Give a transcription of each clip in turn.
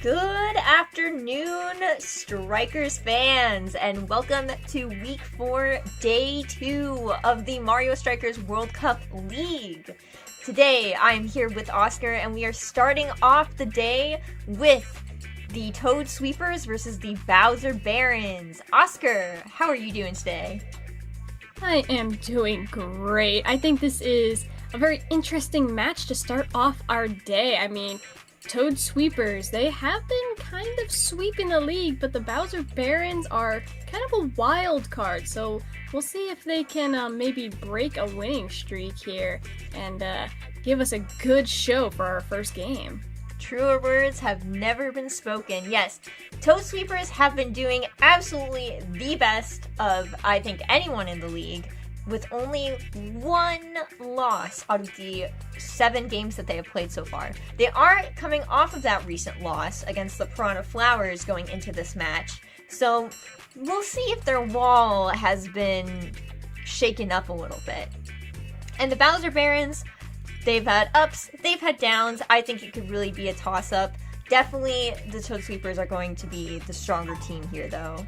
Good afternoon, Strikers fans, and welcome to Week 4, Day 2 of the Mario Strikers World Cup League. Today, I'm here with Oscar, and we are starting off the day with the Toad Sweepers versus the Bowser Barons. Oscar, how are you doing today? I am doing great. I think this is a very interesting match to start off our day. I mean, Toad Sweepers, they have been kind of sweeping the league, but the Bowser Barons are kind of a wild card, so we'll see if they can maybe break a winning streak here and give us a good show for our first game. Truer words have never been spoken. Yes, Toad Sweepers have been doing absolutely the best of, I think, anyone in the league, with only one loss out of the 7 games that they have played so far. They are coming off of that recent loss against the Piranha Flowers going into this match, so we'll see if their wall has been shaken up a little bit. And the Bowser Barons, they've had ups, they've had downs. I think it could really be a toss-up. Definitely the Toad Sweepers are going to be the stronger team here, though.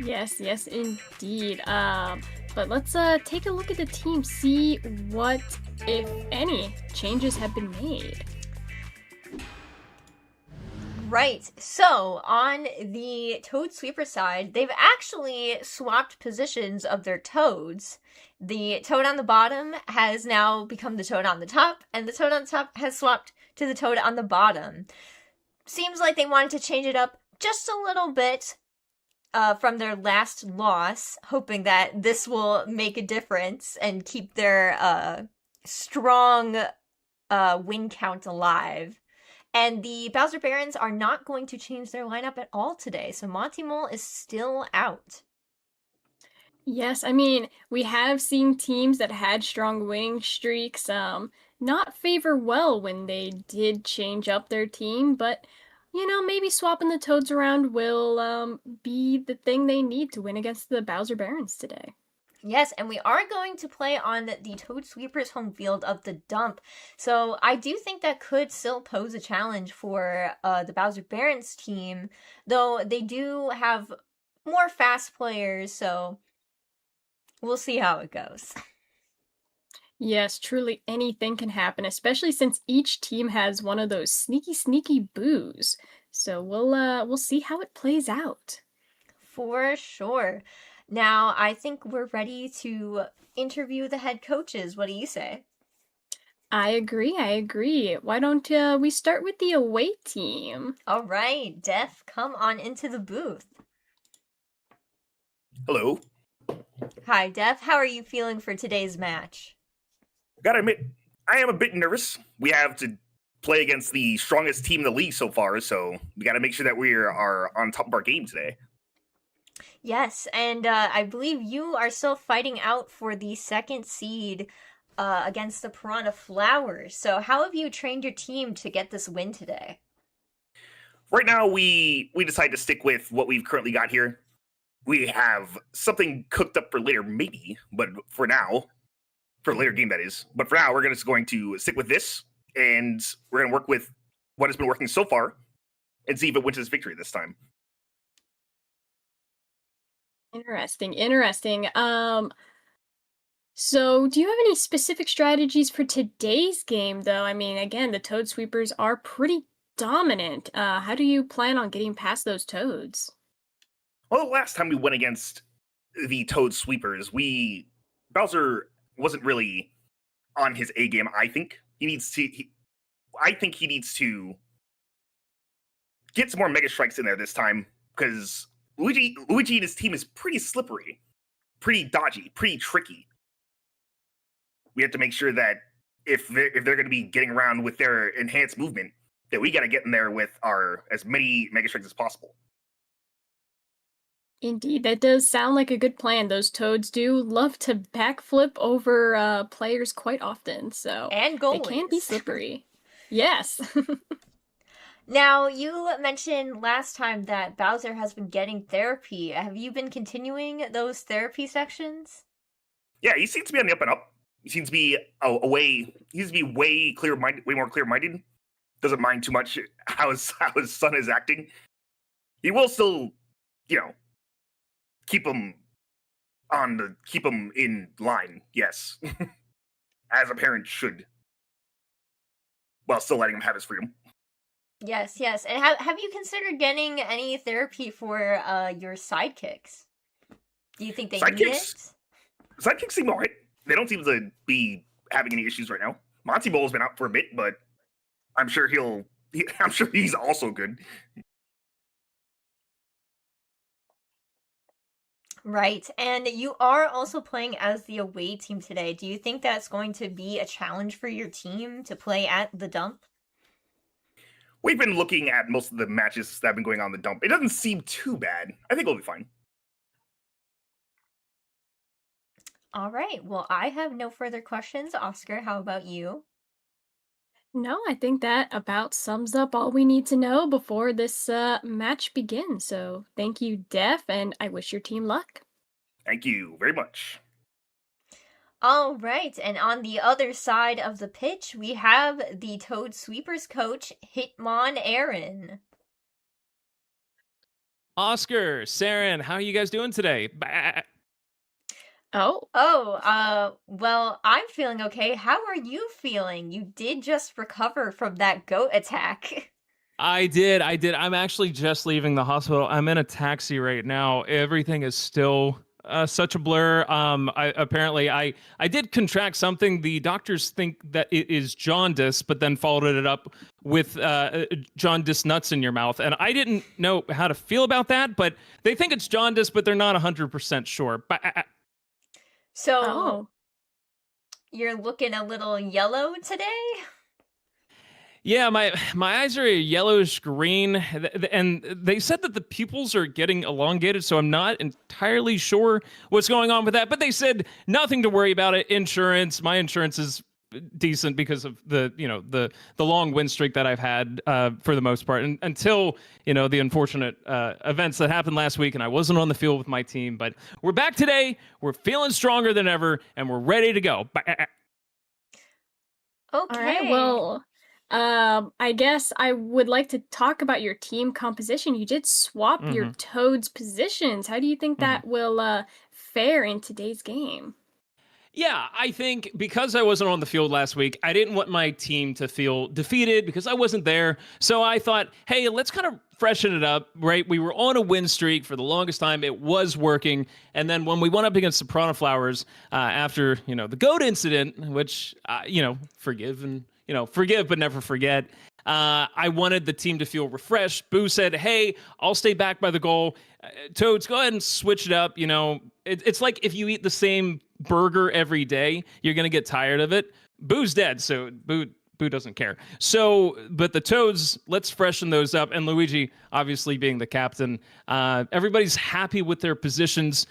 Yes, indeed. But let's take a look at the team, see what, if any, changes have been made. Right, so on the Toad Sweeper side, they've actually swapped positions of their toads. The toad on the bottom has now become the toad on the top, and the toad on the top has swapped to the toad on the bottom. Seems like they wanted to change it up just a little bit from their last loss, hoping that this will make a difference and keep their strong win count alive. And the Bowser Barons are not going to change their lineup at all today, so Monty Mole is still out. Yes, I mean, we have seen teams that had strong winning streaks not favor well when they did change up their team, but maybe swapping the Toads around will be the thing they need to win against the Bowser Barons today. Yes, and we are going to play on the Toad Sweepers home field of the Dump. So I do think that could still pose a challenge for the Bowser Barons team, though they do have more fast players, so we'll see how it goes. Yes, truly anything can happen, especially since each team has one of those sneaky boos. So we'll see how it plays out. For sure. Now, I think we're ready to interview the head coaches. What do you say? I agree. Why don't we start with the away team? All right, Def, come on into the booth. Hello. Hi, Def. How are you feeling for today's match? Gotta admit, I am a bit nervous. We have to play against the strongest team in the league so far, so we gotta make sure that we are on top of our game today. Yes, and I believe you are still fighting out for the second seed against the Piranha Flowers. So how have you trained your team to get this win today? Right now, we decide to stick with what we've currently got here. We have something cooked up for later, maybe, but for now, for a later game, that is. But for now, we're just going to stick with this, and we're going to work with what has been working so far and see if it wins us victory this time. Interesting. So do you have any specific strategies for today's game, though? I mean, again, the Toad Sweepers are pretty dominant. How do you plan on getting past those Toads? Well, the last time we went against the Toad Sweepers, Bowser wasn't really on his A game. I think he needs to get some more Mega Strikes in there this time, because Luigi and his team is pretty slippery, pretty dodgy, pretty tricky. We have to make sure that if they're going to be getting around with their enhanced movement, that we got to get in there with as many Mega Strikes as possible. Indeed, that does sound like a good plan. Those Toads do love to backflip over players quite often, so And they goalies. can be slippery. Yes. Now, you mentioned last time that Bowser has been getting therapy. Have you been continuing those therapy sections? Yeah, he seems to be on the up and up. He seems to be way more clear-minded, doesn't mind too much how his son is acting. He will still, keep him in line. Yes, as a parent should, while still letting him have his freedom. Yes, yes. And have you considered getting any therapy for your sidekicks? Do you think they need it? Sidekicks seem alright. They don't seem to be having any issues right now. Monty Bowl's been out for a bit, but I'm sure I'm sure he's also good. Right. And you are also playing as the away team today. Do you think that's going to be a challenge for your team to play at the dump? We've been looking at most of the matches that have been going on the dump. It doesn't seem too bad. I think we'll be fine. All right. Well, I have no further questions. Oscar, how about you? No, I think that about sums up all we need to know before this match begins. So thank you, Def, and I wish your team luck. Thank you very much. All right, and on the other side of the pitch, we have the Toad Sweepers coach, Hitmon Aaron. Oscar, Saren, how are you guys doing today? Well, I'm feeling okay. How are you feeling? You did just recover from that goat attack. I did. I'm actually just leaving the hospital. I'm in a taxi right now. Everything is still such a blur. I did contract something. The doctors think that it is jaundice, but then followed it up with jaundice nuts in your mouth. And I didn't know how to feel about that, but they think it's jaundice, but they're not 100% sure. So, you're looking a little yellow today? Yeah, my eyes are a yellowish green, and they said that the pupils are getting elongated, so I'm not entirely sure what's going on with that. But they said nothing to worry about it. My insurance is decent because of the long win streak that I've had for the most part, and until the unfortunate events that happened last week, and I wasn't on the field with my team. But we're back today. We're feeling stronger than ever, and we're ready to go. Okay. All right. Well, I guess I would like to talk about your team composition. You did swap your Toads positions. How do you think that will fare in today's game? Yeah, I think because I wasn't on the field last week, I didn't want my team to feel defeated because I wasn't there. So I thought, hey, let's kind of freshen it up, right? We were on a win streak for the longest time. It was working. And then when we went up against the Piranha Flowers after, the GOAT incident, which, forgive but never forget. I wanted the team to feel refreshed. Boo said, hey, I'll stay back by the goal. Toads, go ahead and switch it up. It's like if you eat the same burger every day, you're going to get tired of it. Boo's dead, so Boo doesn't care. So, but the Toads, let's freshen those up. And Luigi, obviously being the captain, everybody's happy with their positions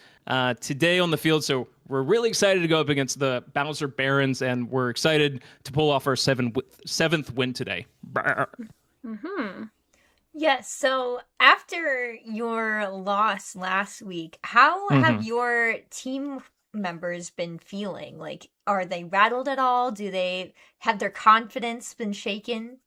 today on the field. So we're really excited to go up against the Bowser Barons, and we're excited to pull off our seventh win today. Yes, so after your loss last week, how have your team members been feeling? Like, are they rattled at all? Do they have their confidence been shaken?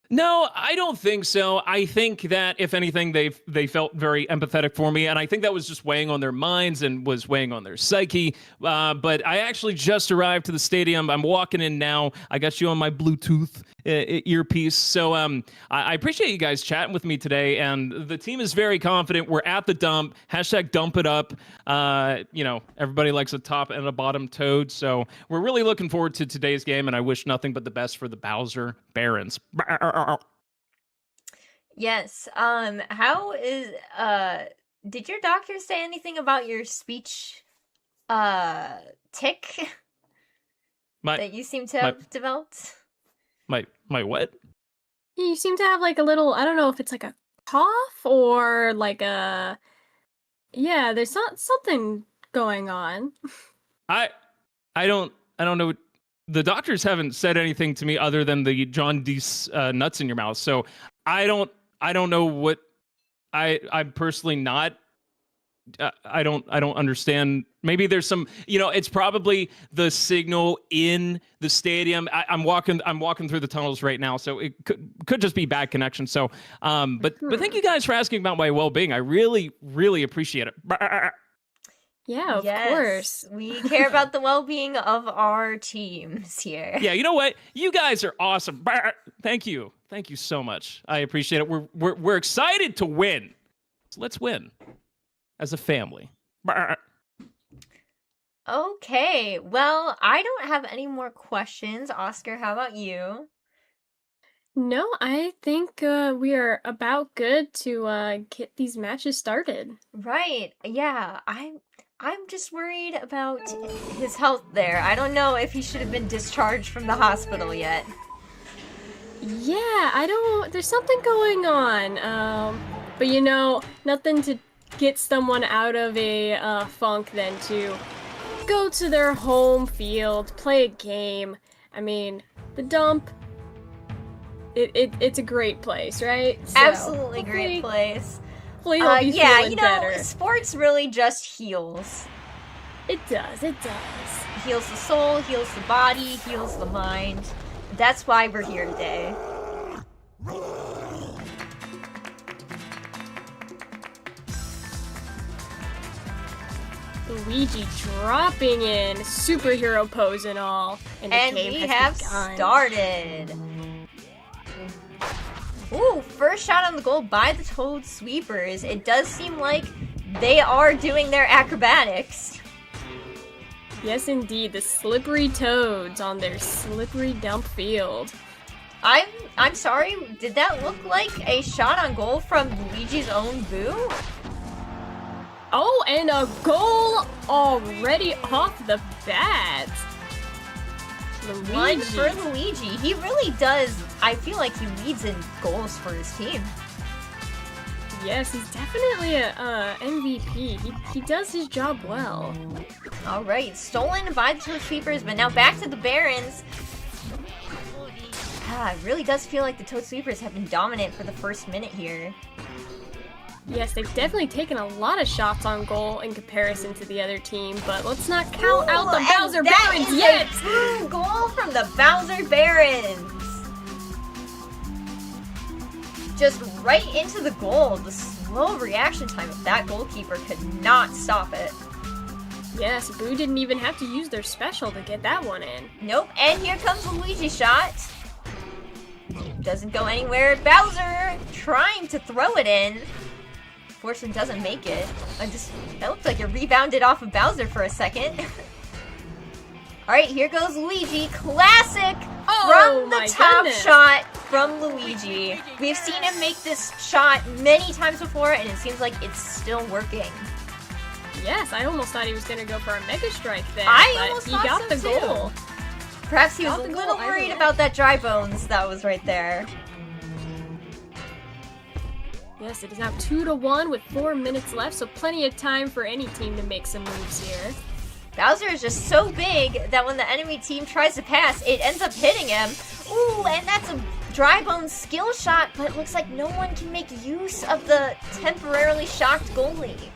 No, I don't think so. I think that if anything, they felt very empathetic for me, and I think that was just weighing on their minds and was weighing on their psyche. But I actually just arrived to the stadium. I'm walking in now. I got you on my Bluetooth earpiece. So I appreciate you guys chatting with me today, and the team is very confident. We're at the dump. Hashtag dump it up. Everybody likes a top and a bottom Toad. So we're really looking forward to today's game, and I wish nothing but the best for the Bowser Barons. Yes. How is did your doctor say anything about your speech tick that you seem to have developed? My what? You seem to have like a little, I don't know if it's like a cough or like there's something going on. I don't know. The doctors haven't said anything to me other than the jaundice nuts in your mouth. So I don't know what I'm personally not I don't understand. Maybe there's some, it's probably the signal in the stadium. I'm walking through the tunnels right now, so it could just be bad connection. So, but thank you guys for asking about my well-being. I really, really appreciate it. Yeah, of Yes, course. we care about the well-being of our teams here. Yeah, you know what? You guys are awesome. Thank you so much. I appreciate it. We're excited to win. So let's win as a family. Okay, well, I don't have any more questions. Oscar, how about you? No, I think we are about good to get these matches started. Right, yeah, I'm just worried about his health there. I don't know if he should have been discharged from the hospital yet. Yeah, there's something going on. But nothing to get someone out of a funk than to go to their home field, play a game. I mean, the dump, it's a great place, right? So, Absolutely great place. Hopefully he'll be feeling better. Sports really just heals. It does. Heals the soul, heals the body, heals the mind. That's why we're here today. Luigi dropping in, superhero pose and all, and the game we has have begun. started. Ooh, first shot on the goal by the Toad Sweepers. It does seem like they are doing their acrobatics. Yes, indeed, the slippery toads on their slippery dump field. I'm sorry, did that look like a shot on goal from Luigi's own Boo? Oh, and a goal already off the bat. One for Luigi. He really does. I feel like he leads in goals for his team. Yes, he's definitely a MVP. He does his job well. All right, stolen by the Toad Sweepers, but now back to the Barons. It really does feel like the Toad Sweepers have been dominant for the first minute here. Yes, they've definitely taken a lot of shots on goal in comparison to the other team, but let's not count out the Bowser Barons yet! A goal from the Bowser Barons! Just right into the goal. The slow reaction time of that goalkeeper could not stop it. Yes, Boo didn't even have to use their special to get that one in. Nope, and here comes the Luigi shot. Doesn't go anywhere. Bowser trying to throw it in. Fortune doesn't make it. That looked like it rebounded off of Bowser for a second. Alright, here goes Luigi. Classic from the top shot from Luigi. We've seen him make this shot many times before, and it seems like it's still working. Yes, I almost thought he was going to go for a Mega Strike there, but he got the goal. Perhaps he was a little worried about that dry bones that was right there. Yes, it is now 2-1 with 4 minutes left, so plenty of time for any team to make some moves here. Bowser is just so big that when the enemy team tries to pass, it ends up hitting him. Ooh, and that's a dry bone skill shot, but it looks like no one can make use of the temporarily shocked goalie.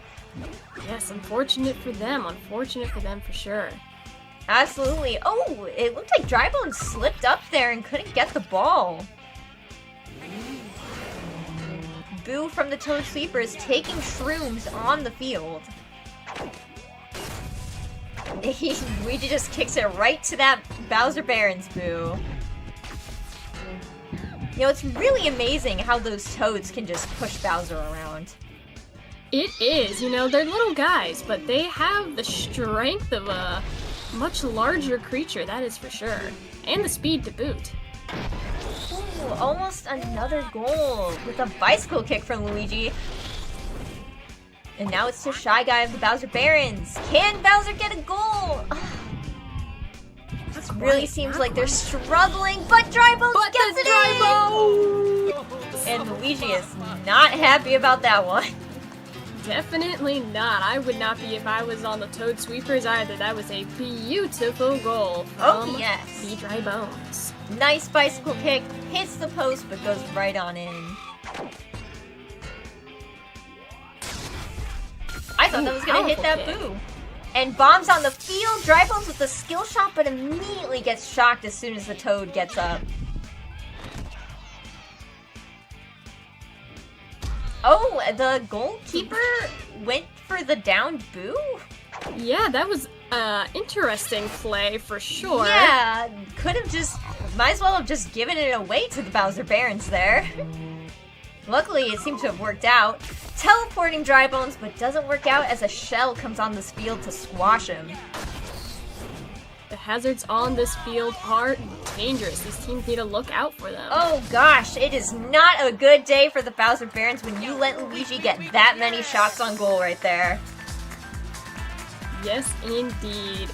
Yes, unfortunate for them for sure. Absolutely. Oh, it looked like Drybone slipped up there and couldn't get the ball. Boo from the Toad Sweepers taking shrooms on the field. Luigi just kicks it right to that Bowser Barons Boo. You know, it's really amazing how those toads can just push Bowser around. It is. You know, they're little guys, but they have the strength of a much larger creature, that is for sure. And the speed to boot. Ooh, almost another goal with a bicycle kick from Luigi. And now it's the Shy Guy of the Bowser Barons. Can Bowser get a goal? This really seems like they're struggling, but Drybone gets it in! And Luigi is not happy about that one. Definitely not. I would not be if I was on the Toad Sweepers either. That was a beautiful goal from the Dry Bones. Nice bicycle kick, hits the post, but goes right on in. I thought that was gonna hit that kick. Boo. And bombs on the field. Dry Bones with the skill shot, but immediately gets shocked as soon as the Toad gets up. Oh, the goalkeeper went for the down Boo? Yeah, that was interesting play for sure. Yeah, could have just, might as well have just given it away to the Bowser Barons there. Luckily, it seemed to have worked out. Teleporting Dry Bones, but doesn't work out as a shell comes on this field to squash him. The hazards on this field are dangerous. These teams need to look out for them. Oh gosh, it is not a good day for the Bowser Barons when you let Luigi get that many shots on goal right there. Yes, indeed.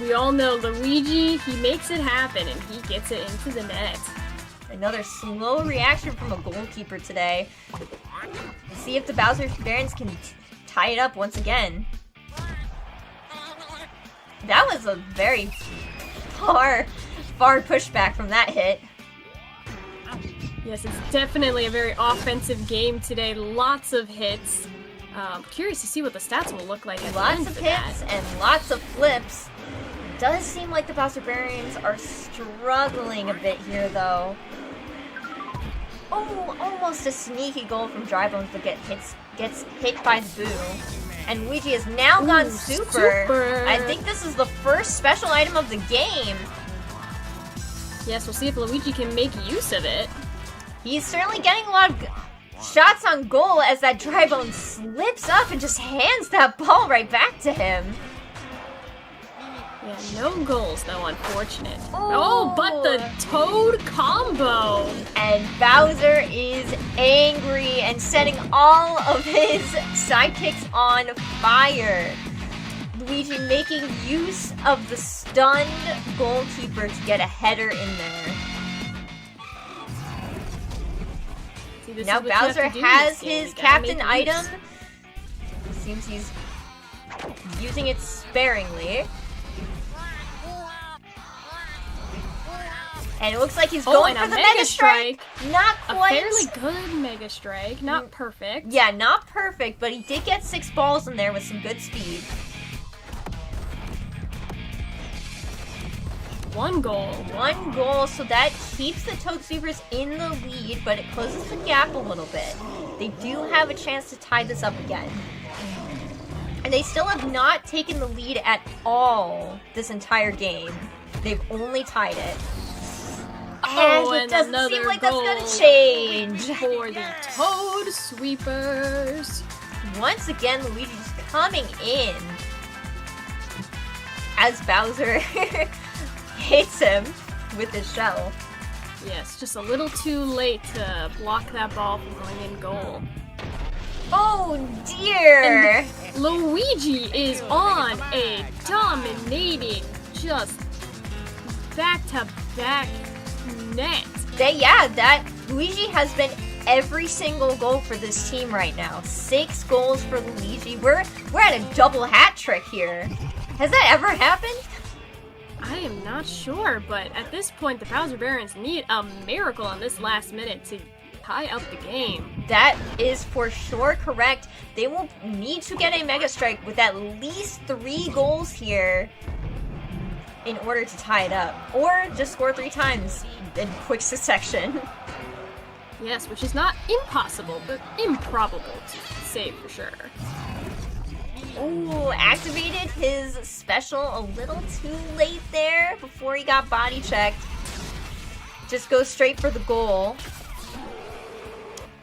We all know Luigi, he makes it happen and he gets it into the net. Another slow reaction from a goalkeeper today. Let's see if the Bowser Barons can tie it up once again. That was a very far pushback from that hit. Yes, it's definitely a very offensive game today. Lots of hits. Curious to see what the stats will look like at the Lots end of for hits that. and lots of flips. Does seem like the Bowser Barons are struggling a bit here, though. Oh, almost a sneaky goal from Dry Bones, but gets hit by the Boo. And Luigi has now gone super. I think this is the first special item of the game. Yes, we'll see if Luigi can make use of it. He's certainly getting a lot of shots on goal as that Dry Bone slips up and just hands that ball right back to him. Yeah, no goals though, unfortunate. Ooh. Oh, but the Toad combo! And Bowser is angry and setting all of his sidekicks on fire. Luigi making use of the stunned goalkeeper to get a header in there. See, this Now is what you have Bowser to do in has this game. his You gotta captain make item. use. Seems he's using it sparingly. And it looks like he's going and for a the Mega Mega Strike. Not A quite. fairly good Mega Strike, not perfect. Yeah, not perfect, but he did get 6 balls in there with some good speed. One goal. 1 goal, so that keeps the Toad Sweepers in the lead, but it closes the gap a little bit. They do have a chance to tie this up again. And they still have not taken the lead at all this entire game. They've only tied it. Oh, And it and doesn't another seem like that's goal gonna change. for the Toad Sweepers. Once again, Luigi's coming in as Bowser hits him with his shell. Yes, just a little too late to block that ball from going in goal. Oh dear! And Luigi is on a dominating, just back-to-back net. That Luigi has been every single goal for this team right now. 6 goals for Luigi. We're at a double hat trick here. Has that ever happened? I am not sure, but at this point, the Bowser Barons need a miracle in this last minute to tie up the game. That is for sure correct. They will need to get a Mega Strike with at least 3 goals here in order to tie it up. Or just score 3 times in quick succession. Yes, which is not impossible, but improbable to say for sure. Ooh, activated his special a little too late there before he got body checked. Just goes straight for the goal.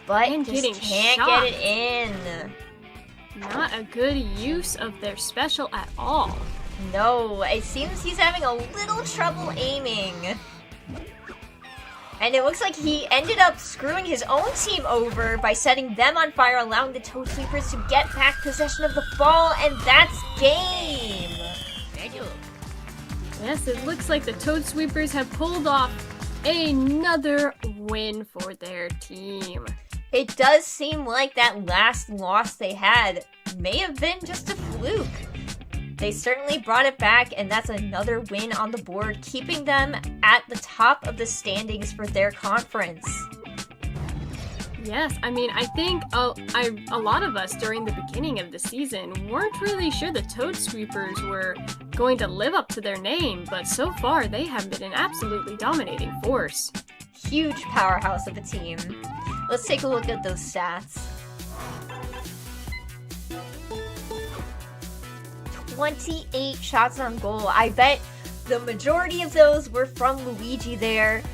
But And just getting can't shot. get it in. Not a good use of their special at all. No, it seems he's having a little trouble aiming. And it looks like he ended up screwing his own team over by setting them on fire, allowing the Toad Sweepers to get back possession of the ball, and that's game! Yes, it looks like the Toad Sweepers have pulled off another win for their team. It does seem like that last loss they had may have been just a fluke. They certainly brought it back, and that's another win on the board, keeping them at the top of the standings for their conference. Yes, I mean, I think a lot of us during the beginning of the season weren't really sure the Toad Sweepers were going to live up to their name, but so far they have been an absolutely dominating force. Huge powerhouse of a team. Let's take a look at those stats. 28 shots on goal. I bet the majority of those were from Luigi there.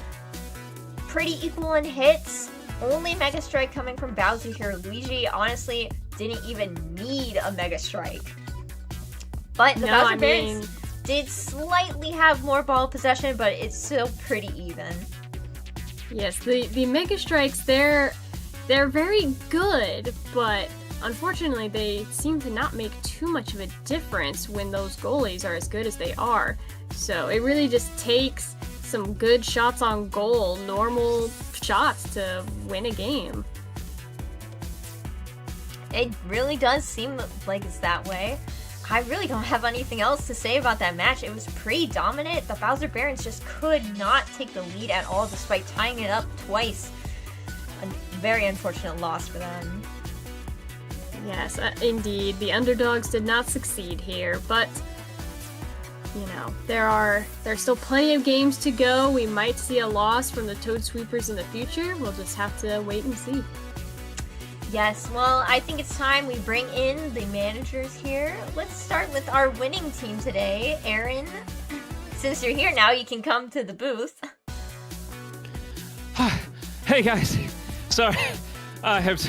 Pretty equal in hits. Only Mega Strike coming from Bowser here. Luigi honestly didn't even need a Mega Strike. But the Bowser Barons did slightly have more ball possession, but it's still pretty even. Yes, the Mega Strikes, they're very good, but unfortunately they seem to not make too much of a difference when those goalies are as good as they are. So it really just takes some good shots on goal, normal shots to win a game. It really does seem like it's that way. I really don't have anything else to say about that match. It was pretty dominant. The Bowser Barons just could not take the lead at all despite tying it up twice. A very unfortunate loss for them. Yes, indeed. The underdogs did not succeed here, but you know, there's still plenty of games to go. We might see a loss from the Toad Sweepers in the future. We'll just have to wait and see. Yes, well, I think it's time we bring in the managers here. Let's start with our winning team today. Aaron, since you're here now, you can come to the booth. Hey guys, sorry.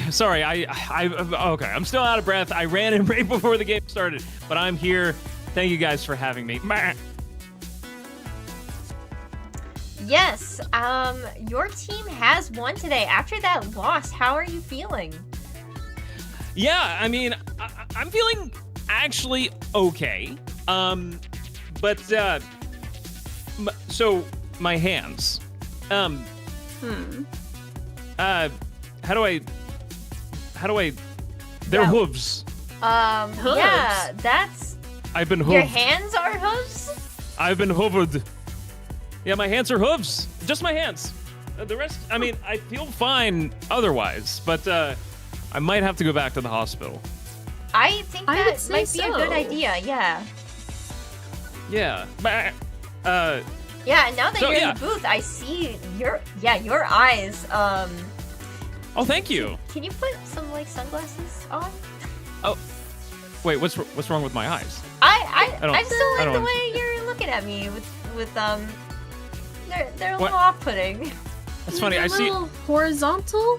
Sorry, okay, I'm still out of breath. I ran in right before the game started, but I'm here. Thank you guys for having me. Yes, your team has won today. After that loss, how are you feeling? Yeah, I mean, I'm feeling actually okay. But so my hands. How do I? They're hooves. Hooves. Yeah, that's. I've been hooved. Your hands are hooves? I've been hooved. Yeah, my hands are hooves. Just my hands. The rest, I mean, I feel fine otherwise, but I might have to go back to the hospital. I think I that would say might be a good so. idea, yeah. Yeah. Yeah, and now that you're in the booth, I see your eyes. Oh, thank you. Can you put some like sunglasses on? Oh, wait, what's wrong with my eyes? I still like the don't- way you're looking at me with they're a What? little off-putting. That's funny. I see. Horizontal.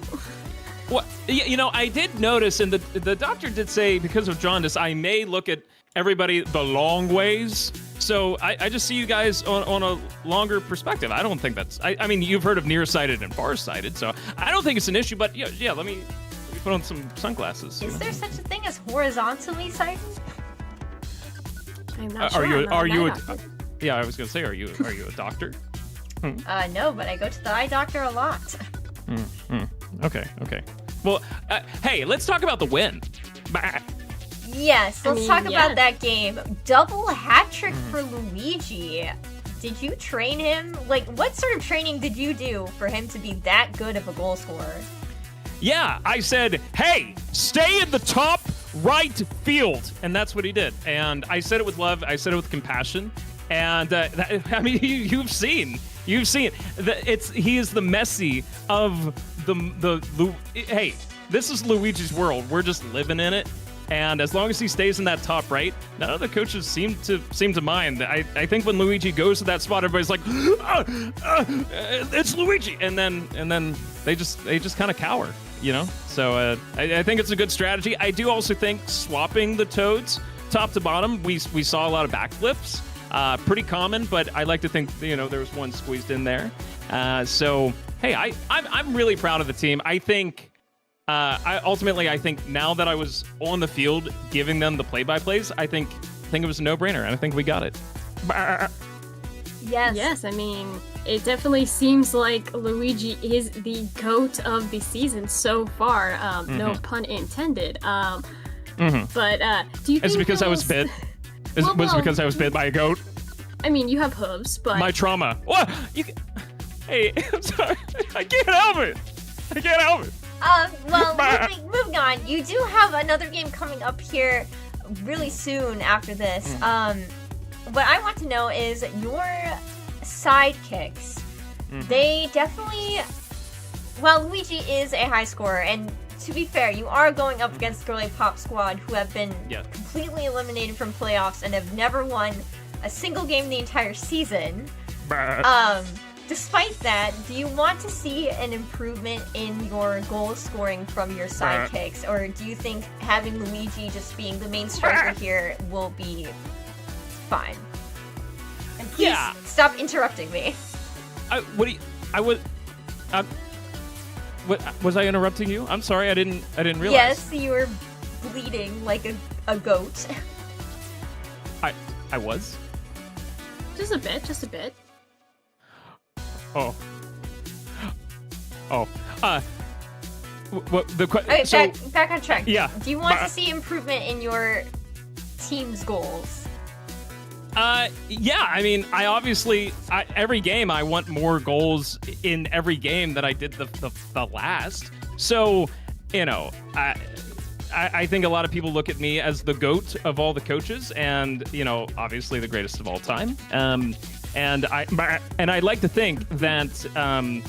What? You know, I did notice, and the doctor did say because of jaundice, I may look at everybody the long ways. So I just see you guys on a longer perspective. I don't think that's. I mean, you've heard of nearsighted and farsighted, so I don't think it's an issue. But yeah, let me put on some sunglasses. Is there such a thing as horizontally sighted? I'm not sure. Are you? Doctor. Yeah, I was gonna say, are you a doctor? No, but I go to the eye doctor a lot. Okay. Well, hey, let's talk about the win. Yes, let's talk yeah. about that game. Double hat trick for Luigi. Did you train him? Like, what sort of training did you do for him to be that good of a goal scorer? Yeah, I said, hey, stay in the top right field. And that's what he did. And I said it with love. I said it with compassion. And I mean, you've seen. He is the Messi of hey, this is Luigi's world. We're just living in it. And as long as he stays in that top right, none of the coaches seem to mind. I think when Luigi goes to that spot, everybody's like, it's Luigi, and then they just kind of cower, you know. So I think it's a good strategy. I do also think swapping the Toads top to bottom, we saw a lot of backflips, pretty common. But I like to think there was one squeezed in there. So hey, I'm really proud of the team. I think. I think now that I was on the field giving them the play-by-plays, I think it was a no-brainer, and I think we got it. Yes. Yes, I mean, it definitely seems like Luigi is the GOAT of the season so far. No pun intended. But do you think Is it because I was bit? Was it because I was bit by a goat? I mean, you have hooves, but My trauma. What? Hey, I'm sorry. I can't help it. Well, moving on. You do have another game coming up here really soon after this. What I want to know is your sidekicks. They definitely... Well, Luigi is a high scorer, and to be fair, you are going up against Girliepop Squad, who have been completely eliminated from playoffs and have never won a single game the entire season. Despite that, do you want to see an improvement in your goal scoring from your sidekicks, or do you think having Luigi just being the main striker here will be fine? And please stop interrupting me. Was I interrupting you? I'm sorry, I didn't realize. Yes, you were bleeding like a goat. I was? Just a bit. Oh. What the question? Okay, back on track. Yeah. Do you want to see improvement in your team's goals? Yeah, I mean, I obviously, every game I want more goals in every game that I did the last. So, you know, I think a lot of people look at me as the GOAT of all the coaches, and, you know, obviously the greatest of all time. And I like to think that, I'm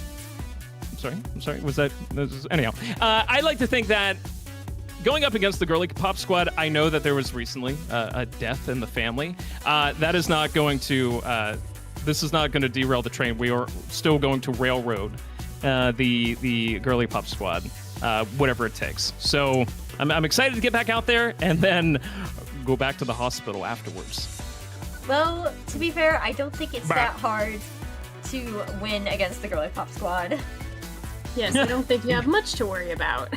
sorry, anyhow, I like to think that going up against the Girliepop Squad, I know that there was recently a death in the family. That is not going to, this is not going to derail the train. We are still going to railroad the Girliepop Squad, whatever it takes. So I'm excited to get back out there and then go back to the hospital afterwards. Well, to be fair, I don't think it's that hard to win against the Girliepop Squad. Yes, I don't think you have much to worry about.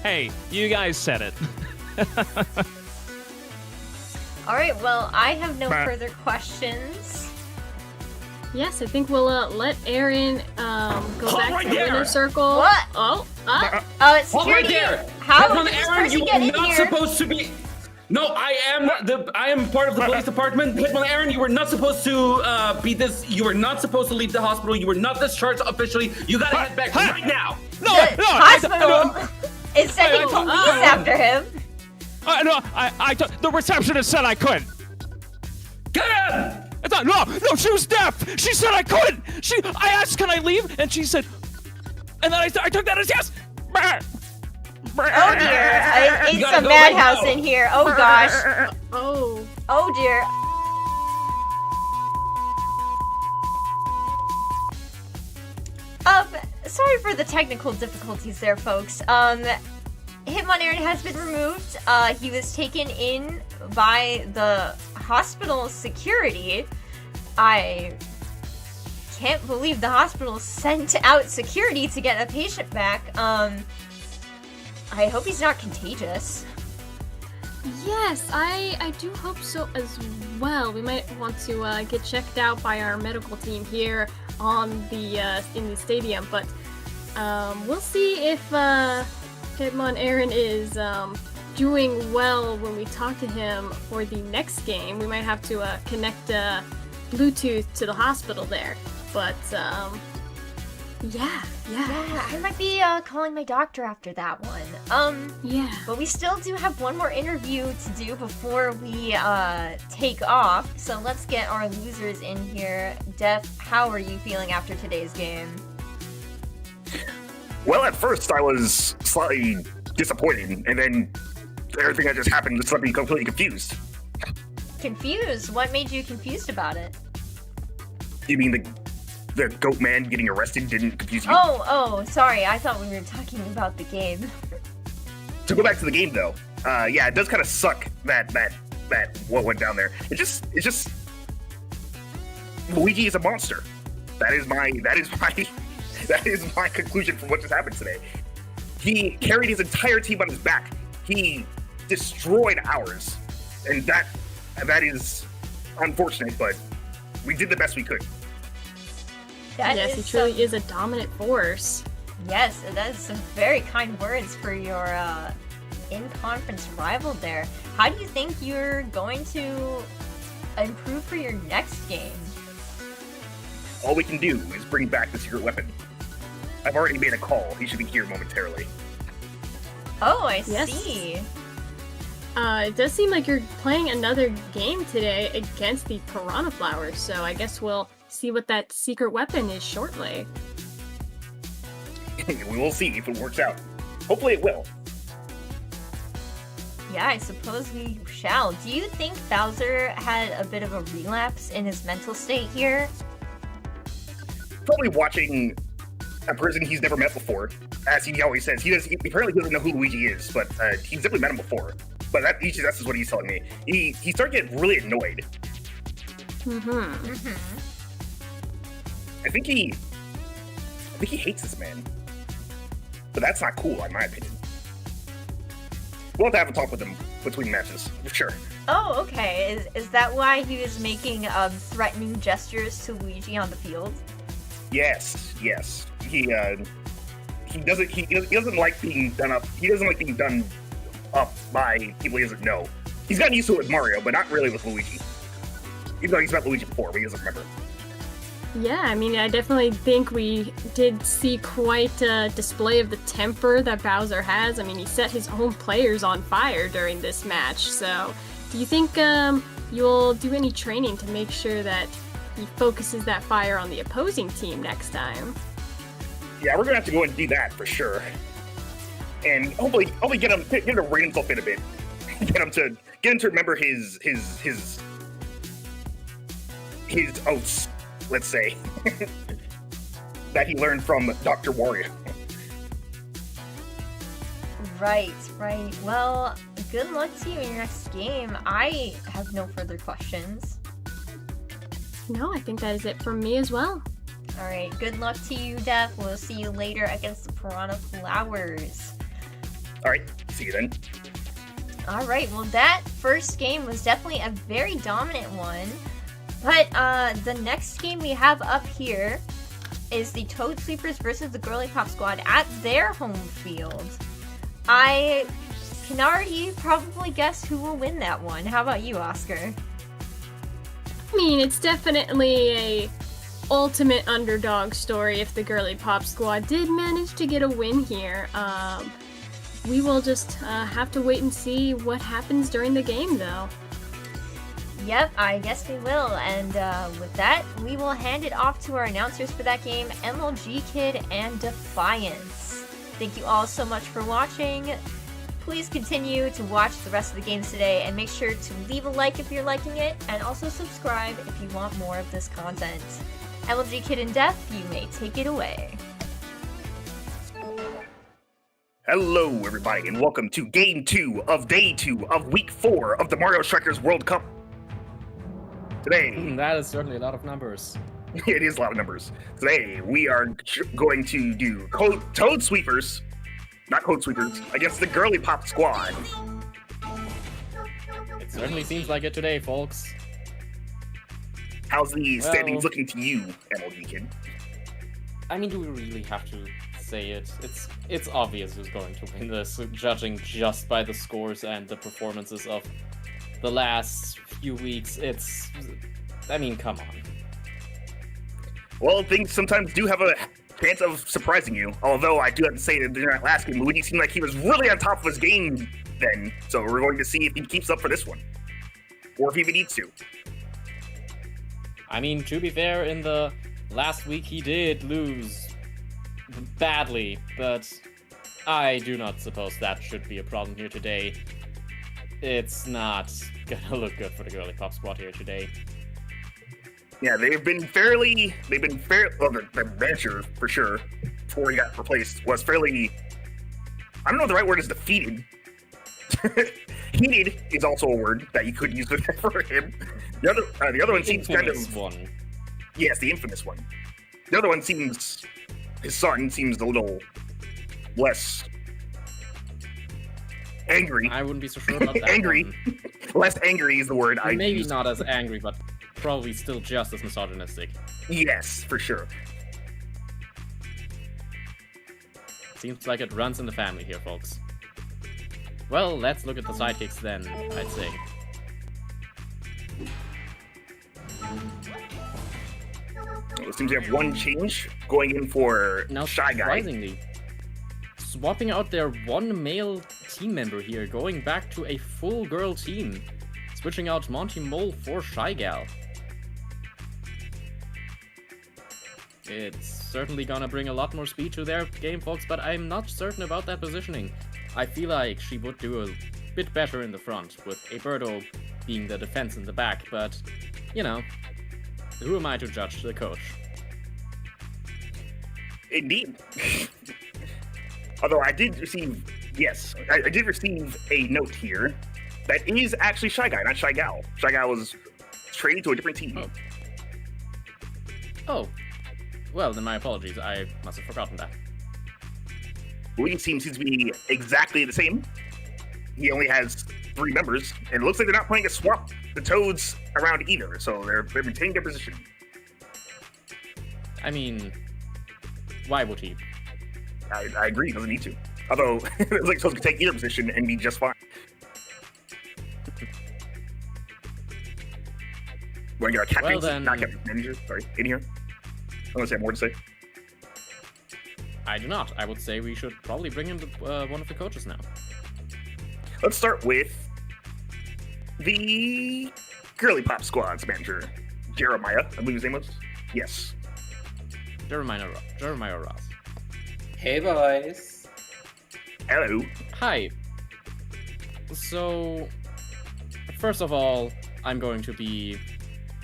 Hey, you guys said it. Alright, well, I have no further questions. Yes, I think we'll let Aaron go back to the winner's circle. What? Oh, it's security. How did this person get in here? Supposed to be. No, I am part of the police department. Hitman Aaron, you were not supposed to be this. You were not supposed to leave the hospital. You were not discharged officially. You gotta head back right now. No, hospital is sending police after him. The receptionist said I couldn't. Get in! No, she was deaf. She said I couldn't. I asked, can I leave? And she said, and then I took that as yes. Oh dear, it's a madhouse in here. Oh gosh. Oh dear. Sorry for the technical difficulties there, folks. Hitman Aaron has been removed. He was taken in by the hospital security. I can't believe the hospital sent out security to get a patient back. I hope he's not contagious. Yes, I do hope so as well. We might want to get checked out by our medical team here on the in the stadium, but we'll see if Hitman Aaron is doing well when we talk to him for the next game. We might have to connect Bluetooth to the hospital there, but yeah, I might be calling my doctor after that one. Yeah. But we still do have one more interview to do before we take off. So let's get our losers in here. Def, how are you feeling after today's game? Well, at first I was slightly disappointed, and then everything that just happened just left me completely confused. Confused? What made you confused about it? You mean the goat man getting arrested didn't confuse you? Oh, sorry. I thought we were talking about the game. To go back to the game, though, yeah, it does kind of suck that what went down there. It's just Luigi is a monster. That is my conclusion from what just happened today. He carried his entire team on his back. He destroyed ours, and that is unfortunate, but we did the best we could. Yes, he truly is a dominant force. Yes, that is some very kind words for your in-conference rival there. How do you think you're going to improve for your next game? All we can do is bring back the secret weapon. I've already made a call. He should be here momentarily. Oh, I Yes. see. It does seem like you're playing another game today against the Piranha Flowers, so I guess we'll see what that secret weapon is shortly. We will see if it works out. Hopefully it will. Yeah, I suppose we shall. Do you think Bowser had a bit of a relapse in his mental state here? Probably watching a person he's never met before. As he always says, he apparently doesn't know who Luigi is, but he's definitely met him before. But that's just what he's telling me. He started getting really annoyed. I think he hates this man. But that's not cool, in my opinion. We'll have to have a talk with him between matches, for sure. Oh, okay. Is that why he was making threatening gestures to Luigi on the field? Yes. He doesn't like being done up. He doesn't like being done up by people he doesn't know. He's gotten used to it with Mario, but not really with Luigi. Even though he's met Luigi before, but he doesn't remember. Yeah, I mean, I definitely think we did see quite a display of the temper that Bowser has. I mean, he set his own players on fire during this match, so do you think you'll do any training to make sure that he focuses that fire on the opposing team next time? Yeah, we're gonna have to go and do that for sure. And hopefully get him to rein himself in a bit. Get him to remember his oaths, let's say, that he learned from Dr. Wario. Right. Well, good luck to you in your next game. I have no further questions. No, I think that is it from me as well. Alright, good luck to you, Def. We'll see you later against the Piranha Flowers. Alright, see you then. Alright, well that first game was definitely a very dominant one. But the next game we have up here is the Toad Sweepers versus the Girliepop squad at their home field. I can already probably guess who will win that one. How about you, Oscar? I mean, it's definitely a ultimate underdog story if the Girliepop squad did manage to get a win here. We will just have to wait and see what happens during the game, though. Yep, I guess we will. And with that, we will hand it off to our announcers for that game, MLG Kid and Defiance. Thank you all so much for watching. Please continue to watch the rest of the games today and make sure to leave a like if you're liking it, and also subscribe if you want more of this content. MLG Kid and Def, you may take it away. Hello, everybody, and welcome to Game 2 of Day 2 of Week 4 of the Mario Strikers World Cup. Today, That is certainly a lot of numbers. it is a lot of numbers. Today, we are going to do Toad Sweepers, not Code Sweepers, against the Girliepop squad. It certainly seems like it today, folks. How's the standings Well- looking to you, MLG Kid? I mean, do we really have to say it? It's obvious who's going to win this, judging just by the scores and the performances of the last few weeks. I mean, come on. Well, things sometimes do have a chance of surprising you. Although I do have to say that during that last game, Luigi seemed like he was really on top of his game then. So we're going to see if he keeps up for this one, or if he even needs to. I mean, to be fair, in the last week he did lose badly, but I do not suppose that should be a problem here today. It's not gonna look good for the Girliepop squad here today. Yeah, they've been well, the manager, for sure, before he got replaced, was fairly, I don't know if the right word is defeated. Heated is also a word that you could use for him. The other one seems Infamous kind of... one. Yes, the infamous one. The other one seems... His son seems a little less angry. I wouldn't be so sure about that. Angry. one. Less angry is the word I Maybe use. not as angry, but probably still just as misogynistic. Yes, for sure. Seems like it runs in the family here, folks. Well, let's look at the sidekicks then, I'd say. It seems to have one change going in for Now, Shy Guy. surprisingly, swapping out their one male team member here, going back to a full girl team, switching out Monty Mole for Shy Gal. It's certainly gonna bring a lot more speed to their game, folks, but I'm not certain about that positioning. I feel like she would do a bit better in the front, with Aberto being the defense in the back, but, you know, who am I to judge the coach? Indeed. Although I did receive, I did receive a note here that is actually Shy Guy, not Shy Gal. Shy Gal was traded to a different team. Oh. Well, then my apologies. I must have forgotten that. Luigi's team seems to be exactly the same. He only has 3 members, and it looks like they're not playing a swap the Toads around either, so they're maintaining their position. I mean, why would he? I agree, he doesn't need to. Although, it looks like Toads can take either position and be just fine. We're going to get our captain, not captain manager, sorry, in here. Unless you have more to say. I do not. I would say we should probably bring in one of the coaches now. Let's start with the Girliepop squad's manager, Jeremiah, I believe his name was. Yes. Jeremiah Ross. Hey, boys. Hello. Hi. So, first of all, I'm going to be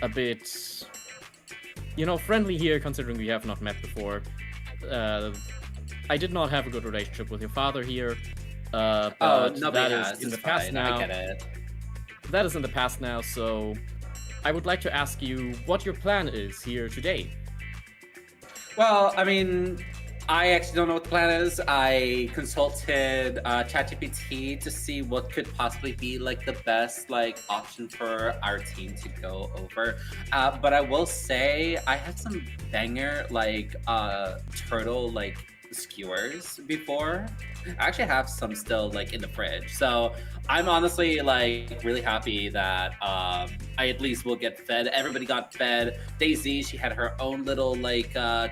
a bit, friendly here, considering we have not met before. I did not have a good relationship with your father here. But nobody that has. is in the It's past fine. now. I get it. That is in the past now, so I would like to ask you what your plan is here today. Well, I mean, I actually don't know what the plan is. I consulted ChatGPT to see what could possibly be like the best option for our team to go over. But I will say I had some banger turtle skewers before. I actually have some still in the fridge. So I'm honestly really happy that I at least will get fed. Everybody got fed. Daisy, she had her own little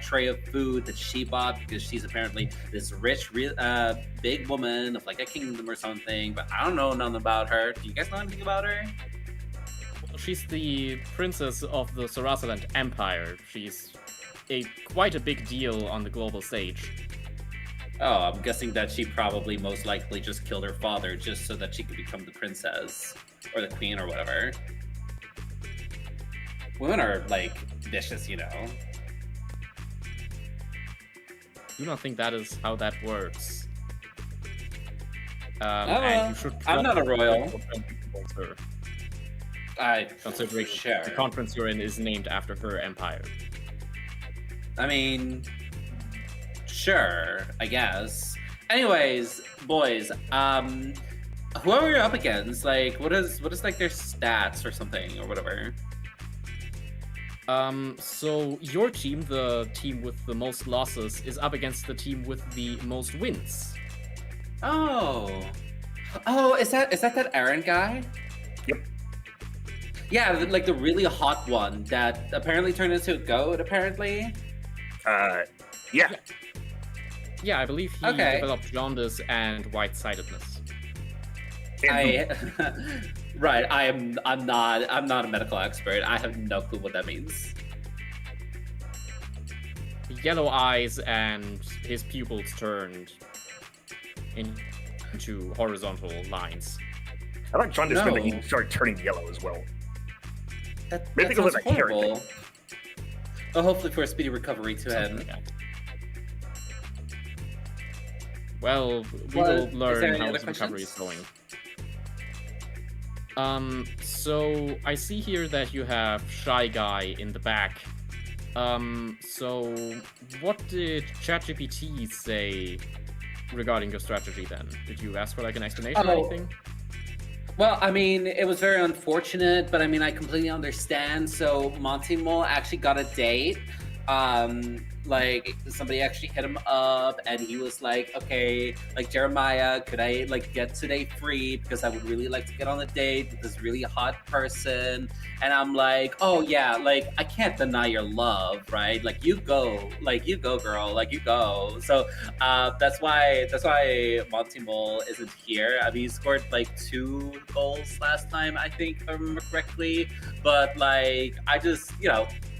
tray of food that she bought because she's apparently this rich big woman of a kingdom or something, but I don't know nothing about her. Do you guys know anything about her? Well, she's the princess of the Sarasaland Empire. She's quite a big deal on the global stage. Oh, I'm guessing that she probably most likely just killed her father just so that she could become the princess or the queen or whatever. Women are vicious, Do not think that is how that works. And you should I'm not a royal. Her, Considering the conference you're in is named after her empire. I mean, sure, I guess. Anyways, boys, whoever you're up against, what is their stats or something or whatever? So your team, the team with the most losses, is up against the team with the most wins. Oh, is that Aaron guy? Yep. Yeah, the really hot one that apparently turned into a goat, apparently. Yeah. Yeah, I believe he developed jaundice and white-sightedness. Right, I'm not a medical expert. I have no clue what that means. Yellow eyes and his pupils turned into horizontal lines. I like John just meant that he started turning yellow as well. That sounds horrible. Well, hopefully for a speedy recovery to him. Well, we will learn how his recovery is going. So I see here that you have Shy Guy in the back. So what did ChatGPT say regarding your strategy then? Did you ask for an explanation or anything? Well, I mean, it was very unfortunate, but I mean, I completely understand. So Monty Mole actually got a date like somebody actually hit him up and he was like, okay, like Jeremiah, could I like get today free because I would really like to get on a date with this really hot person. And I'm like, oh yeah, like I can't deny your love, right? Like you go girl, like you go. So that's why Monty Mole isn't here. I mean, he scored like 2 goals last time, I think, if I remember correctly. But like I just,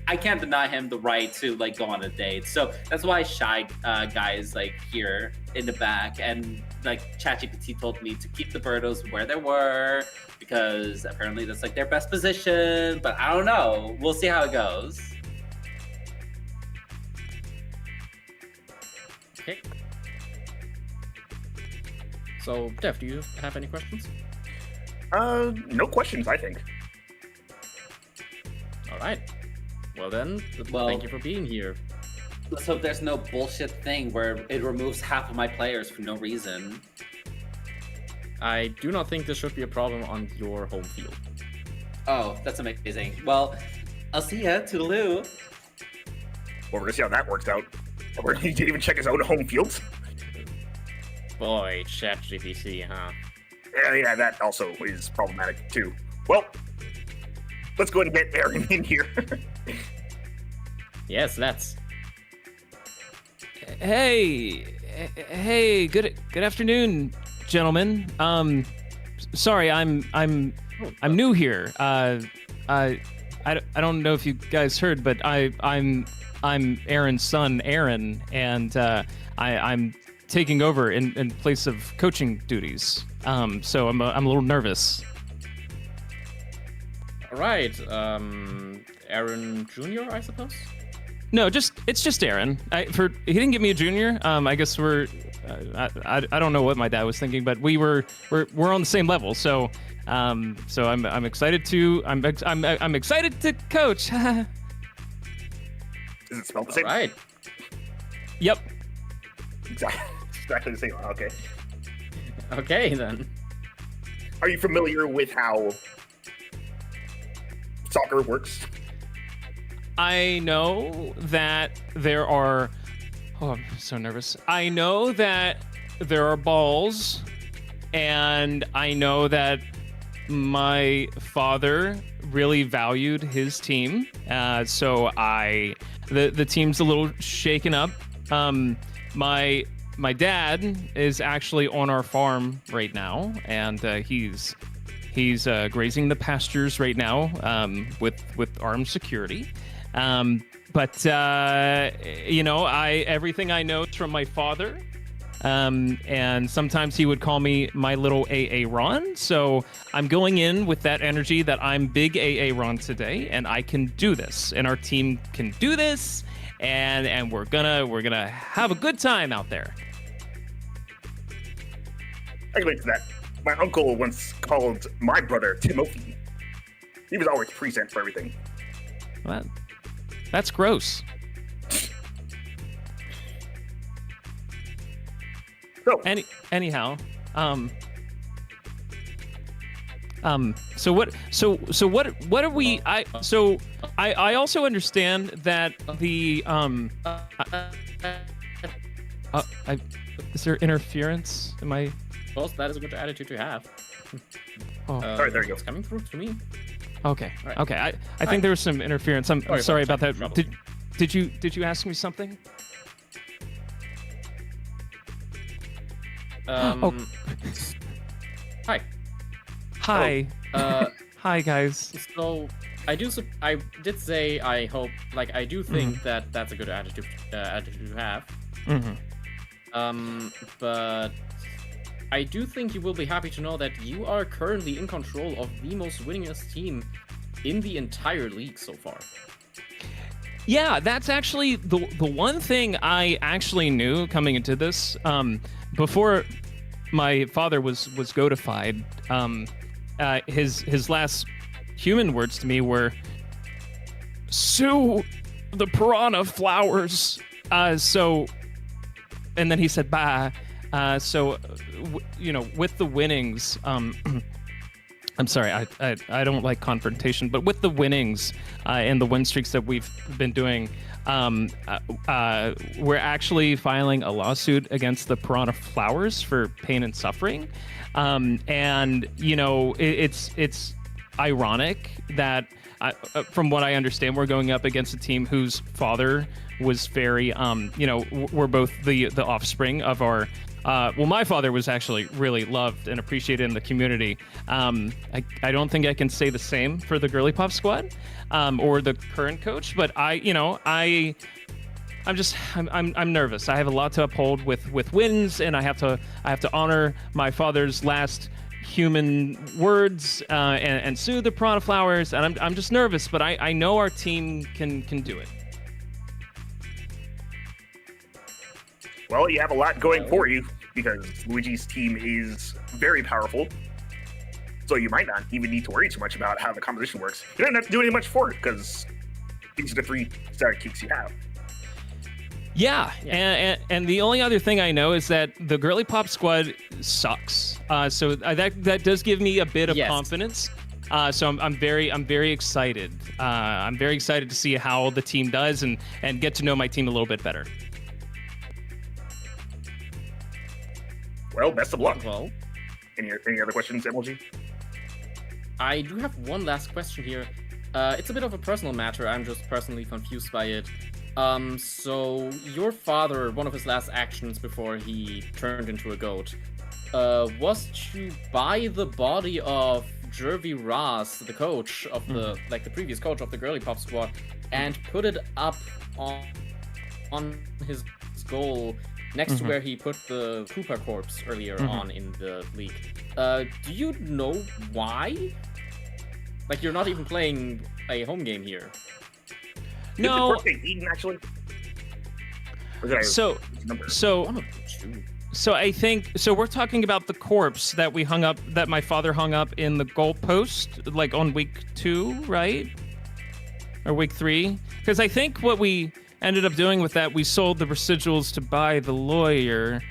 I can't deny him the right to like go on a date. So that's why Shy Guy is like here in the back, and like ChatGPT told me to keep the Birdos where they were because apparently that's like their best position. But I don't know. We'll see how it goes. Okay. So, Dev, do you have any questions? No questions, I think. All right. Well then, thank you for being here. Let's hope there's no bullshit thing where it removes half of my players for no reason. I do not think this should be a problem on your home field. Oh, that's amazing. Well, I'll see ya. Toodaloo. Well, we're gonna see how that works out. He didn't even check his own home fields. Boy, ChatGPT, huh? Yeah, that also is problematic too. Well, let's go ahead and get Aaron in here. Yes, let's. Hey, good afternoon, gentlemen. Sorry, I'm new here. I don't know if you guys heard, but I'm Aaron's son, Aaron, and I'm taking over in place of coaching duties. So I'm a little nervous. All right, Aaron Jr., I suppose. No, it's just Aaron. He didn't give me a junior. I guess we're I don't know what my dad was thinking, but we're on the same level. So I'm excited to I'm excited to coach. Does it spell the same? All right. Yep. Exactly the same. Okay. Okay then. Are you familiar with how soccer works? I know that there are. Oh, I'm so nervous. I know that there are balls, and I know that my father really valued his team. So the team's a little shaken up. My dad is actually on our farm right now, and he's grazing the pastures right now with armed security. But everything I know is from my father. And sometimes he would call me my little AA Ron. So I'm going in with that energy that I'm big AA Ron today, and I can do this, and our team can do this, and we're gonna have a good time out there. I can relate to that. My uncle once called my brother Timothy. He was always present for everything. Well, that's gross. So, Anyhow, so what are we? I also understand that the is there interference? Am I? Well, that is a good attitude to have. all right, there you go. It's coming through to me. Okay. Right. Okay. I think there was some interference. I'm sorry about that. trouble. Did you ask me something? Hi. Hi. Hi guys. So I did say I hope, like, I do think that that's a good attitude to have. Mm-hmm. But I do think you will be happy to know that you are currently in control of the most winningest team in the entire league so far. Yeah, that's actually the one thing I actually knew coming into this. Before my father was goatified, his last human words to me were, "Sue the piranha flowers." And then he said, "Bye." With the winnings, I'm sorry, I don't like confrontation, but with the winnings and the win streaks that we've been doing, we're actually filing a lawsuit against the Piranha Flowers for pain and suffering. And, you know, it's ironic that, from what I understand, we're going up against a team whose father was very, you know, we're both the offspring of our... well, my father was actually really loved and appreciated in the community. I don't think I can say the same for the Girliepop squad or the current coach, but I'm nervous. I have a lot to uphold with wins, and I have to honor my father's last human words and sue the Piranha Flowers, and I'm just nervous, but I know our team can do it. Well, you have a lot going for you because Luigi's team is very powerful. So you might not even need to worry too much about how the composition works. You don't have to do any much for it because these are the 3 sidekicks you have. Yeah. And the only other thing I know is that the Girliepop squad sucks. So that does give me a bit of confidence. So I'm very excited. I'm very excited to see how the team does and get to know my team a little bit better. Well, best of luck. Well, Any other questions, MLG? I do have one last question here. It's a bit of a personal matter. I'm just personally confused by it. So your father, one of his last actions before he turned into a goat, was to buy the body of Girliepop, the coach of the the previous coach of the Girliepop squad, and put it up on his goal next to where he put the Koopa corpse earlier on in the league. Do you know why? Like, you're not even playing a home game here. No. Is it birthday Eden, actually? So I think we're talking about the corpse that we hung up, that my father hung up in the goalpost, like on week 2, right? Or week 3? Because I think what we ended up doing with that, we sold the residuals to buy the lawyer,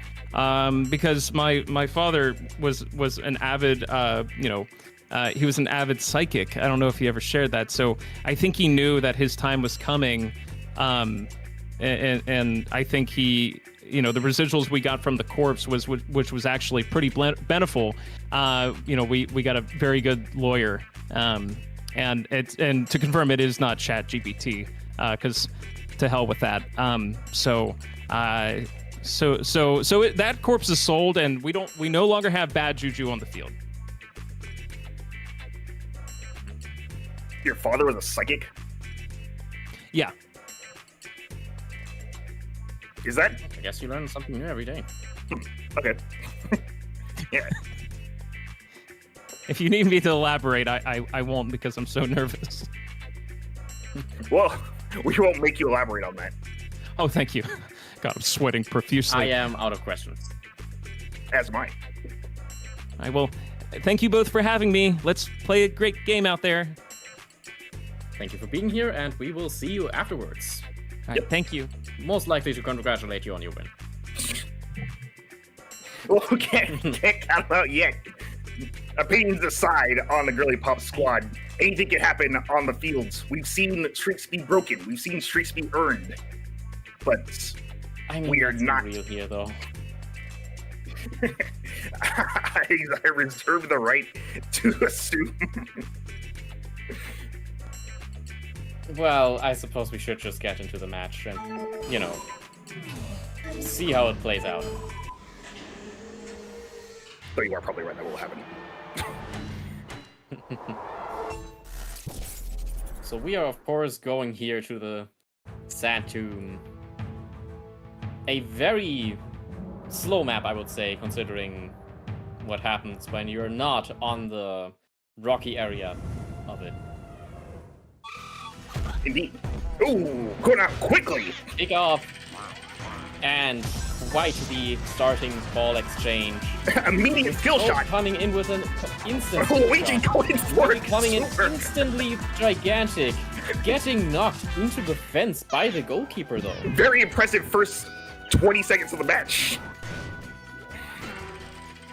because my father was an avid, he was an avid psychic. I don't know if he ever shared that. So I think he knew that his time was coming, and I think he, the residuals we got from the corpse which was actually pretty beneficial. We got a very good lawyer, and to confirm, it is not ChatGPT, because to hell with that. That corpse is sold, and we no longer have bad juju on the field. Your father was a psychic? Yeah. Is that? I guess you learn something new every day. Okay. Yeah. If you need me to elaborate, I won't, because I'm so nervous. Well, we won't make you elaborate on that. Oh, thank you. God, I'm sweating profusely. I am out of questions. As am I. I will. Thank you both for having me. Let's play a great game out there. Thank you for being here, and we will see you afterwards. All right, thank you. Most likely to congratulate you on your win. Well, we can't count out yet. Opinions aside on the Girliepop squad, anything can happen on the fields. We've seen streaks be broken. We've seen streaks be earned. But we are not real here, though. I reserve the right to assume. Well, I suppose we should just get into the match and, see how it plays out. But you are probably right, that will happen. So we are, of course, going here to the Sand Tomb. A very slow map, I would say, considering what happens when you're not on the rocky area of it. Indeed. Ooh, going out quickly. Kick off. And quite the starting ball exchange. Immediate skill shot. Coming in with an instant. Luigi going for it. Coming in instantly gigantic. Getting knocked into the fence by the goalkeeper, though. Very impressive first 20 seconds of the match.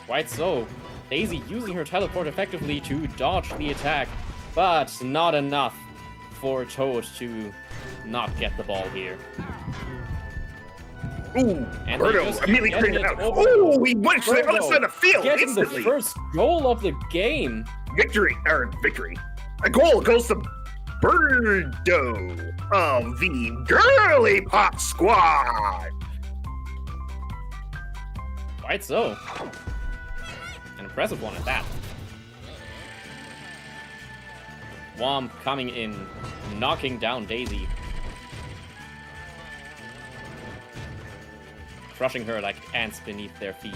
Quite so. Daisy using her teleport effectively to dodge the attack, but not enough for Toad to not get the ball here. Ooh, And Birdo immediately getting cleared it it out. over. Ooh, he went to the other Birdo side of the field getting instantly. the first goal of the game. Victory. A goal goes to Birdo of the Girliepop squad. Quite so. An impressive one at that. Womp coming in, knocking down Daisy. Crushing her like ants beneath their feet.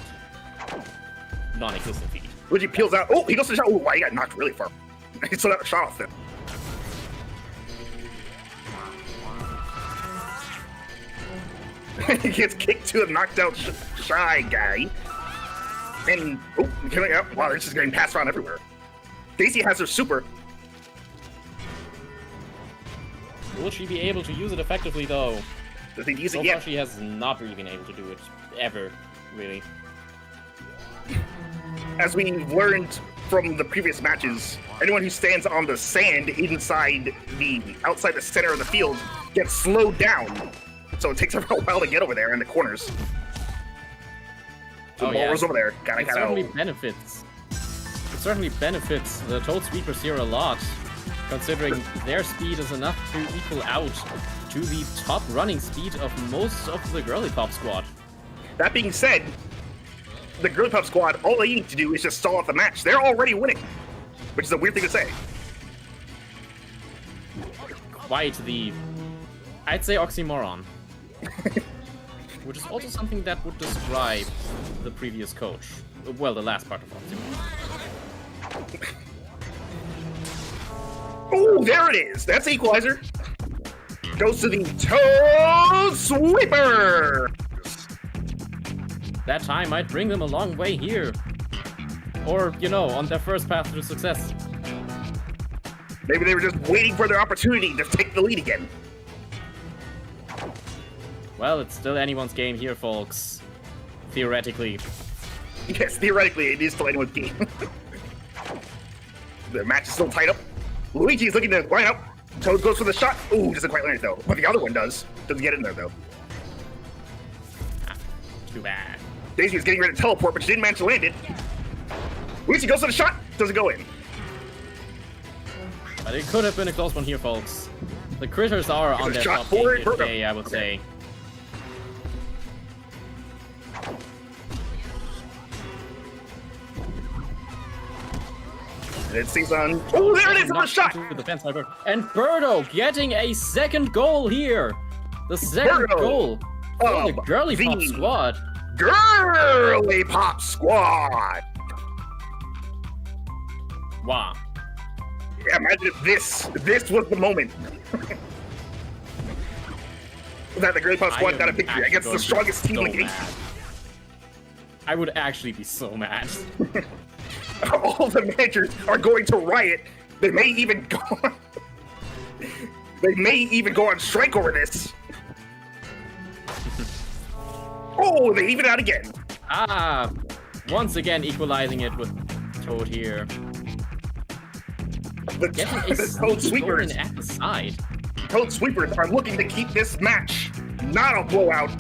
Non-existent feet. Luigi peels out. Oh, he goes to the shot. Oh, wow, he got knocked really far. He still got a shot off them. He gets kicked to a knocked out shy guy. And, oh, coming out. Wow, they're just getting passed around everywhere. Daisy has her super. Will she be able to use it effectively, though? Does he use So it far, yet? she has not really been able to do it. Ever, really. As we've learned from the previous matches, anyone who stands on the sand outside the center of the field gets slowed down. So it takes a while to get over there in the corners. So the ball was over there. It certainly benefits. It certainly benefits the Toad Sweepers here a lot, considering their speed is enough to equal out to the top running speed of most of the Girliepop squad. That being said, the Girliepop squad, all they need to do is just stall out the match. They're already winning, which is a weird thing to say. Quite the, I'd say, oxymoron. Which is also something that would describe the previous coach. Well, the last part of oxymoron. Oh, there it is. That's the equalizer. Goes to the Toad Sweeper. That time might bring them a long way here. Or, you know, on their first path to success. Maybe they were just waiting for their opportunity to take the lead again. Well, it's still anyone's game here, folks. Theoretically. Yes, theoretically, it is still anyone's game. The match is still tied up. Luigi is looking to line up. Toad goes for the shot. Ooh, doesn't quite land it though. But the other one does. Doesn't get in there though. Too bad. Daisy was getting ready to teleport, but she didn't manage to land it. Luigi goes for the shot. Doesn't go in. But it could have been a close one here, folks. The critters are on their shot top game for here it. today, I would say. And it stays on. Oh, there it is! Another shot! To the fence, however. And Birdo getting a second goal here. The second Birdo goal for the of Girliepop the squad. Girliepop squad! Wow. Yeah, imagine if this was the moment that the Girliepop squad got a victory against the strongest team in the game. I would actually be so mad. All the managers are going to riot. They may even go on strike over this. Oh, they even out again. Ah, once again equalizing it with Toad here. The Toad Sweepers at the side. Toad Sweepers are looking to keep this match not a blowout.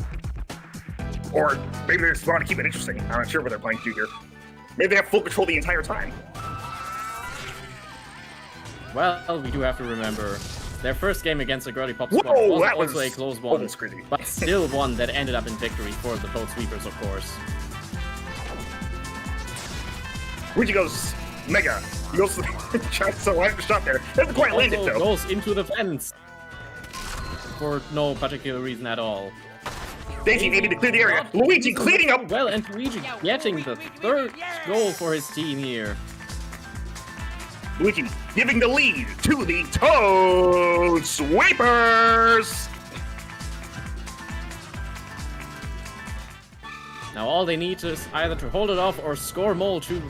Or maybe they just want to keep it interesting. I'm not sure what they're planning to do here. Maybe they have full control the entire time. Well, we do have to remember their first game against the Girliepop squad Whoa, was that also was a close one, almost crazy. but still one that ended up in victory for the Toad Sweepers, of course. Luigi goes mega. He goes tries to line the shot there. Doesn't quite land it Also though. goes into the fence for no particular reason at all. Daisy maybe to clear the area. Luigi cleaning up. Well, and Luigi getting the third goal for his team here. Luigi giving the lead to the Toad Sweepers. Now all they need is either to hold it off or score more to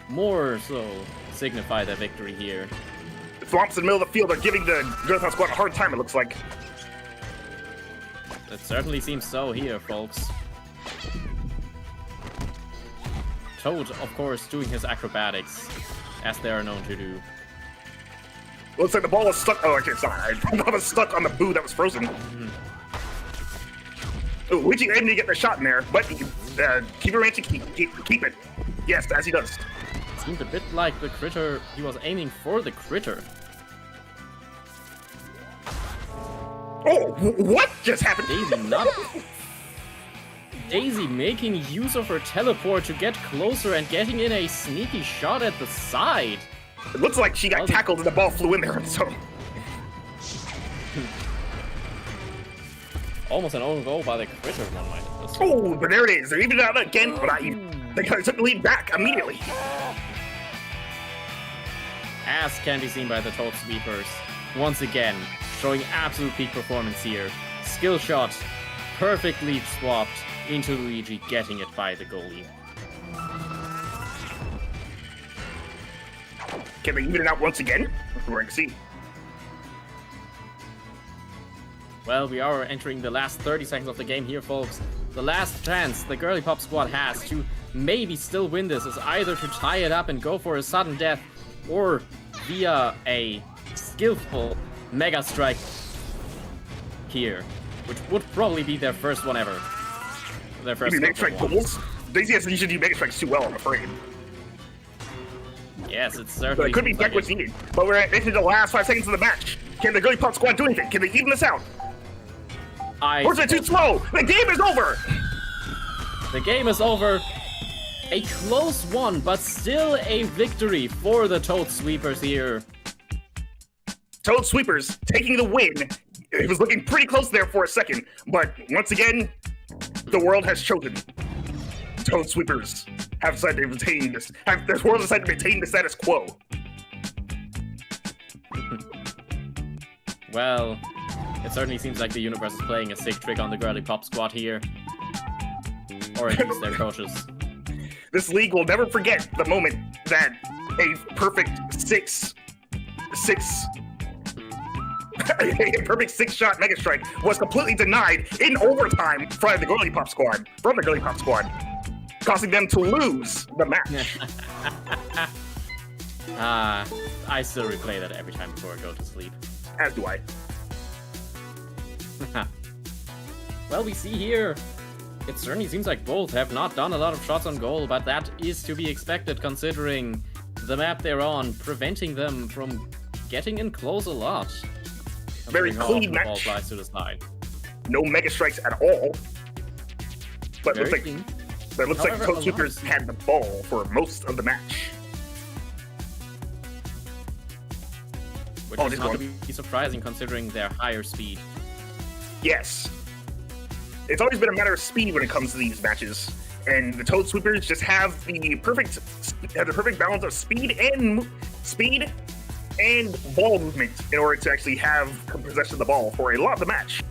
more so signify their victory here. The Thwomps in the middle of the field are giving the Girliepop squad a hard time, it looks like. It certainly seems so here, folks. Toad, of course, doing his acrobatics, as they are known to do. Looks like the ball is stuck. Oh, okay, sorry. The ball was stuck on the boo that was frozen. Oh, Luigi aiming to get the shot in there, but keep your range, keep it. Yes, as he does. It seemed a bit like the critter. He was aiming for the critter. Oh, what just happened? Daisy making use of her teleport to get closer and getting in a sneaky shot at the side. It looks like she got tackled and the ball flew in there on its own. Almost an own goal by the critter, one might assume. Oh, but there it is. They're even out again, but they took the lead back immediately. As can be seen by the Toad Sweepers. Once again, showing absolute peak performance here. Skill shot, perfect lead swapped into Luigi, getting it by the goalie. Can they even it out once again? We're going to see. Well, we are entering the last 30 seconds of the game here, folks. The last chance the Girliepop squad has to maybe still win this is either to tie it up and go for a sudden death, or via a skillful Mega Strike here, which would probably be their first one ever. Their first Mega Strike goals? Daisy has usually do Mega Strikes too well, I'm afraid. Yes, it's But certainly. it could be backwards needed. But we're into the last 5 seconds of the match. Can the Girliepop squad do anything? Can they even this out? Or is it too slow? The game is over! The game is over. A close one, but still a victory for the Toad Sweepers here. Toad Sweepers taking the win. It was looking pretty close there for a second, but once again, the world has chosen. Toad Sweepers have decided to retain this. The world decided to maintain the status quo. Well, it certainly seems like the universe is playing a sick trick on the Girliepop squad here. Or at least their coaches. This league will never forget the moment that a perfect a perfect 6-shot Mega Strike was completely denied in overtime from the Girliepop squad, causing them to lose the match. I still replay that every time before I go to sleep. As do I. Well, we see here, it certainly seems like both have not done a lot of shots on goal, but that is to be expected considering the map they're on, preventing them from getting in close a lot. Very clean match. Ball flies to the side. No Mega Strikes at all. But Very looks clean. like However, Toad Sweepers had the ball for most of the match. Which is not to be surprising considering their higher speed. Yes. It's always been a matter of speed when it comes to these matches. And the Toad Sweepers just have the perfect balance of speed and ball movement in order to actually have possession of the ball for a lot of the match.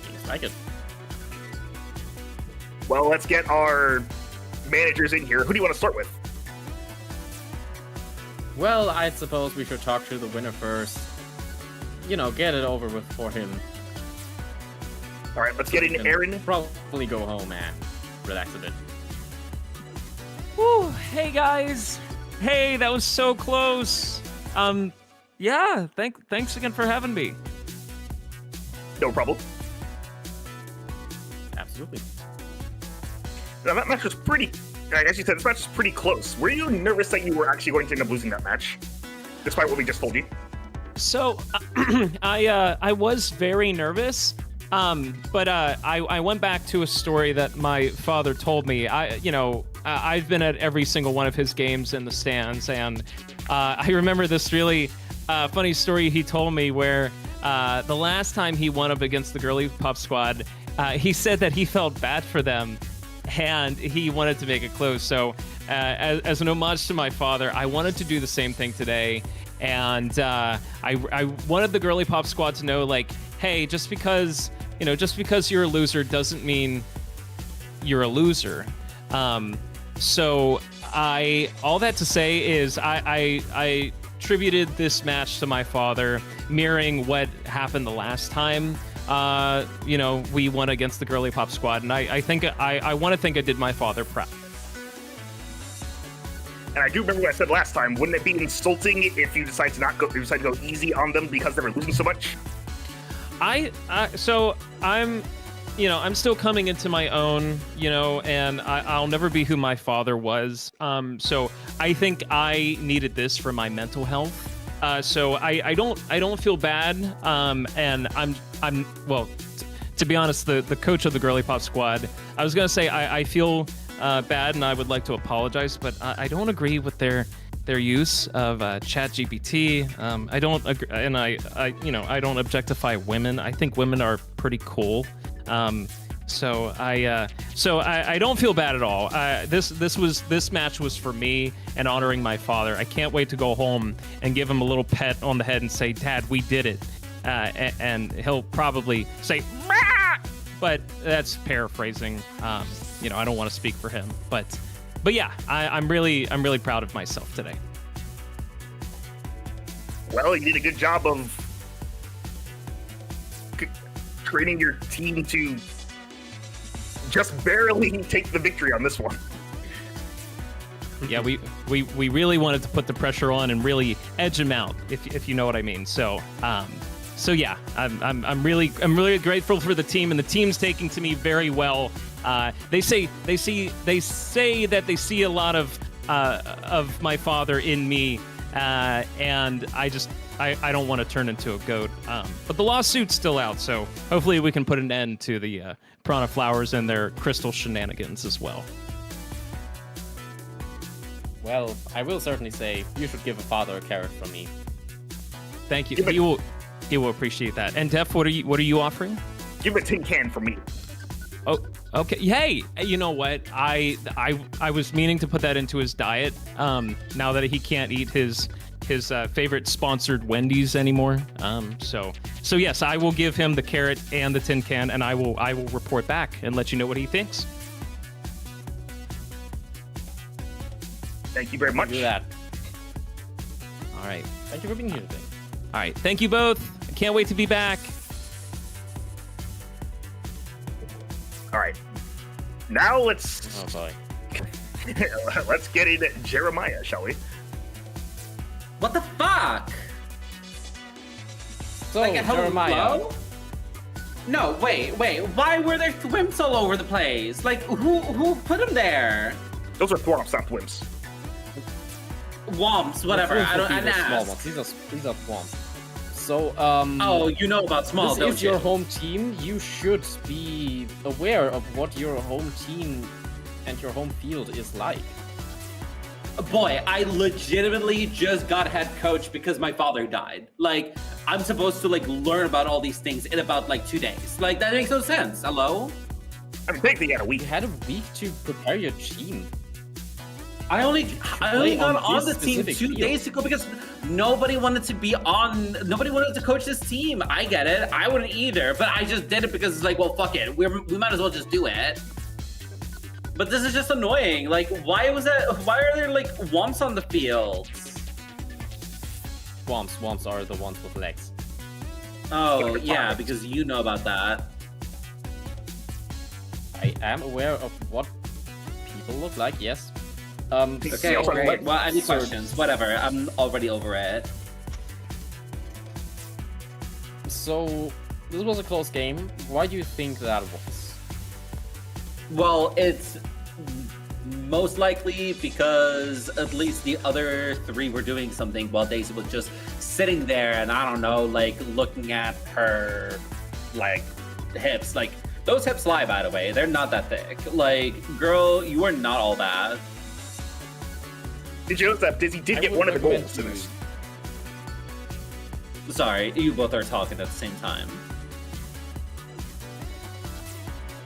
Seems like it. Well, let's get our managers in here. Who do you want to start with? Well, I suppose we should talk to the winner first. You know, get it over with for him. All right, let's get in Aaron. Probably go home and relax a bit. Woo! Hey guys! Hey, that was so close. Yeah. Thanks again for having me. No problem. Absolutely. Now, that match was pretty. As you said, this match was pretty close. Were you nervous that you were actually going to end up losing that match, despite what we just told you? So, I was very nervous. But I went back to a story that my father told me. I've been at every single one of his games in the stands, and I remember this really funny story he told me where the last time he won up against the Girliepop squad, he said that he felt bad for them, and he wanted to make it close. So as an homage to my father, I wanted to do the same thing today, and I wanted the Girliepop squad to know, like, hey, just because you're a loser doesn't mean you're a loser. So all that to say is I attributed this match to my father, mirroring what happened the last time we won against the Girliepop squad, and I think I want to think I did my father proud. And I do remember what I said last time. Wouldn't it be insulting if you decide to go easy on them because they were losing so much? So I'm still coming into my own, and I'll never be who my father was. So I think I needed this for my mental health. So I don't feel bad. And I'm well, to be honest, the coach of the Girliepop squad, I was gonna say I feel bad and I would like to apologize, but I don't agree with their use of ChatGPT. I don't agree, and I don't objectify women. I think women are pretty cool. So I don't feel bad at all. This match was for me and honoring my father. I can't wait to go home and give him a little pet on the head and say, "Dad, we did it." And he'll probably say, "Mah!" But that's paraphrasing. I don't want to speak for him, but yeah, I'm really proud of myself today. Well, you did a good job of training your team to just barely take the victory on this one. Yeah, we really wanted to put the pressure on and really edge him out, if you know what I mean. So yeah, I'm really grateful for the team, and the team's taking to me very well. They say that they see a lot of my father in me, and I don't want to turn into a goat. But the lawsuit's still out, so hopefully we can put an end to the Piranha Flowers and their crystal shenanigans as well. Well, I will certainly say you should give a father a carrot from me. Thank you. He will appreciate that. And Def, what are you offering? Give him a tin can from me. Oh, okay. Hey, you know what? I was meaning to put that into his diet. Now that he can't eat his favorite sponsored Wendy's anymore. So yes, I will give him the carrot and the tin can, and I will report back and let you know what he thinks. Thank you very much. Do that. All right. Thank you for being here today. All right. Thank you both. I can't wait to be back. All right. Now let's Oh boy. let's get into Jeremiah, shall we? What the fuck? So, Like a Jeremiah. hello? No, wait. Why were there thwimps all over the place? Like, who put them there? Those are thwomps, not thwimps. Womps, whatever. I don't. I These are small asked. ones. These are swamps. So, Oh, you know about small, this don't is you? your home team. You should be aware of what your home team and your home field is like. Boy, I legitimately just got head coach because my father died. Like, I'm supposed to learn about all these things in about 2 days. Like, that makes no sense. Hello? I mean, technically, you had a You week. had a week to prepare your team. I only play got on on the this team specific 2 field. days ago because nobody wanted to be on. Nobody wanted to coach this team. I get it. I wouldn't either, but I just did it because it's well, fuck it. We might as well just do it. But this is just annoying. Like, why was that? Why are there womps on the field? Swamps are the ones with legs. Oh yeah, because you know about that. I am aware of what people look like. Yes. Okay, also great. Well, any So- questions? Whatever. I'm already over it. So this was a close game. Why do you think that was? Well, it's most likely because at least the other three were doing something while Daisy was just sitting there and I don't know, looking at her hips. Those hips lie, by the way. They're not that thick. Girl, you are not all that. Did you notice that Dizzy did I get would one of the recommend goals in you- this? Sorry, you both are talking at the same time.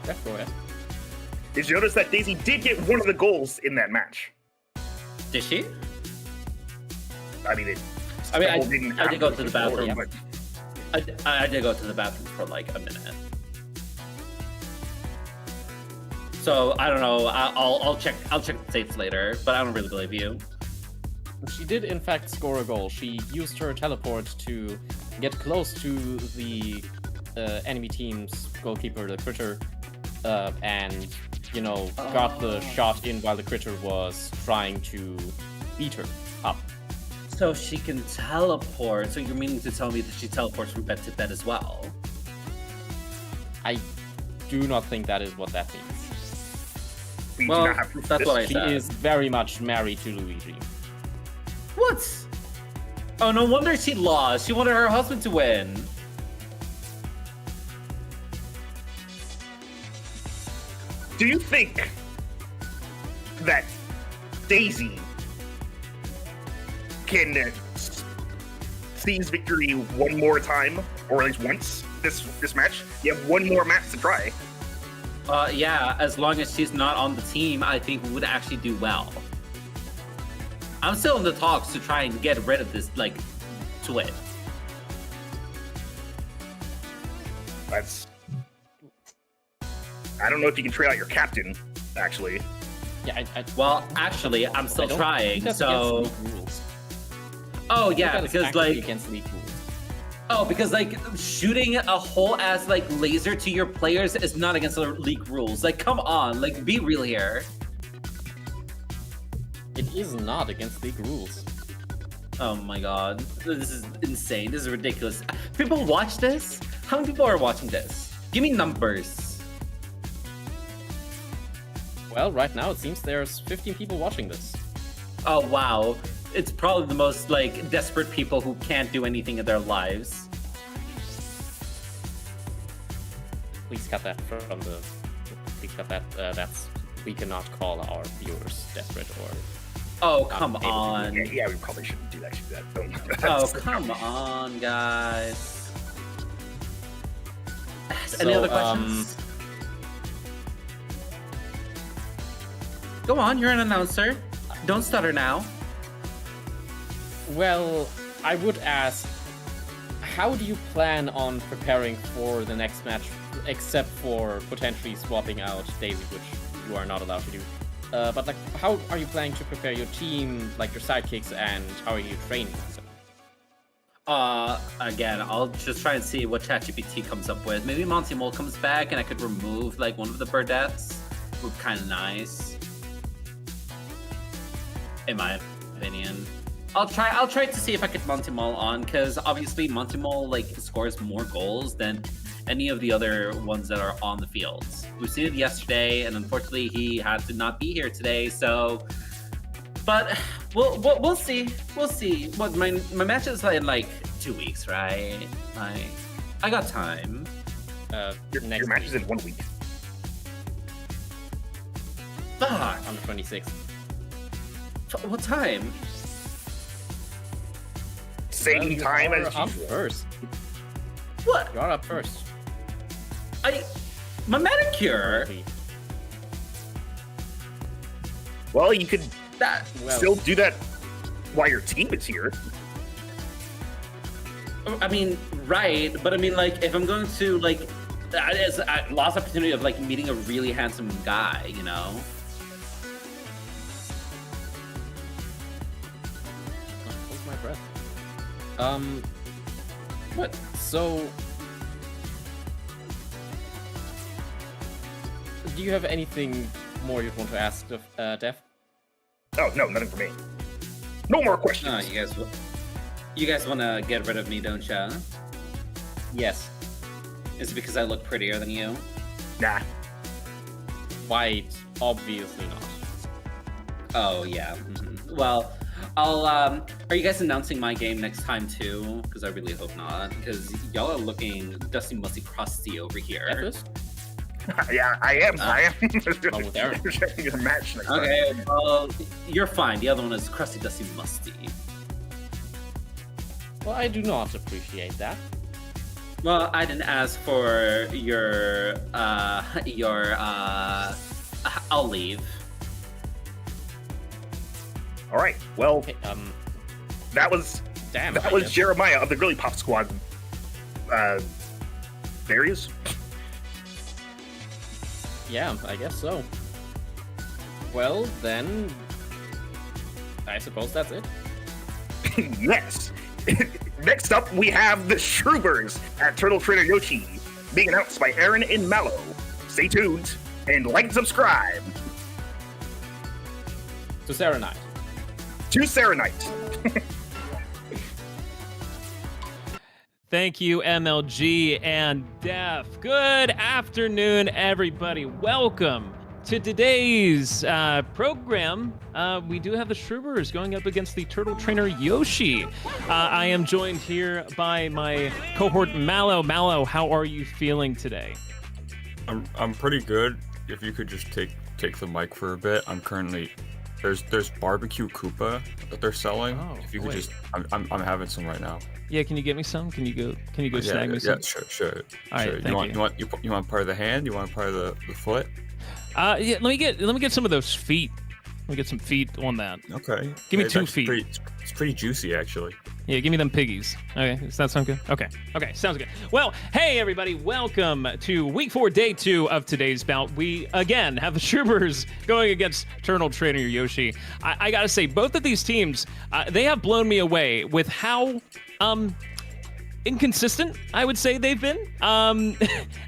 Yeah, go ahead. Did you notice that Daisy did get one of the goals in that match? Did she? I mean, I did go to the bathroom. but I did go to the bathroom for a minute. So I don't know. I'll check the tapes later, but I don't really believe you. She did in fact score a goal. She used her teleport to get close to the enemy team's goalkeeper, the Critter, and got the shot in while the Critter was trying to beat her up. So she can teleport. So you're meaning to tell me that she teleports from bed to bed as well? I do not think that is what that means. We do Well, not have proof of that's this. what I She said. is very much married to Luigi. What? Oh, no wonder she lost. She wanted her husband to win. Do you think that Daisy can seize victory one more time, or at least once this match? You have one more match to try. Yeah, as long as she's not on the team, I think we would actually do well. I'm still in the talks to try and get rid of this, to win. That's. I don't know if you can trade out your captain, actually. Yeah, Well, actually, I'm still I don't trying, think that's so... against league rules. Oh, I think yeah, that is because, actually against league rules. Oh, because, shooting a whole-ass, laser to your players is not against the league rules. Come on, be real here. It is not against league rules. Oh my god. This is insane. This is ridiculous. People watch this? How many people are watching this? Give me numbers. Well, right now it seems there's 15 people watching this. Oh, wow. It's probably the most, desperate people who can't do anything in their lives. Please cut that from the. Please cut that. We cannot call our viewers desperate or. Oh, come able to do on. Yeah, we probably shouldn't do that. Oh, come on, guys. Any So, other questions? Go on, you're an announcer. Don't stutter now. Well, I would ask, how do you plan on preparing for the next match, except for potentially swapping out Daisy, which you are not allowed to do? But how are you planning to prepare your team, your sidekicks, and how are you training them? Again, I'll just try and see what ChatGPT comes up with. Maybe Monty Mole comes back and I could remove one of the birdettes. Would be kind of nice, in my opinion. I'll try to see if I could Monty Mole on, because obviously Monty Mole scores more goals than any of the other ones that are on the field. We've seen it yesterday, and unfortunately he had to not be here today. So, but we'll see. We'll see. What my match is in 2 weeks, right? I got time. Your match is in 1 week. Fuck. On the 26th. What time? Same You time are as up usual. first. What? You're up first. My manicure. Well, you could Well, still do that while your team is here. I mean, right, but I mean, if I'm going to it's a lost opportunity of meeting a really handsome guy, you know. Hold my breath. What? So, do you have anything more you'd want to ask, Def? Oh, no, nothing for me. No more questions. Oh, you guys want to get rid of me, don't ya? Yes. Is it because I look prettier than you? Nah. Quite obviously not. Oh yeah. Well, I'll. Are you guys announcing my game next time too? Because I really hope not. Because y'all are looking dusty, musty, crusty over here. Defus? Yeah, I am. Oh, with Aaron. Checking your match next time. Okay. Well, you're fine. The other one is crusty, dusty, musty. Well, I do not appreciate that. Well, I didn't ask for your. I'll leave. All right. Well, Okay, that was damn. that I was guess. Jeremiah of the Girliepop squad. There he is. Yeah, I guess so. Well, then, I suppose that's it. Yes. Next up, we have the Shroobers at Turtle Trainer Yoshi being announced by Aaron and Mallow. Stay tuned and like and subscribe To Serenite. to Serenite. Thank you, MLG and Def. Good afternoon, everybody. Welcome to today's program. We do have the Shroobers going up against the Turtle Trainer Yoshi. I am joined here by my cohort Mallow. Mallow, how are you feeling today? I'm pretty good. If you could just take the mic for a bit. I'm currently there's barbecue Koopa that they're selling. Oh, if you could just I'm having some right now. Yeah, can you get me some? Can you go snag me some? Yeah, sure. All right, thank you. You want part of the hand? You want part of the foot? Yeah, let me get some of those feet. Let me get some feet on that. Okay. Give me It's 2 actually feet. It's pretty juicy, actually. Yeah, give me them piggies. Okay, does that sound good? Okay, sounds good. Well, hey everybody, welcome to week 4, day 2 of today's bout. We again have the Shroobers going against Turtle Trainer Yoshi. I gotta say, both of these teams, they have blown me away with how inconsistent I would say they've been.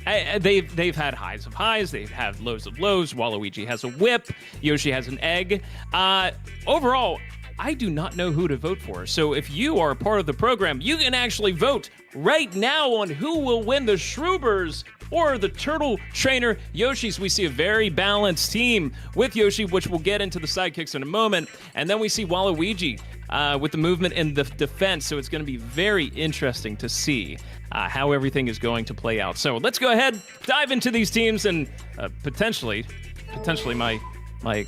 They've had highs of highs, they've had lows of lows. Waluigi has a whip, Yoshi has an egg. Overall, I do not know who to vote for. So if you are a part of the program, you can actually vote right now on who will win, the Shroobers or the Turtle Trainer Yoshis. We see a very balanced team with Yoshi, which we'll get into the sidekicks in a moment. And then we see Waluigi with the movement in the defense. So it's going to be very interesting to see how everything is going to play out. So let's go ahead, dive into these teams, and potentially my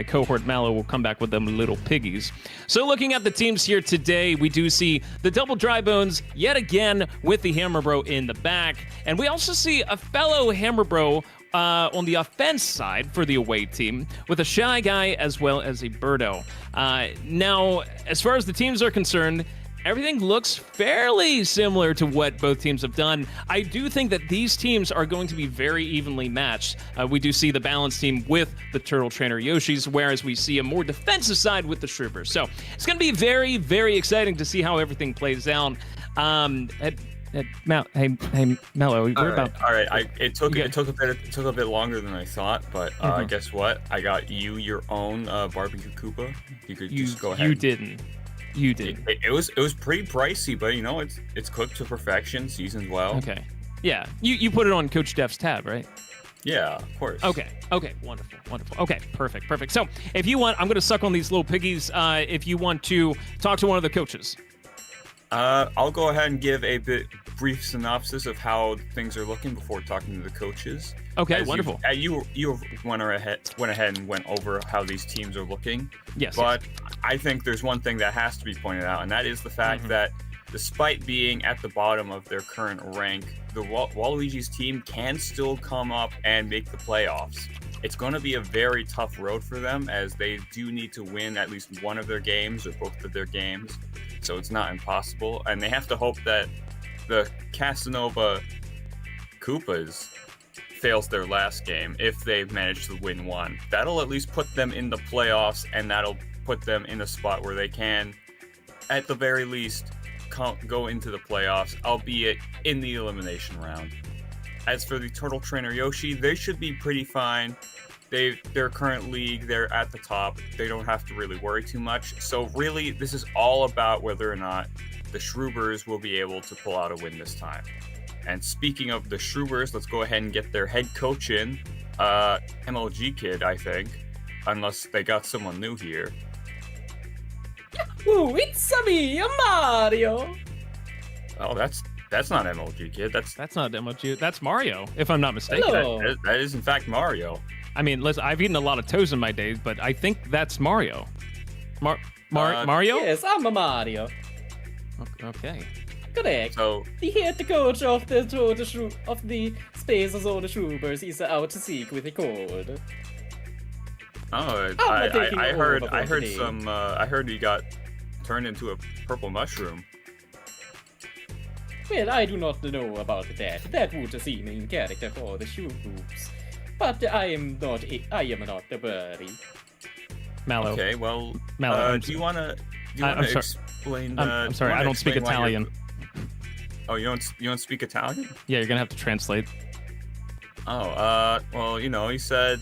cohort Mallow will come back with them little piggies. So looking at the teams here today, we do see the double dry bones yet again with the Hammer Bro in the back. And we also see a fellow Hammer Bro on the offense side for the away team with a Shy Guy as well as a Birdo. Now, as far as the teams are concerned, everything looks fairly similar to what both teams have done. I do think that these teams are going to be very evenly matched. We do see the balanced team with the Turtle Trainer Yoshis, whereas we see a more defensive side with the Shroobers. So it's going to be very, very exciting to see how everything plays out. Hey, Mello, we're about. All right. It took a bit longer than I thought, but guess what? I got you your own barbecue Koopa. You could just go ahead. You didn't. You did. It was pretty pricey, but it's cooked to perfection, seasoned well. Okay. Yeah. You put it on Coach Def's tab, right? Yeah, of course. Okay. Wonderful. Okay. Perfect. So if you want, I'm gonna suck on these little piggies. If you want to talk to one of the coaches. I'll go ahead and give a brief synopsis of how things are looking before talking to the coaches. Okay, wonderful. You went ahead and went over how these teams are looking. Yes. But I think there's one thing that has to be pointed out, and that is the fact that despite being at the bottom of their current rank, the Waluigi's team can still come up and make the playoffs. It's going to be a very tough road for them, as they do need to win at least one of their games or both of their games. So it's not impossible, and they have to hope that the Casanova Koopas fails their last game if they manage to win one. That'll at least put them in the playoffs, and that'll put them in a spot where they can, at the very least, go into the playoffs, albeit in the elimination round. As for the Turtle Trainer Yoshi, they should be pretty fine. Their current league, they're at the top. They don't have to really worry too much. So really, this is all about whether or not the Shroobers will be able to pull out a win this time. And speaking of the Shroobers, let's go ahead and get their head coach in, MLG Kid, I think, unless they got someone new here. Ooh, it's me, Mario. Oh, that's not MLG Kid. That's not MLG. That's Mario, if I'm not mistaken. Hello. that is in fact Mario. I mean, listen, I've eaten a lot of toes in my days, but I think that's Mario. Mario? Yes, I'm a Mario. Okay. Correct. So The head coach of the Spaces of the Shroobers is out to seek with a code. I heard he got turned into a purple mushroom. Well, I do not know about that. That would seem in character for the Shroobers. But I am not the birdie. Mallow. Okay, well, Mallow, do you wanna I'm sorry. explain? I'm sorry, I don't speak Italian. Oh, you don't speak Italian? Yeah, you're gonna have to translate. Oh, well, he said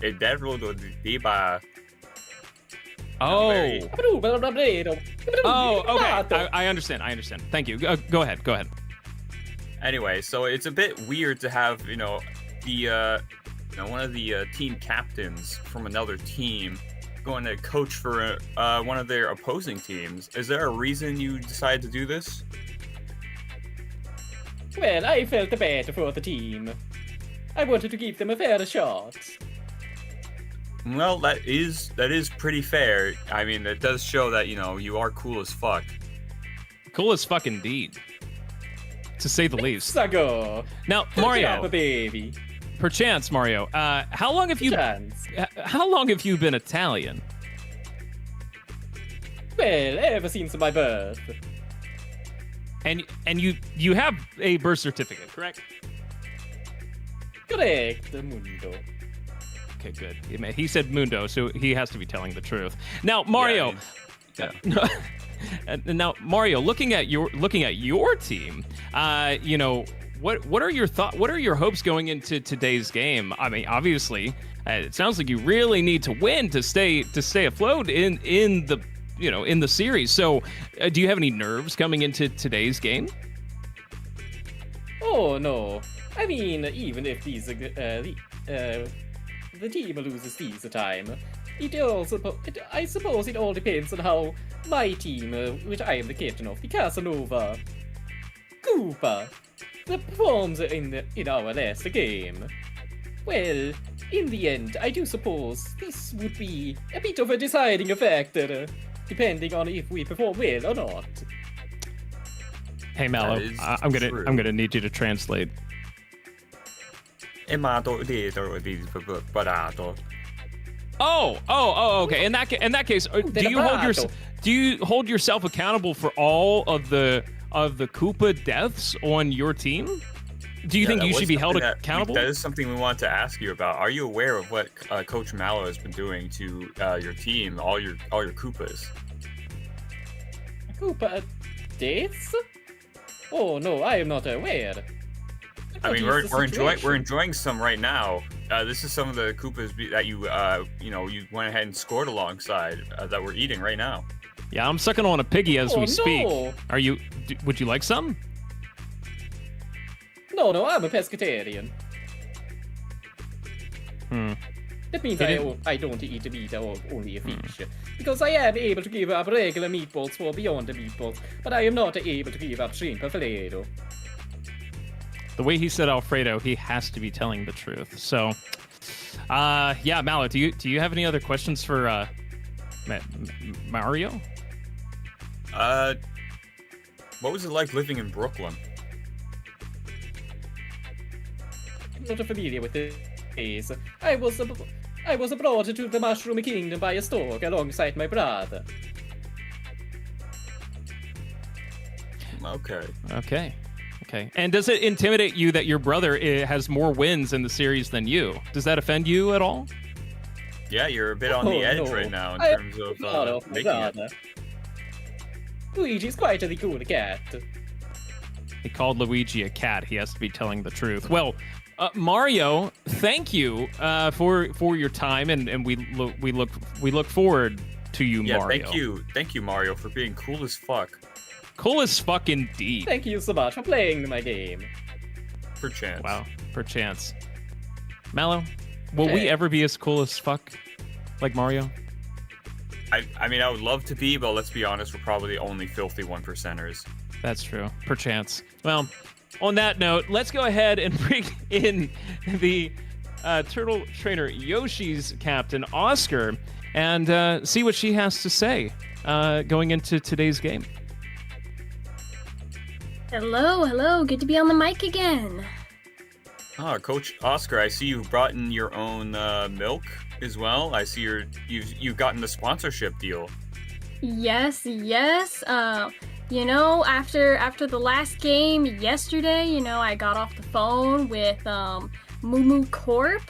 "E devil di ba." Oh. very- Oh, okay. I understand. Thank you. Go ahead. Anyway, so it's a bit weird to have, one of the team captains from another team going to coach for one of their opposing teams. Is there a reason you decided to do this? Well, I felt better for the team. I wanted to give them a fair shot. Well, that is pretty fair. I mean, it does show that, you are cool as fuck. Cool as fuck indeed, to say the least. Sago. Now, Mario, Baby. perchance, Mario, how long have you been Italian? Well, ever since my birth. And you have a birth certificate, correct? Correct, Mundo. Okay, good. He said Mundo, so he has to be telling the truth. Now, Mario. Yeah. Now, Mario, looking at your team, what are your what are your hopes going into today's game? I mean, obviously, it sounds like you really need to win to stay afloat in the in the series. So, do you have any nerves coming into today's game? Oh no! I mean, even if the team loses this time, I suppose it all depends on how my team, which I am the captain of, the Casanova, Koopa, performs in our last game. Well, in the end, I do suppose this would be a bit of a deciding factor, depending on if we perform well or not. Hey, Mallow, I'm gonna need you to translate. Oh, okay. In that case, do you hold yourself accountable for all of the Koopa deaths on your team? Do you think you should be held accountable? That is something we want to ask you about. Are you aware of what Coach Mallow has been doing to your team, all your Koopas? Koopa deaths? Oh no, I am not aware. I mean, we're enjoying some right now. This is some of the Koopas that you went ahead and scored alongside that we're eating right now. Yeah, I'm sucking on a piggy as we speak. No. Would you like some? No, I'm a pescatarian. That means I don't eat meat or only a fish. Because I am able to give up regular meatballs for Beyond the Meatballs, but I am not able to give up shrimp Alfredo. The way he said Alfredo, he has to be telling the truth. So, yeah, Mallow, do you have any other questions for Mario? What was it like living in Brooklyn? I'm not familiar with this. I was brought to the Mushroom Kingdom by a stork alongside my brother. Okay. And does it intimidate you that your brother has more wins in the series than you? Does that offend you at all? Yeah, you're a bit on the edge right now in terms of making it. Luigi's quite a cool cat. He called Luigi a cat. He has to be telling the truth. Well, Mario, thank you for your time, and we look forward to you, Mario. Thank you, Mario, for being cool as fuck. Cool as fuck indeed. Thank you so much for playing my game. Perchance. Wow, perchance. Mallow, will we ever be as cool as fuck like Mario? I mean, I would love to be, but let's be honest, we're probably the only filthy 1%ers. That's true. Perchance. Well, on that note, let's go ahead and bring in the Turtle Trainer Yoshi's captain, Oscar, and see what she has to say going into today's game. Hello, good to be on the mic again. Coach Oscar, I see you brought in your own milk as well. I see you've gotten the sponsorship deal. Yes. After the last game yesterday, I got off the phone with Moo Corp,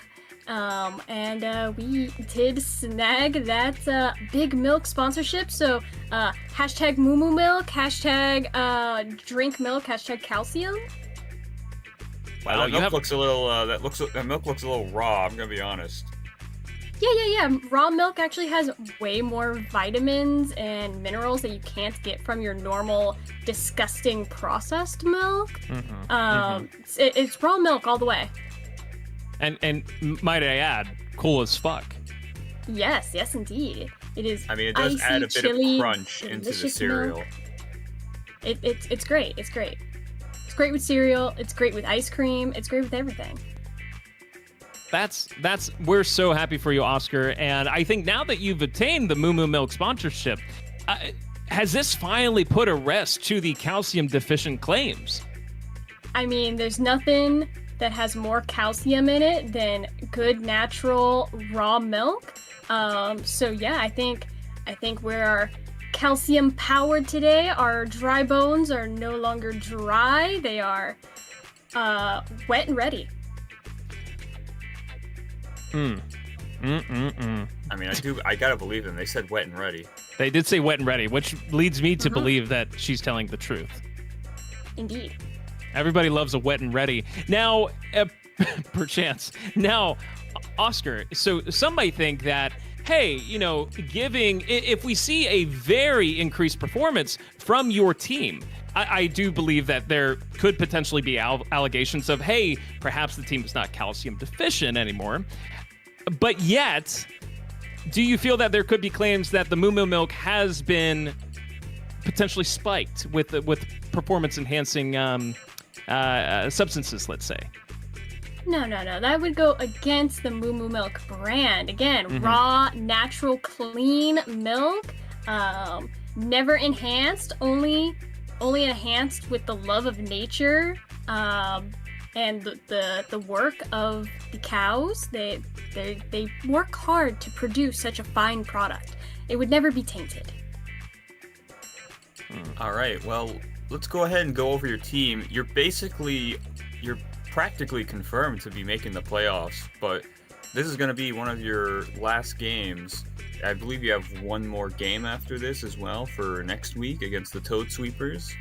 And we did snag that Big Milk sponsorship. So hashtag Moo Moo Milk, hashtag drink milk, hashtag calcium. Wow, that milk looks a little. That milk looks a little raw. I'm gonna be honest. Yeah. Raw milk actually has way more vitamins and minerals that you can't get from your normal, disgusting processed milk. It's raw milk all the way. And might I add, cool as fuck. Yes, indeed. It is. I mean, it does icy, add a bit chilly, of crunch into the cereal. milk. It's great. It's great. It's great with cereal. It's great with ice cream. It's great with everything. We're so happy for you, Oscar. And I think now that you've attained the Moo Moo Milk sponsorship, has this finally put a rest to the calcium deficient claims? I mean, there's nothing that has more calcium in it than good natural raw milk. So yeah, I think we're calcium powered today. Our dry bones are no longer dry. They are wet and ready. I mean, I gotta believe them. They said wet and ready. They did say wet and ready, which leads me to believe that she's telling the truth. Indeed. Everybody loves a wet and ready. Now, perchance. Now, Oscar, so some might think that, hey, if we see a very increased performance from your team, I do believe that there could potentially be allegations of, hey, perhaps the team is not calcium deficient anymore. But yet, do you feel that there could be claims that the Moo Moo Milk has been potentially spiked with performance-enhancing substances, let's say? No. That would go against the Moo Moo Milk brand. Again, raw, natural, clean milk, never enhanced, only enhanced with the love of nature, and the work of the cows. They work hard to produce such a fine product. It would never be tainted. All right, well, let's go ahead and go over your team. You're practically confirmed to be making the playoffs, but this is going to be one of your last games. I believe you have one more game after this as well for next week against the Toad Sweepers.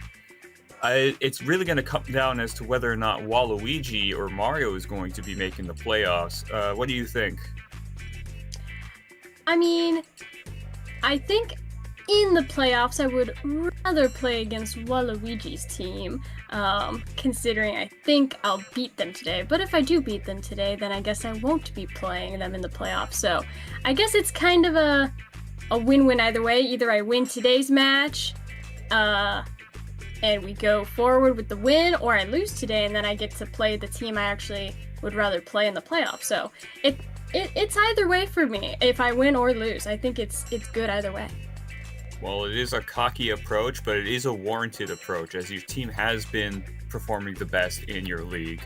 It's really going to come down as to whether or not Waluigi or Mario is going to be making the playoffs. What do you think? I mean, I think in the playoffs I would rather play against Waluigi's team, considering I think I'll beat them today. But if I do beat them today, then I guess I won't be playing them in the playoffs. So I guess it's kind of a win-win either way. Either I win today's match, and we go forward with the win, or I lose today and then I get to play the team I actually would rather play in the playoffs. So it's either way for me. If I win or lose, I think it's good either way. Well, it is a cocky approach, but it is a warranted approach, as your team has been performing the best in your league.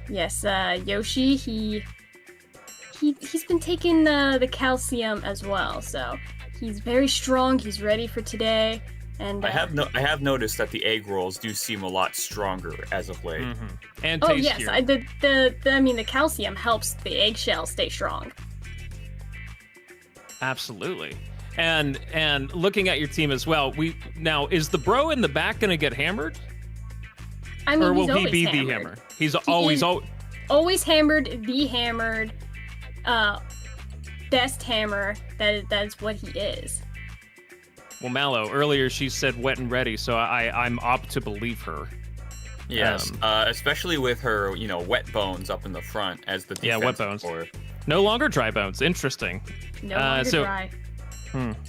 Yes, Yoshi, he's been taking the calcium as well, so he's very strong. He's ready for today. And I have noticed that the egg rolls do seem a lot stronger as of late. And tastier. tastier. The calcium helps the eggshell stay strong. Absolutely. And looking at your team as well, is the bro in the back going to get hammered? I mean, or will he's he be hammered. the hammer? He's always hammered, the hammered, best hammer. That's what he is. Well, Mallow, earlier she said wet and ready, so I'm opt to believe her. Yes, especially with her, wet bones up in the front as the defense. Yeah, wet bones. For... No longer dry bones. Interesting. No longer dry.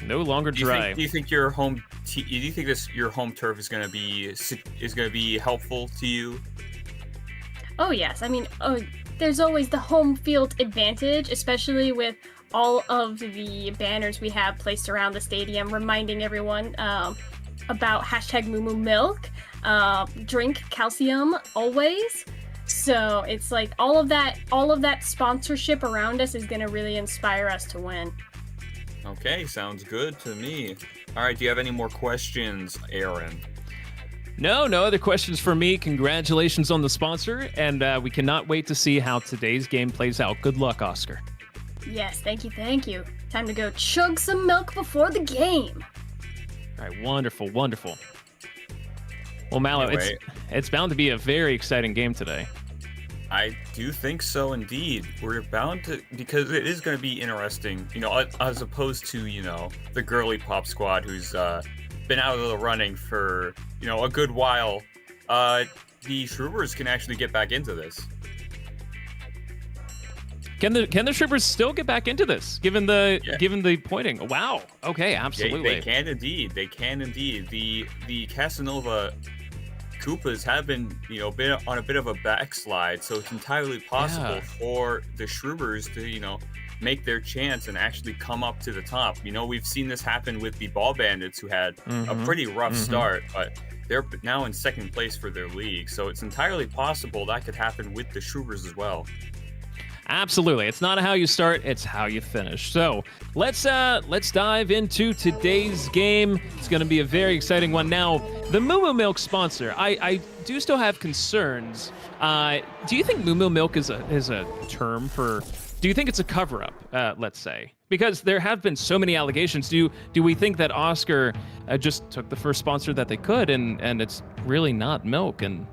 No longer dry. Do you think your home? Do you think your home turf is going to be helpful to you? Oh yes. I mean, there's always the home field advantage, especially with all of the banners we have placed around the stadium, reminding everyone about hashtag Moo Moo Milk, drink calcium always. So it's like all of that sponsorship around us is going to really inspire us to win. Okay, sounds good to me. All right, do you have any more questions, Aaron? No other questions for me. Congratulations on the sponsor, and we cannot wait to see how today's game plays out. Good luck, Oscar. Yes, thank you. Time to go chug some milk before the game. All right, wonderful. Well, Mallow, Anyway. it's bound to be a very exciting game today. I do think so, indeed. We're bound to, because it is going to be interesting, as opposed to, the Girliepop squad who's been out of the running for, a good while. The Shroobers can actually get back into this. Can the Shroobers still get back into this, given the pointing? Wow. Okay, absolutely. They can indeed. The Casanova Koopas have been, been on a bit of a backslide, so it's entirely possible for the Shroobers to, make their chance and actually come up to the top. We've seen this happen with the Ball Bandits, who had a pretty rough start, but they're now in second place for their league, so it's entirely possible that could happen with the Shroobers as well. Absolutely. It's not how you start, it's how you finish. So let's dive into today's game. It's going to be a very exciting one. Now, the Moo Moo Milk sponsor, I do still have concerns. Do you think Moo Moo Milk is a term for... Do you think it's a cover-up, let's say? Because there have been so many allegations. Do we think that Oscar just took the first sponsor that they could, and it's really not milk? And,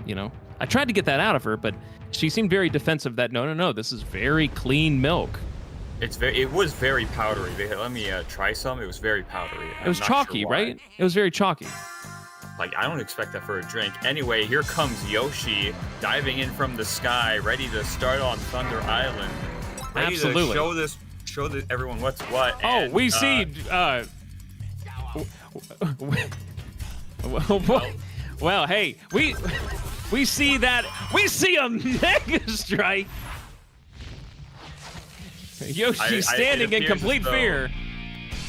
I tried to get that out of her, but she seemed very defensive that no, this is very clean milk. It was very powdery. Let me try some. It was very powdery. It was chalky, right? It was very chalky. Like, I don't expect that for a drink. Anyway, here comes Yoshi diving in from the sky, ready to start on Thunder Island. Ready Absolutely. To show everyone what's what. Oh, and, we see. Well, hey, we see that. We see a Mega Strike. Yoshi standing in complete fear.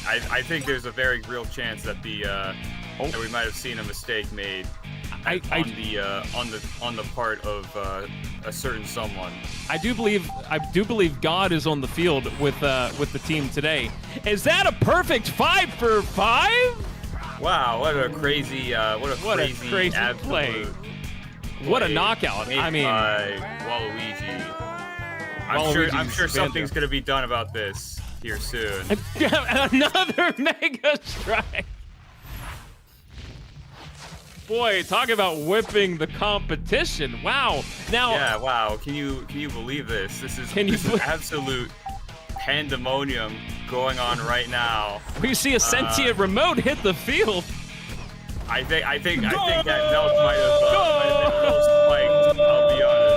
I think there's a very real chance that that we might have seen a mistake made on the part of a certain someone. I do believe God is on the field with the team today. Is that a perfect 5 for 5? Wow, what a crazy play. What a knockout. I mean, Waluigi. I'm sure something's going to be done about this here soon. Another Mega Strike. Boy, talk about whipping the competition. Wow. Now. Yeah, wow. Can you believe this? This is absolute pandemonium going on right now. We see a sentient remote hit the field. I think that Nelk might have been a little spiked. I'll be honest.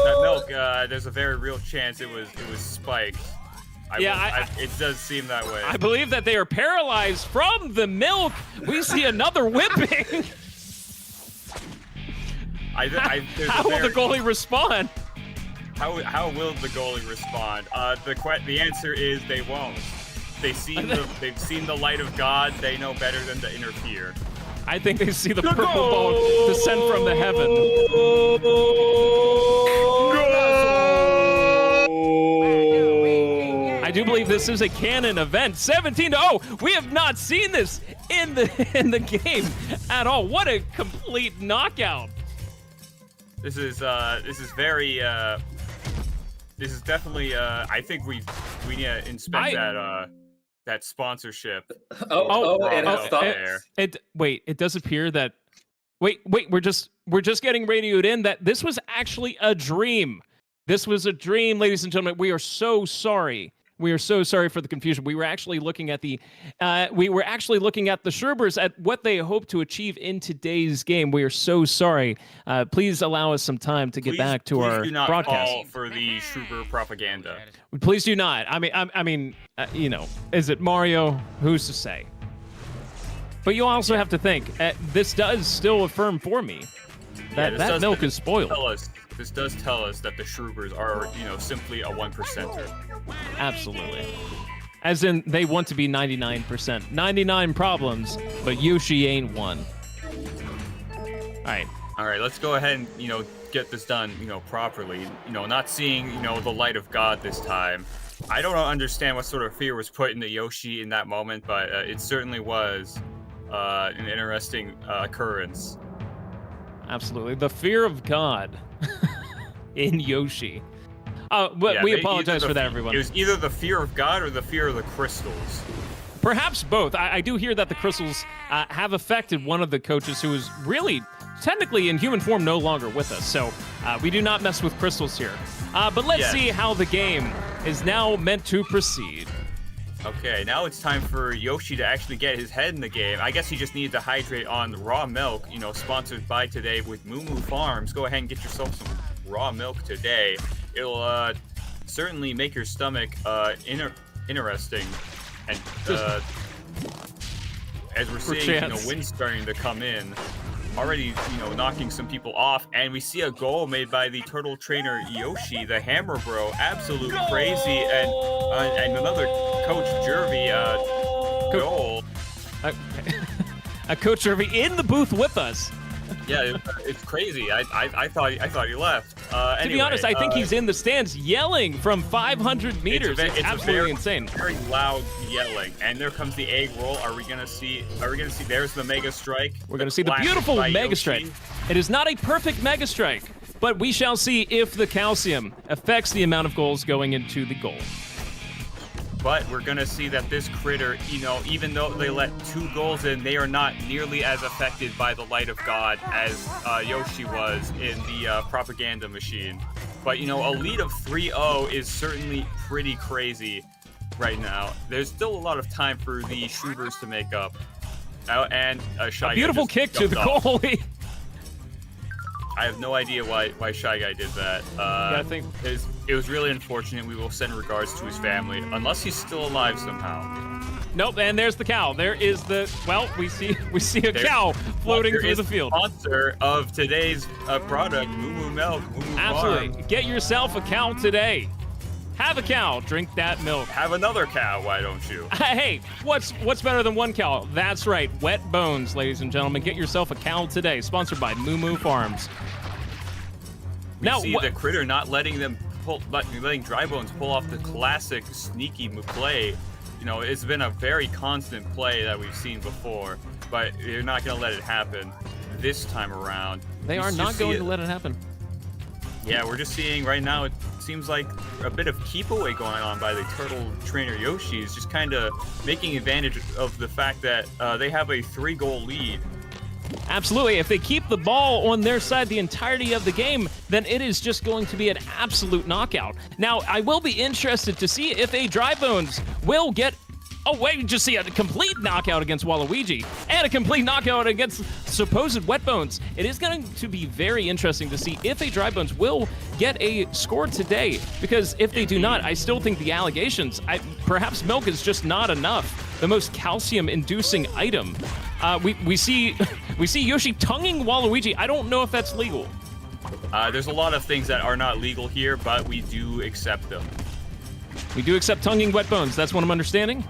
That Nelk, there's a very real chance it was spiked. It does seem that way. I believe that they are paralyzed from the milk. We see another whipping. How will the goalie respond? How will the goalie respond? The answer is they won't. They've seen the light of God. They know better than to interfere. I think they see the purple ball descend from the heaven. I do believe this is a canon event. 17-0. We have not seen this in the game at all. What a complete knockout. This is very. This is definitely. I think we need to inspect that sponsorship. It does appear that. Wait. We're just getting radioed in that this was actually a dream. This was a dream, ladies and gentlemen. We are so sorry. We are so sorry for the confusion. We were actually looking at the Shroobers at what they hope to achieve in today's game. We are so sorry. Please allow us some time to get back to our do not broadcast. Fall for the Shroober propaganda. Please do not. I mean, is it Mario? Who's to say? But you also have to think this does still affirm for me that milk is spoiled. This does tell us that the Shroobers are, simply a 1%er. Absolutely. As in, they want to be 99%. 99 problems, but Yoshi ain't one. All right, let's go ahead and, get this done, properly. Not seeing, the light of God this time. I don't understand what sort of fear was put into Yoshi in that moment, but it certainly was an interesting occurrence. Absolutely. The fear of God in Yoshi. But we apologize for that, everyone. It was either the fear of God or the fear of the crystals. Perhaps both. I do hear that the crystals have affected one of the coaches who is really, technically in human form, no longer with us. So we do not mess with crystals here. But let's see how the game is now meant to proceed. Okay, now it's time for Yoshi to actually get his head in the game. I guess he just needed to hydrate on raw milk, sponsored by today with Moo Moo Farms. Go ahead and get yourself some raw milk today. It'll certainly make your stomach interesting. And as we're seeing, wind starting to come in, already, knocking some people off, and we see a goal made by the turtle trainer Yoshi, the Hammer Bro, absolute crazy, and another Coach Jervy goal. Coach Jervy in the booth with us. Yeah, it's crazy. I thought he left. To be honest, I think he's in the stands yelling from 500 meters. It's absolutely insane. Very loud yelling. And there comes the egg roll. Are we gonna see? There's the Mega Strike. We're gonna see the beautiful Mega Strike. It is not a perfect Mega Strike, but we shall see if the calcium affects the amount of goals going into the goal. But we're going to see that this critter, even though they let 2 goals in, they are not nearly as affected by the light of God as Yoshi was in the propaganda machine. But, a lead of 3-0 is certainly pretty crazy right now. There's still a lot of time for the Shroobers to make up. And Shy Guy beautiful kick to the goalie. I have no idea why Shy Guy did that. I think it was really unfortunate. We will send regards to his family, unless he's still alive somehow. Nope, and there's the cow. There is we see a cow floating through the field. Sponsor of today's product, Moo Moo Milk. Moo Moo Absolutely. Farm. Get yourself a cow today. Have a cow, drink that milk. Have another cow, why don't you? Hey, what's better than one cow? That's right, wet bones, ladies and gentlemen. Get yourself a cow today. Sponsored by Moo Moo Farms. We see the critter not letting Dry Bones pull off the classic sneaky play. It's been a very constant play that we've seen before, but you're not going to let it happen this time around. They are not going to let it happen. Yeah, we're just seeing right now, it seems like a bit of keep away going on by the turtle trainer Yoshi. Is just kind of making advantage of the fact that they have a 3-goal lead. Absolutely. If they keep the ball on their side the entirety of the game, then it is just going to be an absolute knockout. Now, I will be interested to see if a Dry Bones will get... Oh, wait, just see a complete knockout against Waluigi and a complete knockout against supposed Wet Bones. It is going to be very interesting to see if a Dry Bones will get a score today, because if they do not, I still think the allegations, perhaps milk is just not enough. The most calcium-inducing item. We see Yoshi tonguing Waluigi. I don't know if that's legal. There's a lot of things that are not legal here, but we do accept them. We do accept tonguing Wet Bones. That's what I'm understanding.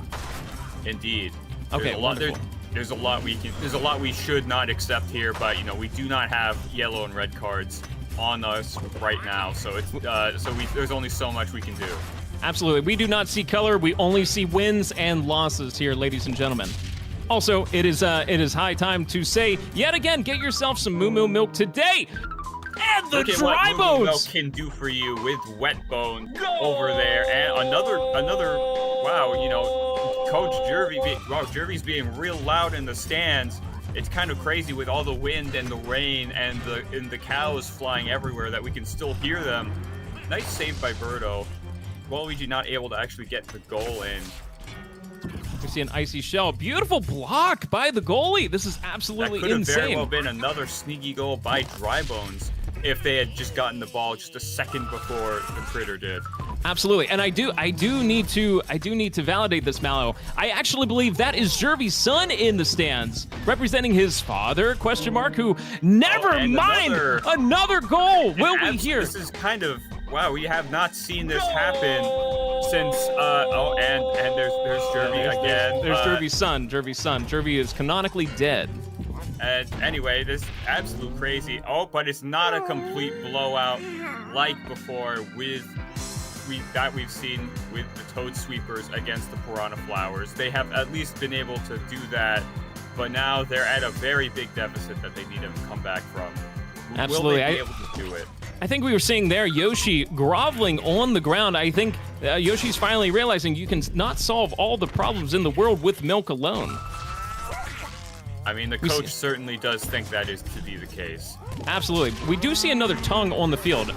Indeed. Okay, there's a lot we should not accept here, but we do not have yellow and red cards on us right now, so there's only so much we can do. Absolutely. We do not see color. We only see wins and losses here, ladies and gentlemen. Also, it is high time to say yet again, get yourself some Moo Moo Milk today. And the Dry Bones! Look at what Moo Moo Milk can do for you with Wet Bone over there. And another Coach Jervy's being real loud in the stands. It's kind of crazy with all the wind and the rain and the cows flying everywhere that we can still hear them. Nice save by Birdo. Waluigi not able to actually get the goal in. We see an icy shell. Beautiful block by the goalie. This is absolutely insane. That could have very well been another sneaky goal by Dry Bones if they had just gotten the ball just a second before the critter did. Absolutely, and I do need to validate this, Mallow. I actually believe that is Jervy's son in the stands, representing his father? ? Who never mind another goal. Will we hear? This is kind of we have not seen this happen since. And there's Jervy again. There's Jervy's son. Jervy is canonically dead. And anyway, this absolute crazy. Oh, but it's not a complete blowout like before we've seen with the Toad Sweepers against the Piranha Flowers. They have at least been able to do that, but now they're at a very big deficit that they need to come back from. Absolutely. Will they be able to do it? I think we were seeing there Yoshi groveling on the ground. I think Yoshi's finally realizing you can not solve all the problems in the world with milk alone. I mean, the coach certainly does think that is to be the case. Absolutely. We do see another tongue on the field.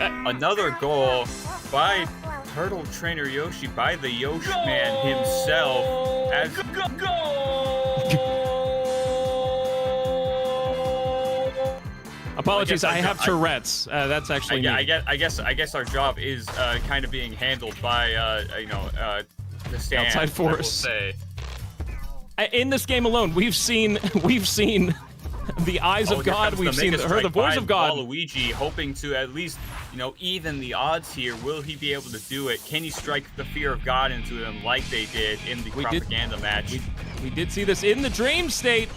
Another goal by Turtle Trainer Yoshi, by the Yoshi Man himself. As Apologies, I have Tourette's. That's actually me. I guess our job is kind of being handled by the stand. Outside force. In this game alone, we've seen the eyes of God. We've heard the voice of God. Waluigi hoping to at least, even the odds here. Will he be able to do it? Can he strike the fear of God into them like they did in the propaganda match? We did see this in the Dream State.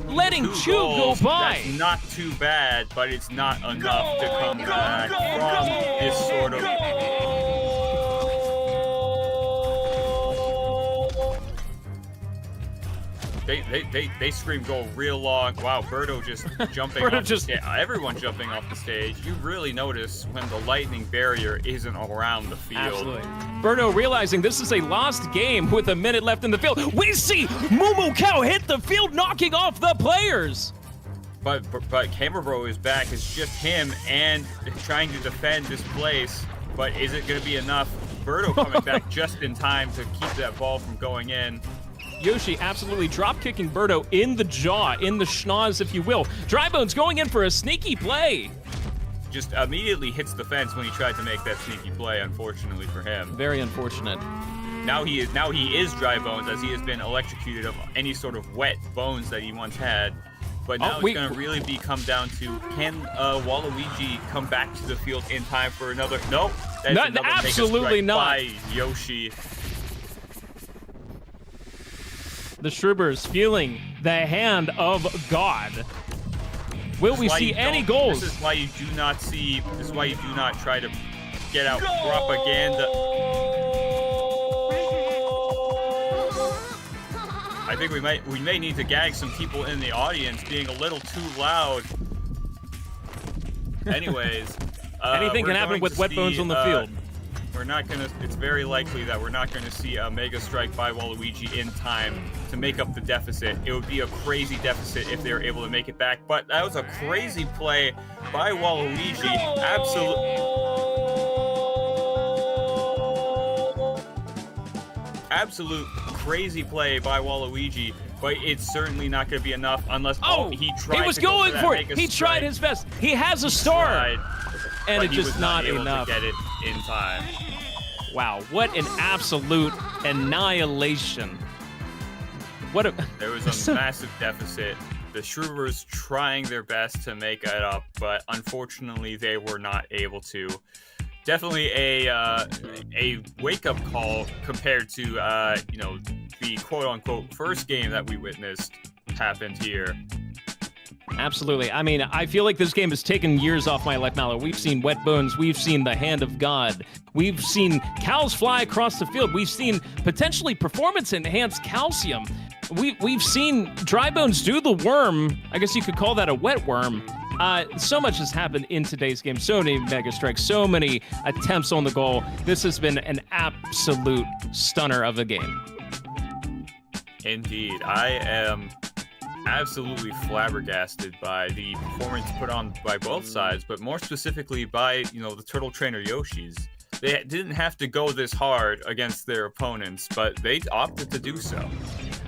Letting Chu go by. That's not too bad, but it's not enough to come back from this sort of... They scream goal real long. Wow, Birdo just jumping off the stage. Everyone jumping off the stage. You really notice when the lightning barrier isn't around the field. Absolutely. Birdo realizing this is a lost game with a minute left in the field. We see Momo Cow hit the field, knocking off the players. But Camera Bro is back. It's just him and trying to defend this place. But is it going to be enough? Birdo coming back just in time to keep that ball from going in. Yoshi absolutely drop-kicking Birdo in the jaw, in the schnoz, if you will. Drybones going in for a sneaky play. Just immediately hits the fence when he tried to make that sneaky play, unfortunately for him. Very unfortunate. Now he is Dry Bones, as he has been electrocuted of any sort of wet bones that he once had. But now it's going to really come down to, can Waluigi come back to the field in time for another... No, that's another absolutely not. By Yoshi. The Shroobers feeling the hand of God. Will we see any goals? This is why you do not see. This is why you do not try to get out propaganda. I think we may need to gag some people in the audience being a little too loud. Anyways, anything can happen with wet bones on the field. We're not gonna. It's very likely that we're not gonna see a Mega Strike by Waluigi in time to make up the deficit. It would be a crazy deficit if they were able to make it back. But that was a crazy play by Waluigi. Absolute crazy play by Waluigi. But it's certainly not going to be enough unless he tried. He was going for it. He tried his best. He has a star. And it's just not enough to get it in time. Wow, what an absolute annihilation. There was a massive deficit. The Shroobers trying their best to make it up, but unfortunately they were not able to. Definitely a wake-up call compared to the quote-unquote first game that we witnessed happened here. Absolutely. I mean, I feel like this game has taken years off my life, Mallow. We've seen Wet Bones. We've seen the Hand of God. We've seen cows fly across the field. We've seen potentially performance-enhanced calcium. We've seen Dry Bones do the worm. I guess you could call that a wet worm. So much has happened in today's game. So many Mega Strikes, so many attempts on the goal. This has been an absolute stunner of a game. Indeed. I am absolutely flabbergasted by the performance put on by both sides, but more specifically by, the Turtle Trainer Yoshis. They didn't have to go this hard against their opponents, but they opted to do so.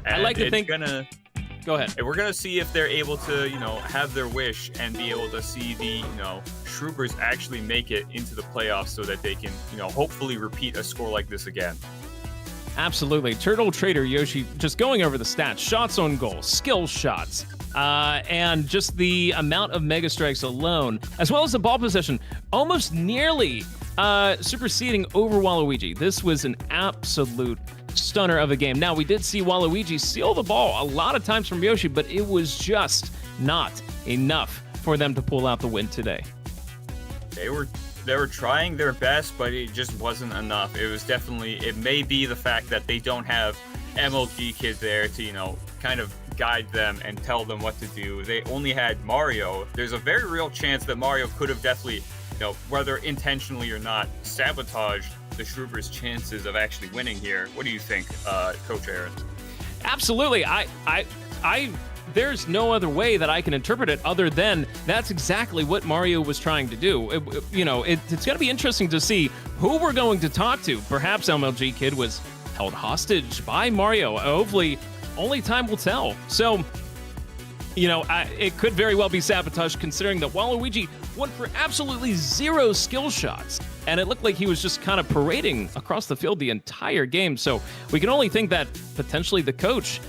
And I like to think... Go ahead. And we're going to see if they're able to, have their wish and be able to see the, Shroobers actually make it into the playoffs so that they can, hopefully repeat a score like this again. Absolutely. Turtle Trader Yoshi just going over the stats. Shots on goal, skill shots, and just the amount of Mega Strikes alone, as well as the ball possession, almost nearly superseding over Waluigi. This was an absolute stunner of a game. Now, we did see Waluigi steal the ball a lot of times from Yoshi, but it was just not enough for them to pull out the win today. They were trying their best, but it just wasn't enough. It may be the fact that they don't have MLG Kid there to, kind of guide them and tell them what to do. They only had Mario. There's a very real chance that Mario could have definitely, whether intentionally or not, sabotaged the Shroobers' chances of actually winning here. What do you think, Coach Aaron? Absolutely. There's no other way that I can interpret it other than that's exactly what Mario was trying to do. It's going to be interesting to see who we're going to talk to. Perhaps MLG Kid was held hostage by Mario. Hopefully, only time will tell. So, it could very well be sabotage, considering that Waluigi went for absolutely 0 skill shots. And it looked like he was just kind of parading across the field the entire game. So we can only think that potentially the coach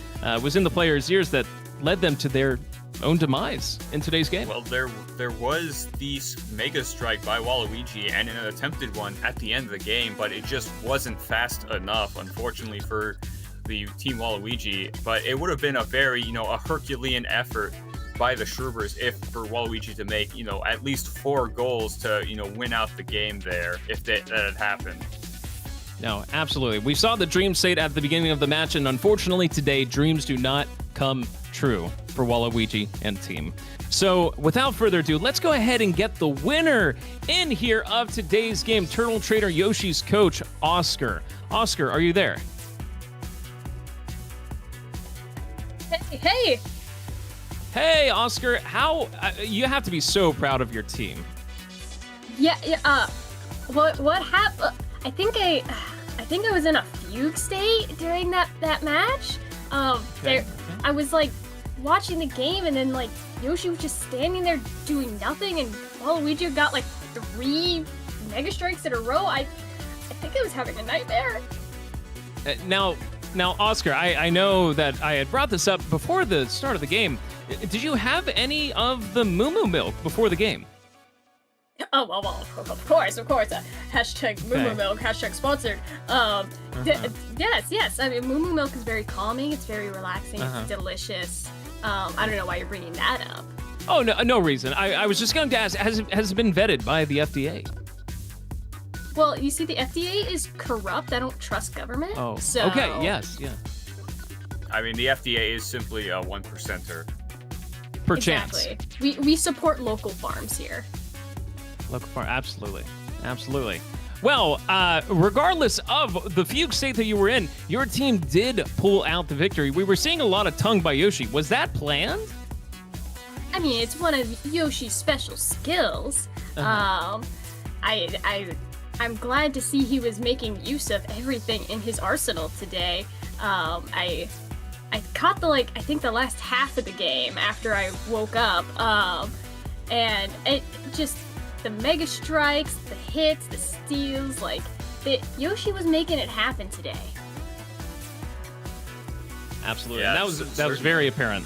was in the players' ears that led them to their own demise in today's game. Well, there was the Mega Strike by Waluigi and an attempted one at the end of the game, but it just wasn't fast enough, unfortunately, for the Team Waluigi. But it would have been a very, a Herculean effort by the Shroobers for Waluigi to make, at least 4 goals to, win out the game there if that had happened. No, absolutely. We saw the dream state at the beginning of the match, and unfortunately today, dreams do not come true for Waluigi and team. So without further ado, let's go ahead and get the winner in here of today's game, Turtle Trader Yoshi's coach, Oscar. Oscar, are you there? Hey! Hey, Oscar, how you have to be so proud of your team. Yeah. What happened? I think I was in a fugue state during that match. I was like watching the game, and then like Yoshi was just standing there doing nothing, and Waluigi got like 3 Mega Strikes in a row. I think I was having a nightmare. Now, Oscar, I know that I had brought this up before the start of the game. Did you have any of the Moo Moo milk before the game? Oh, well, of course. Hashtag Moo Moo Milk, hashtag sponsored. Yes. I mean, Moo Moo Milk is very calming. It's very relaxing. It's delicious. I don't know why you're bringing that up. Oh, no reason. I was just going to ask, has it been vetted by the FDA? Well, you see, the FDA is corrupt. I don't trust government. Oh, so... okay, yes, yeah. I mean, the FDA is simply a 1%er. Perchance. Exactly. We support local farms here. Local farm, absolutely. Well, regardless of the fugue state that you were in, your team did pull out the victory. We were seeing a lot of tongue by Yoshi. Was that planned? I mean, it's one of Yoshi's special skills. I'm glad to see he was making use of everything in his arsenal today. I caught the last half of the game after I woke up, and it just, the Mega Strikes, the hits, the steals, Yoshi was making it happen today. Absolutely. Yeah, and that was very apparent.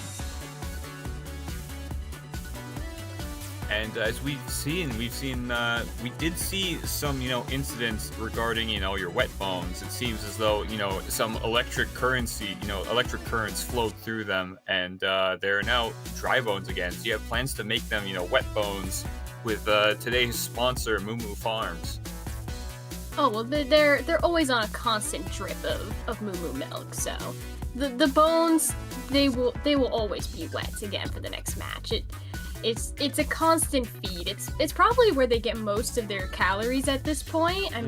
And as we did see some, incidents regarding, your wet bones. It seems as though, some electric currents flowed through them, and they're now dry bones again. So you have plans to make them, wet bones with today's sponsor, Moo Moo Farms. Oh, well, they're always on a constant drip of Moo Moo milk, so the bones, they will always be wet again for the next match. It's a constant feed. It's probably where they get most of their calories at this point. I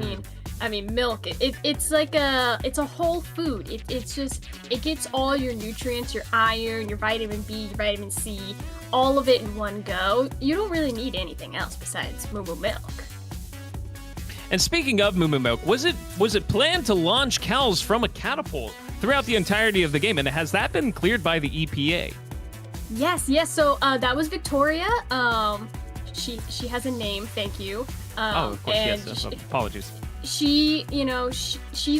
mean milk. It's a whole food. It gets all your nutrients, your iron, your vitamin B, your vitamin C, all of it in one go. You don't really need anything else besides Moo Moo milk. And speaking of Moo Moo milk, was it planned to launch cows from a catapult throughout the entirety of the game? And has that been cleared by the EPA? Yes. So that was Victoria. She has a name. Thank you. Of course. Yes. Apologies. She's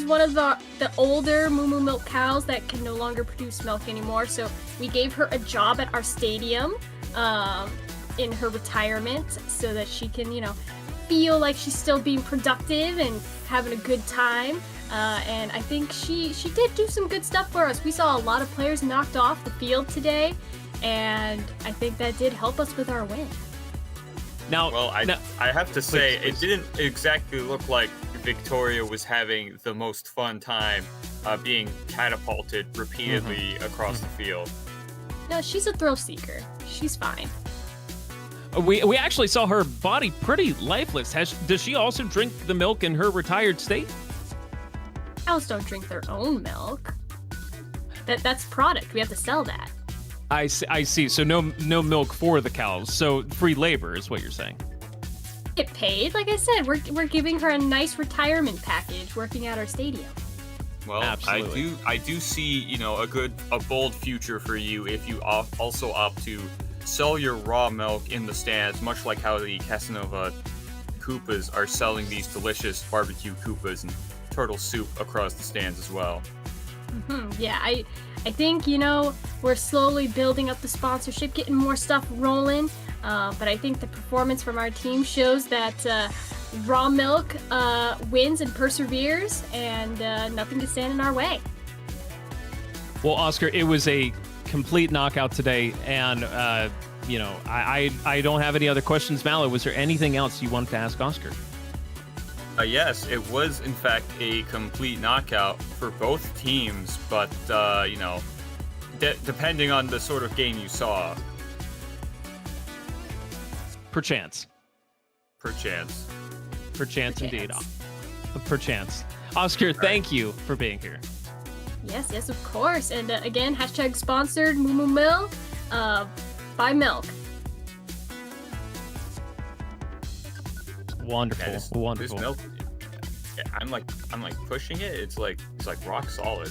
one of the older Moo Moo milk cows that can no longer produce milk anymore. So we gave her a job at our stadium in her retirement so that she can, feel like she's still being productive and having a good time. And I think she did do some good stuff for us. We saw a lot of players knocked off the field today, and I think that did help us with our win. Now, Well, I have to say, it didn't exactly look like Victoria was having the most fun time being catapulted repeatedly across the field. No, she's a thrill seeker. She's fine. we actually saw her body pretty lifeless. Does she also drink the milk in her retired state? Cows don't drink their own milk. That's product. We have to sell that. I see. So no milk for the cows. So free labor is what you're saying. Get paid, like I said. We're giving her a nice retirement package working at our stadium. Well, Absolutely. I do see, a bold future for you if you also opt to sell your raw milk in the stands, much like how the Casanova Koopas are selling these delicious barbecue Koopas and turtle soup across the stands as well. Yeah, I think, we're slowly building up the sponsorship, getting more stuff rolling. But I think the performance from our team shows that raw milk wins and perseveres, and nothing can stand in our way. Well, Oscar, it was a complete knockout today, and I don't have any other questions. Mallow, was there anything else you wanted to ask Oscar? Yes, it was in fact a complete knockout for both teams, but depending on the sort of game you saw. Perchance. Perchance. Perchance indeed. Perchance. Oscar, thank you for being here. Yes, of course. And again, hashtag sponsored Moo Milk. Buy milk. Wonderful. Yeah, Wonderful. This milk, I'm like pushing it. It's like rock solid.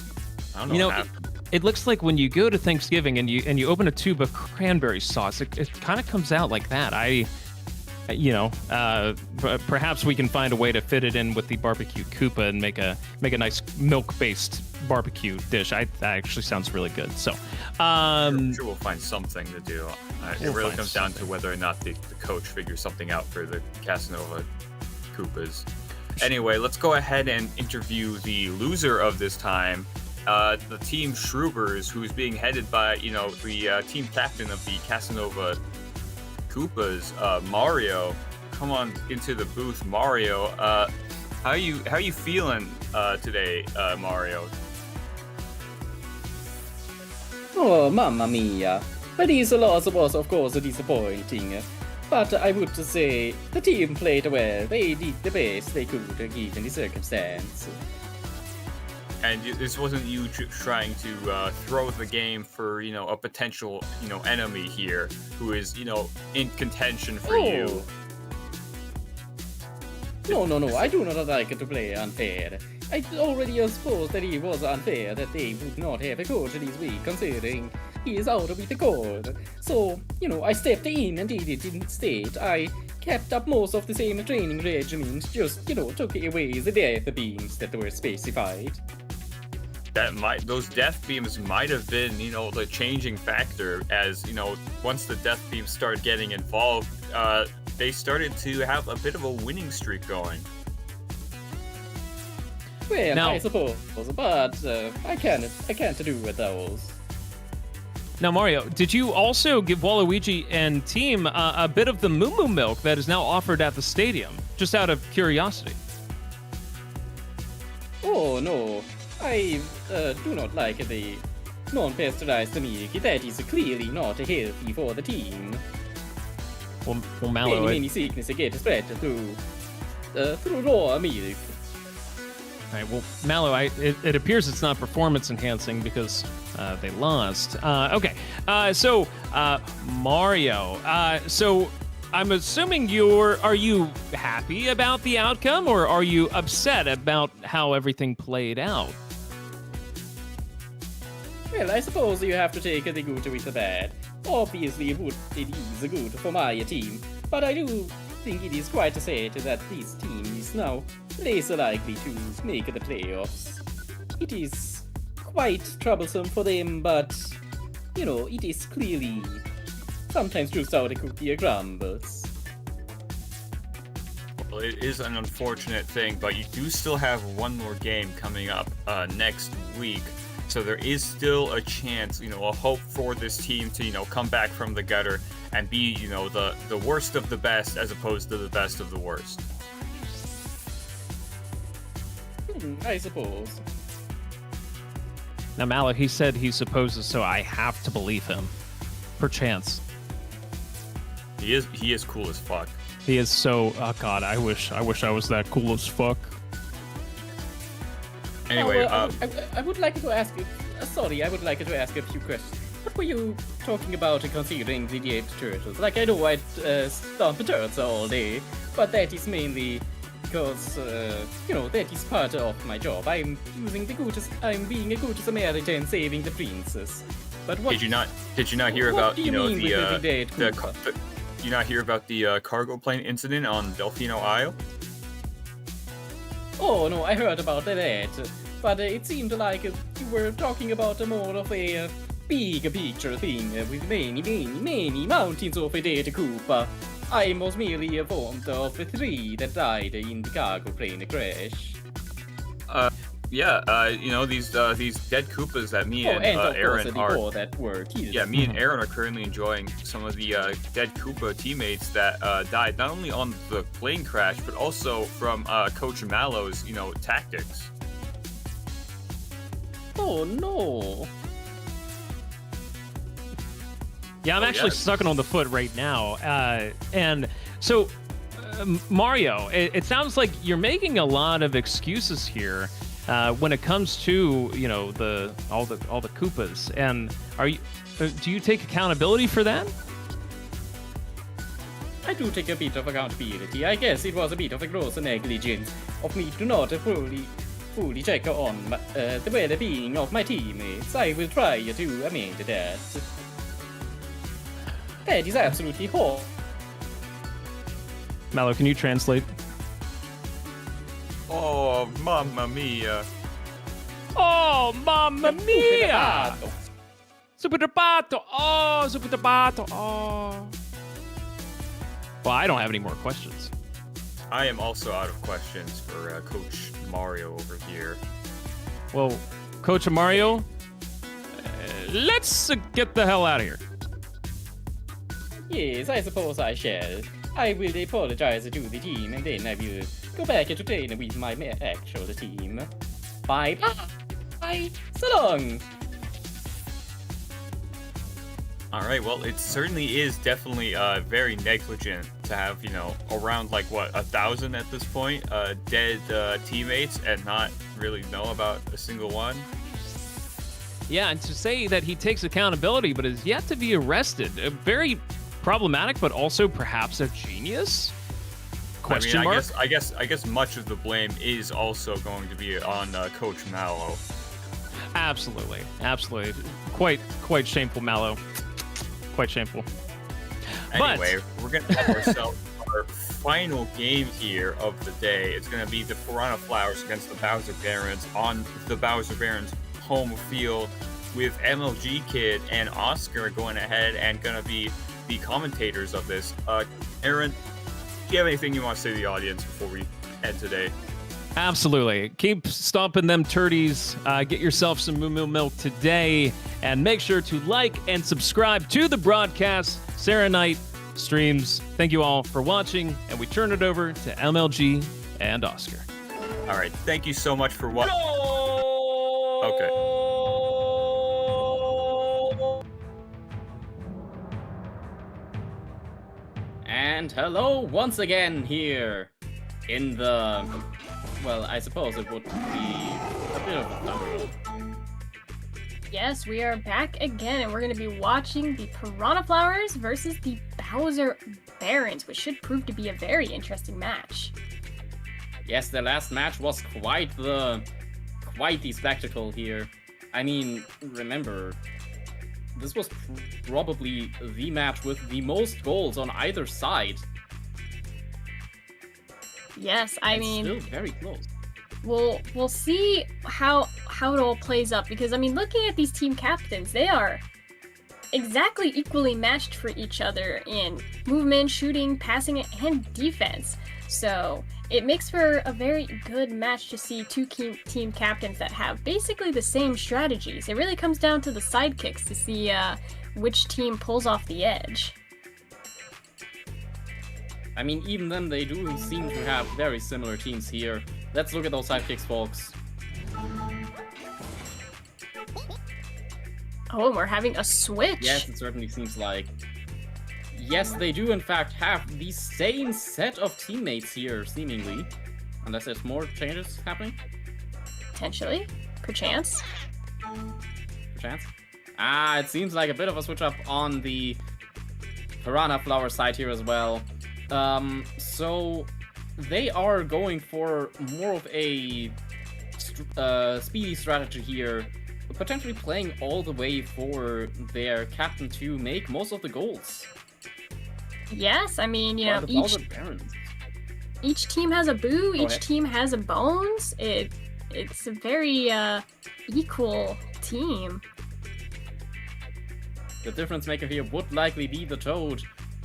I don't know what happened. It looks like when you go to Thanksgiving and you open a tube of cranberry sauce, it kind of comes out like that. Perhaps we can find a way to fit it in with the barbecue Koopa and make a nice milk-based barbecue dish. That actually sounds really good. So, I'm sure we'll find something to do. It We'll really find comes down to something. whether or not the coach figures something out for the Casanova Koopas. Anyway, let's go ahead and interview the loser of this time. The team Shroobers, who's being headed by, the team captain of the Casanova Koopas, Mario. Come on into the booth, Mario. How are you feeling today, Mario? Oh, mamma mia. This loss was, of course, disappointing. But I would say the team played well. They did the best they could given the circumstance. And this wasn't you trying to throw the game for, a potential, enemy here who is, in contention for you. No. I do not like to play unfair. I already suppose that it was unfair that they would not have a coach this week, considering he is out with the cold. So, I stepped in and did it instead. I kept up most of the same training regimen, just, took away the death beams that were specified. Those death beams might have been, the changing factor as, once the death beams started getting involved, they started to have a bit of a winning streak going. Well, Now- I suppose, but I can't do with those. Now, Mario, did you also give Waluigi and team a bit of the Moo milk that is now offered at the stadium, just out of curiosity? Oh no, I do not like the non-pasteurized milk. That is clearly not healthy for the team. Well, Mallow, Many sicknesses get spread through raw milk. All right, well, Mallow, it appears it's not performance enhancing because they lost. So Mario, so I'm assuming are you happy about the outcome, or are you upset about how everything played out? Well, I suppose you have to take the good with the bad. Obviously, it is good for my team, but I do think it is quite sad that this team is now less likely to make the playoffs. It is quite troublesome for them, but, it is clearly sometimes just how the cookie crumbles. Well, it is an unfortunate thing, but you do still have one more game coming up next week. So there is still a chance, a hope for this team to, come back from the gutter and be, the worst of the best as opposed to the best of the worst. I suppose. Now, Mallow, he said he supposes, so I have to believe him. Perchance. He is cool as fuck. He is so. Oh God, I wish I was that cool as fuck. Anyway, I would like to ask you. Sorry, I would like to ask a few questions. What were you talking about considering the 8 turtles? Like, I know I stomp turtles all day, but that is mainly because that is part of my job. I'm being a good Samaritan, saving the princess. But what? Did you not hear about do you mean with the you not hear about the cargo plane incident on Delfino Isle? Oh no, I heard about that, but it seemed like you were talking about more of a big picture thing with many mountains of a dead Koopa. I was merely informed of 3 that died in the cargo plane crash. These dead Koopas that me and Aaron are. That were killed. Yeah, me and Aaron are currently enjoying some of the dead Koopa teammates that died not only on the plane crash but also from Coach Mallow's tactics. Oh no! Yeah, I'm actually sucking on the foot right now, and so Mario, it sounds like you're making a lot of excuses here. When it comes to all the Koopas, and do you take accountability for that? I do take a bit of accountability. I guess it was a bit of a gross negligence of me to not fully check on the well-being of my teammates. I will try to amend that. That is absolutely horrible. Mallow, can you translate? Oh, mamma mia. Oh, mamma mia! Super Pato! Oh, Super Pato! Oh. Well, I don't have any more questions. I am also out of questions for Coach Mario over here. Well, Coach Mario, let's get the hell out of here. Yes, I suppose I shall. I will apologize to the team and then I will go back to train with my actual team. Bye bye. So long. All right. Well, it certainly is definitely very negligent to have around 1,000 at this point dead teammates and not really know about a single one. Yeah, and to say that he takes accountability but is yet to be arrested, very problematic, but also perhaps a genius. Question mark? I guess much of the blame is also going to be on Coach Mallow. Absolutely. Quite shameful, Mallow. Quite shameful. Anyway, we're gonna have ourselves our final game here of the day. It's gonna be the Piranha Flowers against the Bowser Barons on the Bowser Barons home field, with MLG Kid and Oscar going ahead and gonna be the commentators of this. Aaron, do you have anything you want to say to the audience before we end today? Absolutely. Keep stomping them turdies. Get yourself some Moo Moo Milk today. And make sure to like and subscribe to the broadcast. Sarah Knight streams. Thank you all for watching. And we turn it over to MLG and Oscar. All right. Thank you so much for watching. Okay. And hello once again here in the, well, I suppose it would be a bit of a thunder. Yes, we are back again, and we're going to be watching the Piranha Flowers versus the Bowser Barons, which should prove to be a very interesting match. Yes, the last match was quite the spectacle here. I mean, remember, this was probably the match with the most goals on either side. Yes, I mean, still very close. We'll see how it all plays up, because I mean, looking at these team captains, they are exactly equally matched for each other in movement, shooting, passing, and defense. So it makes for a very good match to see two team captains that have basically the same strategies. It really comes down to the sidekicks to see which team pulls off the edge. I mean, even then, they do seem to have very similar teams here. Let's look at those sidekicks, folks. Oh, we're having a switch. Yes, it certainly seems like. Yes, they do in fact have the same set of teammates here, seemingly. Unless there's more changes happening? Potentially. Perchance. Perchance? Ah, it seems like a bit of a switch up on the Piranha Flower side here as well. So they are going for more of a speedy strategy here, potentially playing all the way for their captain to make most of the goals. Yes, I mean, you know, each team has a Boo, each team has a Bones. It's a very equal team. The difference maker here would likely be the Toad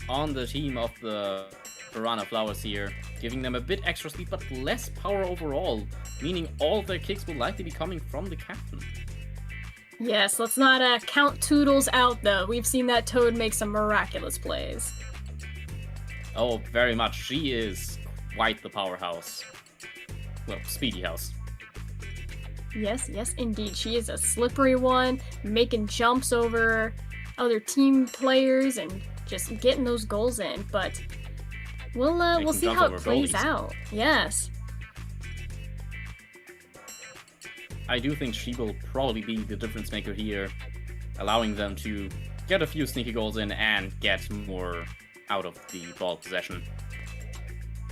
on the team of the Piranha Flowers here, giving them a bit extra speed but less power overall, meaning all their kicks will likely be coming from the captain. Yes, let's not count Toodles out though. We've seen that Toad make some miraculous plays. Oh, very much. She is quite the powerhouse. Well, speedy house. Yes, yes indeed. She is a slippery one, making jumps over other team players and just getting those goals in, but we'll see how it plays out. Yes. I do think she will probably be the difference maker here, allowing them to get a few sneaky goals in and get more out of the ball possession.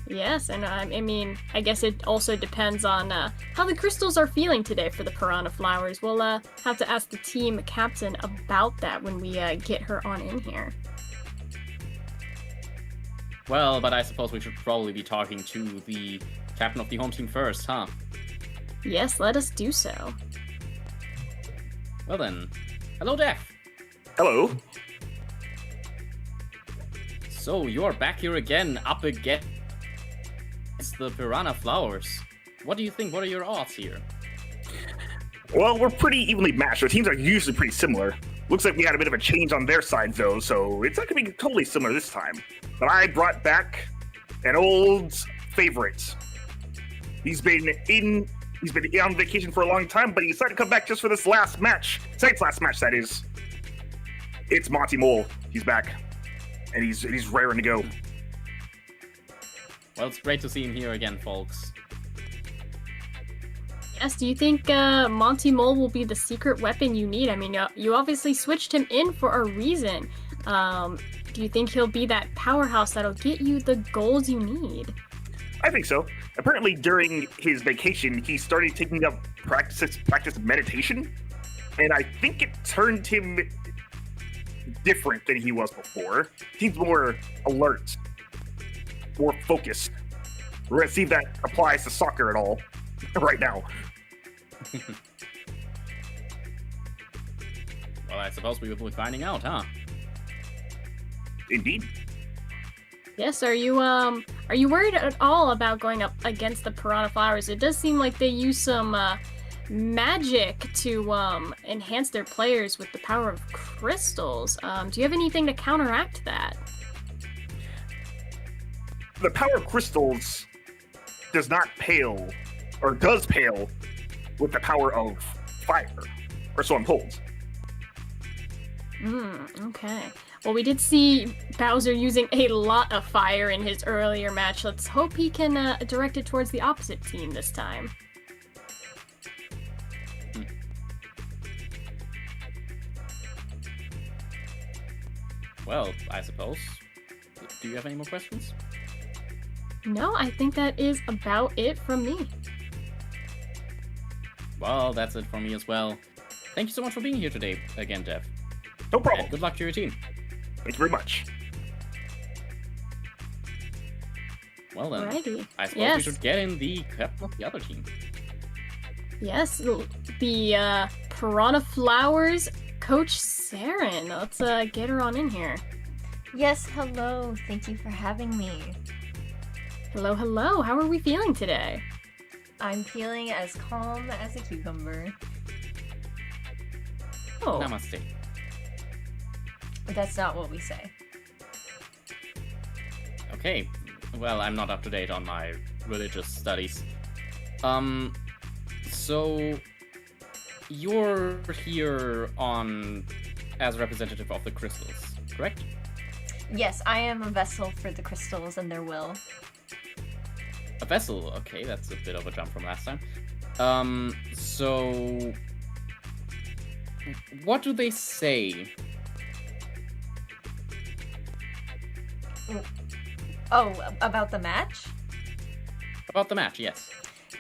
Yes, and I mean, I guess it also depends on how the crystals are feeling today for the Piranha Flowers. We'll have to ask the team captain about that when we get her on in here. Well, but I suppose we should probably be talking to the captain of the home team first, huh? Yes, let us do so. Well then, hello Def. Hello. So you're back here again, up against the Piranha Flowers. What do you think? What are your odds here? Well, we're pretty evenly matched. Our teams are usually pretty similar. Looks like we had a bit of a change on their side, though, so it's not going to be totally similar this time. But I brought back an old favorite. He's been on vacation for a long time, but he decided to come back just for this last match. Tonight's last match, that is. It's Monty Mole. He's back, and he's raring to go. Well, it's great to see him here again, folks. Yes, do you think Monty Mole will be the secret weapon you need? I mean, you obviously switched him in for a reason. Do you think he'll be that powerhouse that'll get you the goals you need? I think so. Apparently, during his vacation, he started taking up practice meditation, and I think it turned him different than he was before. He's more alert, more focused. We're gonna see if that applies to soccer at all right now. Well, I suppose we will be finding out, huh? Indeed. Yes, are you worried at all about going up against the Piranha Flowers? It does seem like they use some magic to enhance their players with the power of crystals. Do you have anything to counteract that? The power of crystals does pale with the power of fire, or so I'm told. Okay. Well, we did see Bowser using a lot of fire in his earlier match. Let's hope he can direct it towards the opposite team this time. Well, I suppose. Do you have any more questions? No, I think that is about it from me. Well, that's it from me as well. Thank you so much for being here today again, Jeff. No problem. And good luck to your team. Thank you very much. Well then, Alrighty. I suppose we should get in the captain of the other team. Yes, the Piranha Flowers Coach Saren. Let's get her on in here. Yes, hello. Thank you for having me. Hello, hello. How are we feeling today? I'm feeling as calm as a cucumber. Oh, Namaste. But that's not what we say. Okay. Well, I'm not up to date on my religious studies. So you're here as representative of the crystals, correct? Yes, I am a vessel for the crystals and their will. A vessel, okay, that's a bit of a jump from last time. So what do they say? Oh, about the match? About the match, yes.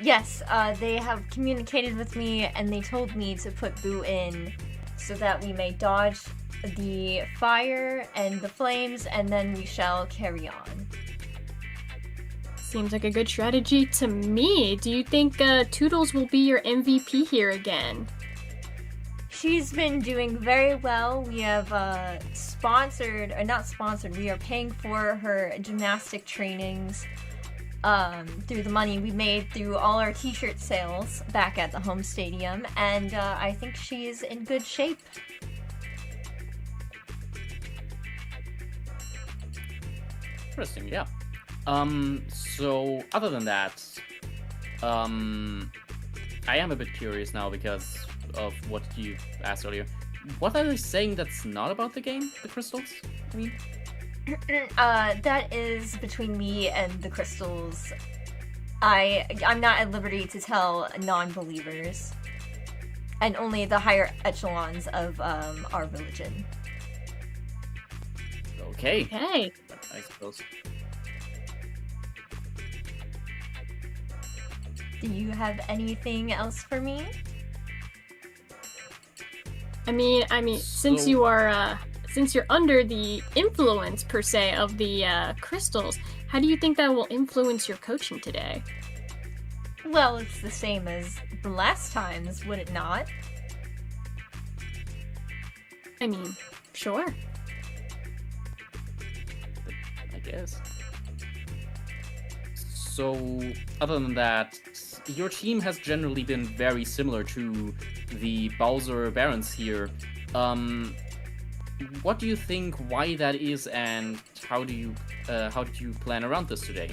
Yes, they have communicated with me and they told me to put Boo in so that we may dodge the fire and the flames and then we shall carry on. seems like a good strategy to me. Do you think Toodles will be your MVP here again? She's been doing very well. We have we are paying for her gymnastic trainings through the money we made through all our t-shirt sales back at the home stadium, and I think she's in good shape. Interesting, yeah. So other than that, I am a bit curious now because of what you asked earlier. What are they saying that's not about the game, the crystals? I mean, that is between me and the crystals. I'm not at liberty to tell non-believers, and only the higher echelons of our religion. okay. Hey, I suppose. Do you have anything else for me? I mean, since So- you are, since you're under the influence per se of the crystals, how do you think that will influence your coaching today? Well, it's the same as the last times, would it not? I mean, sure. I guess. So, other than that, your team has generally been very similar to the Bowser Barons here. What do you think why that is, and how did you plan around this today?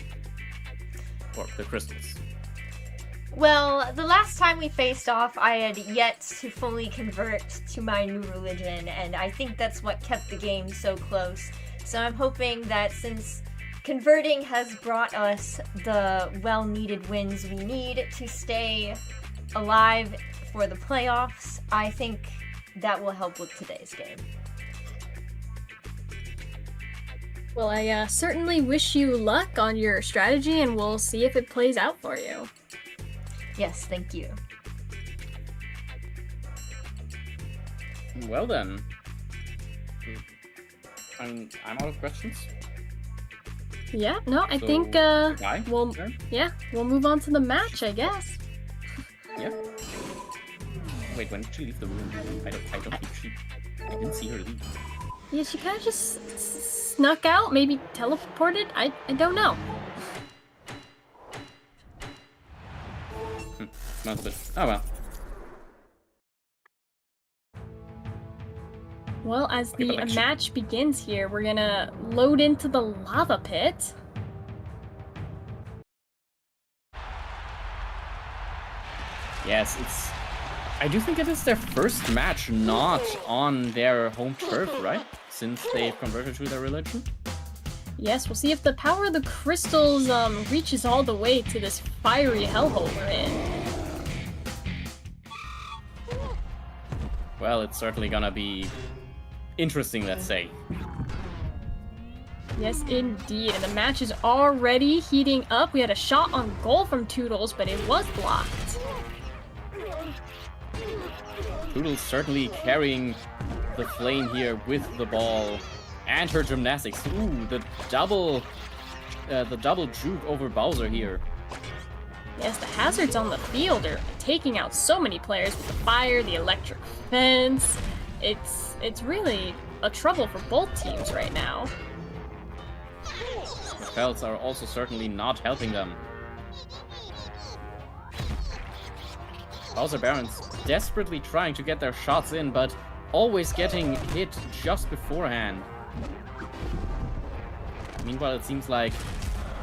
Or the crystals? Well, the last time we faced off, I had yet to fully convert to my new religion, and I think that's what kept the game so close. So I'm hoping that since converting has brought us the well-needed wins we need to stay alive for the playoffs, I think that will help with today's game. Well, I certainly wish you luck on your strategy, and we'll see if it plays out for you. Yes, thank you. Well then. I'm out of questions. Yeah, no, I So, think, goodbye. we'll move on to the match, I guess. Yeah. Wait, when did she leave the room? I didn't see her leave. Yeah, she kind of just snuck out, maybe teleported. I don't know. Smells a bit. Oh well. Well, as Okay, the but like match begins here, we're gonna load into the lava pit. Yes, I do think it is their first match not on their home turf, right? Since they've converted to their religion. Yes, we'll see if the power of the crystals reaches all the way to this fiery hellhole we're in. Well, it's certainly gonna be interesting, let's say. Yes, indeed. And the match is already heating up. We had a shot on goal from Toodles, but it was blocked. Toodles certainly carrying the flame here with the ball and her gymnastics. Ooh, the double juke over Bowser here. Yes, the hazards on the field are taking out so many players with the fire, the electric fence. It's really a trouble for both teams right now. felts are also certainly not helping them. Bowser Barons desperately trying to get their shots in, but always getting hit just beforehand. Meanwhile, it seems like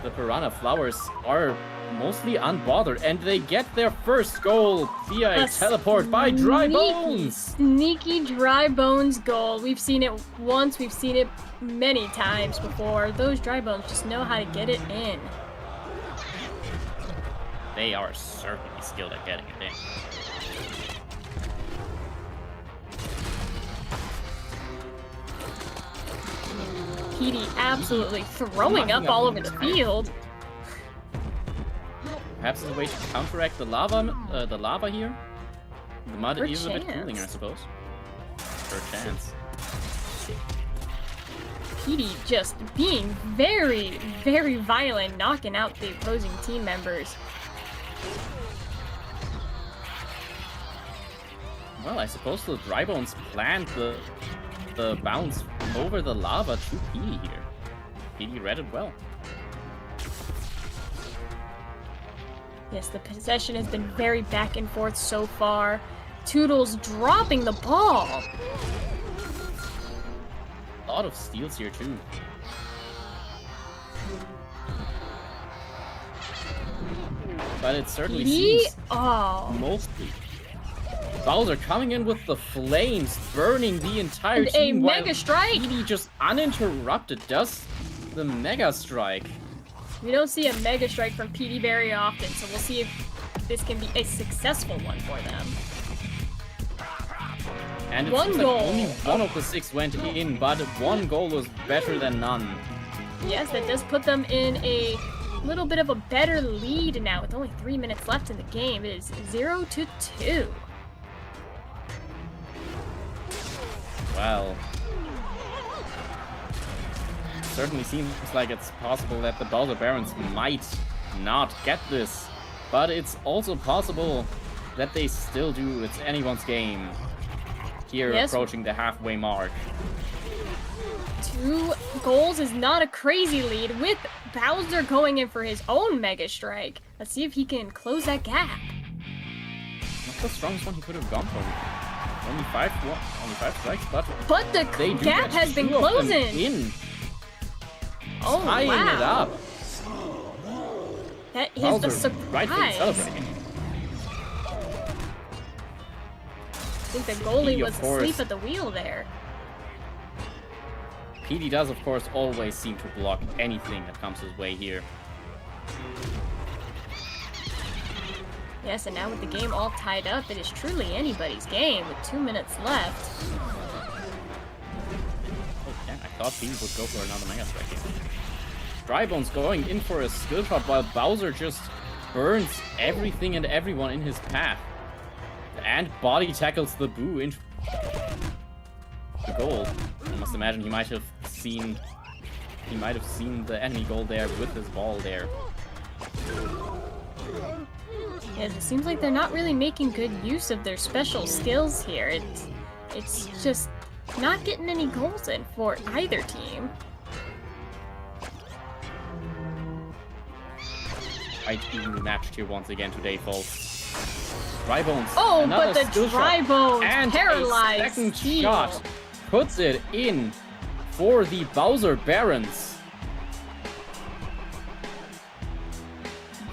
the Piranha Flowers are mostly unbothered, and they get their first goal via a teleport by Dry Bones! Sneaky Dry Bones goal. We've seen it once, we've seen it many times before. Those Dry Bones just know how to get it in. They are certainly skilled at getting it in. Petey absolutely throwing up all over the field. Perhaps as a way to counteract the lava here. The mud For is a bit chance. cooling, I suppose. For a chance. Petey just being very, very violent, knocking out the opposing team members. Well, I suppose the Dry Bones planned the bounce over the lava to Petey here. Petey read it well. Yes, the possession has been very back and forth so far. Toodles dropping the ball. A lot of steals here too. But it certainly seems mostly Bowser coming in with the flames, burning the entire And team. a Mega Strike! Petey just uninterrupted does the Mega Strike. We don't see a Mega Strike from Petey very often, so we'll see if this can be a successful one for them. And it One seems goal. like only one of the 6 went in, but one goal was better than none. Yes, that does put them in a little bit of a better lead now, with only 3 minutes left in the game. It is 0-2. Well, certainly seems like it's possible that the Bowser Barons might not get this, but it's also possible that they still do. It's anyone's game. Here, Yes. approaching the halfway mark. 2 goals is not a crazy lead, with Bowser going in for his own Mega Strike. Let's see if he can close that gap. Not the strongest one he could have gone for. Only 5 strikes, but But they the do gap get has been 2 of them closing. in, Oh, tying wow. it up. That is Bowser a surprise. rightfully celebrating. I think the goalie He, of was course- asleep at the wheel there. Petey does, of course, always seem to block anything that comes his way here. Yes, and now with the game all tied up, it is truly anybody's game with 2 minutes left. Oh, yeah, I thought Petey would go for another Mega Strike here. Dry Bones going in for a skill shot while Bowser just burns everything and everyone in his path. And body tackles the Boo into the goal. I must imagine he might have seen the enemy goal there with his ball there. Yes, it seems like they're not really making good use of their special skills here. It's just not getting any goals in for either team. Quite evenly matched here once again today, folks. Dry Bones. Oh, another but the skill Dry shot. Bones And paralyzed a second steal. shot puts it in for the Bowser Barons.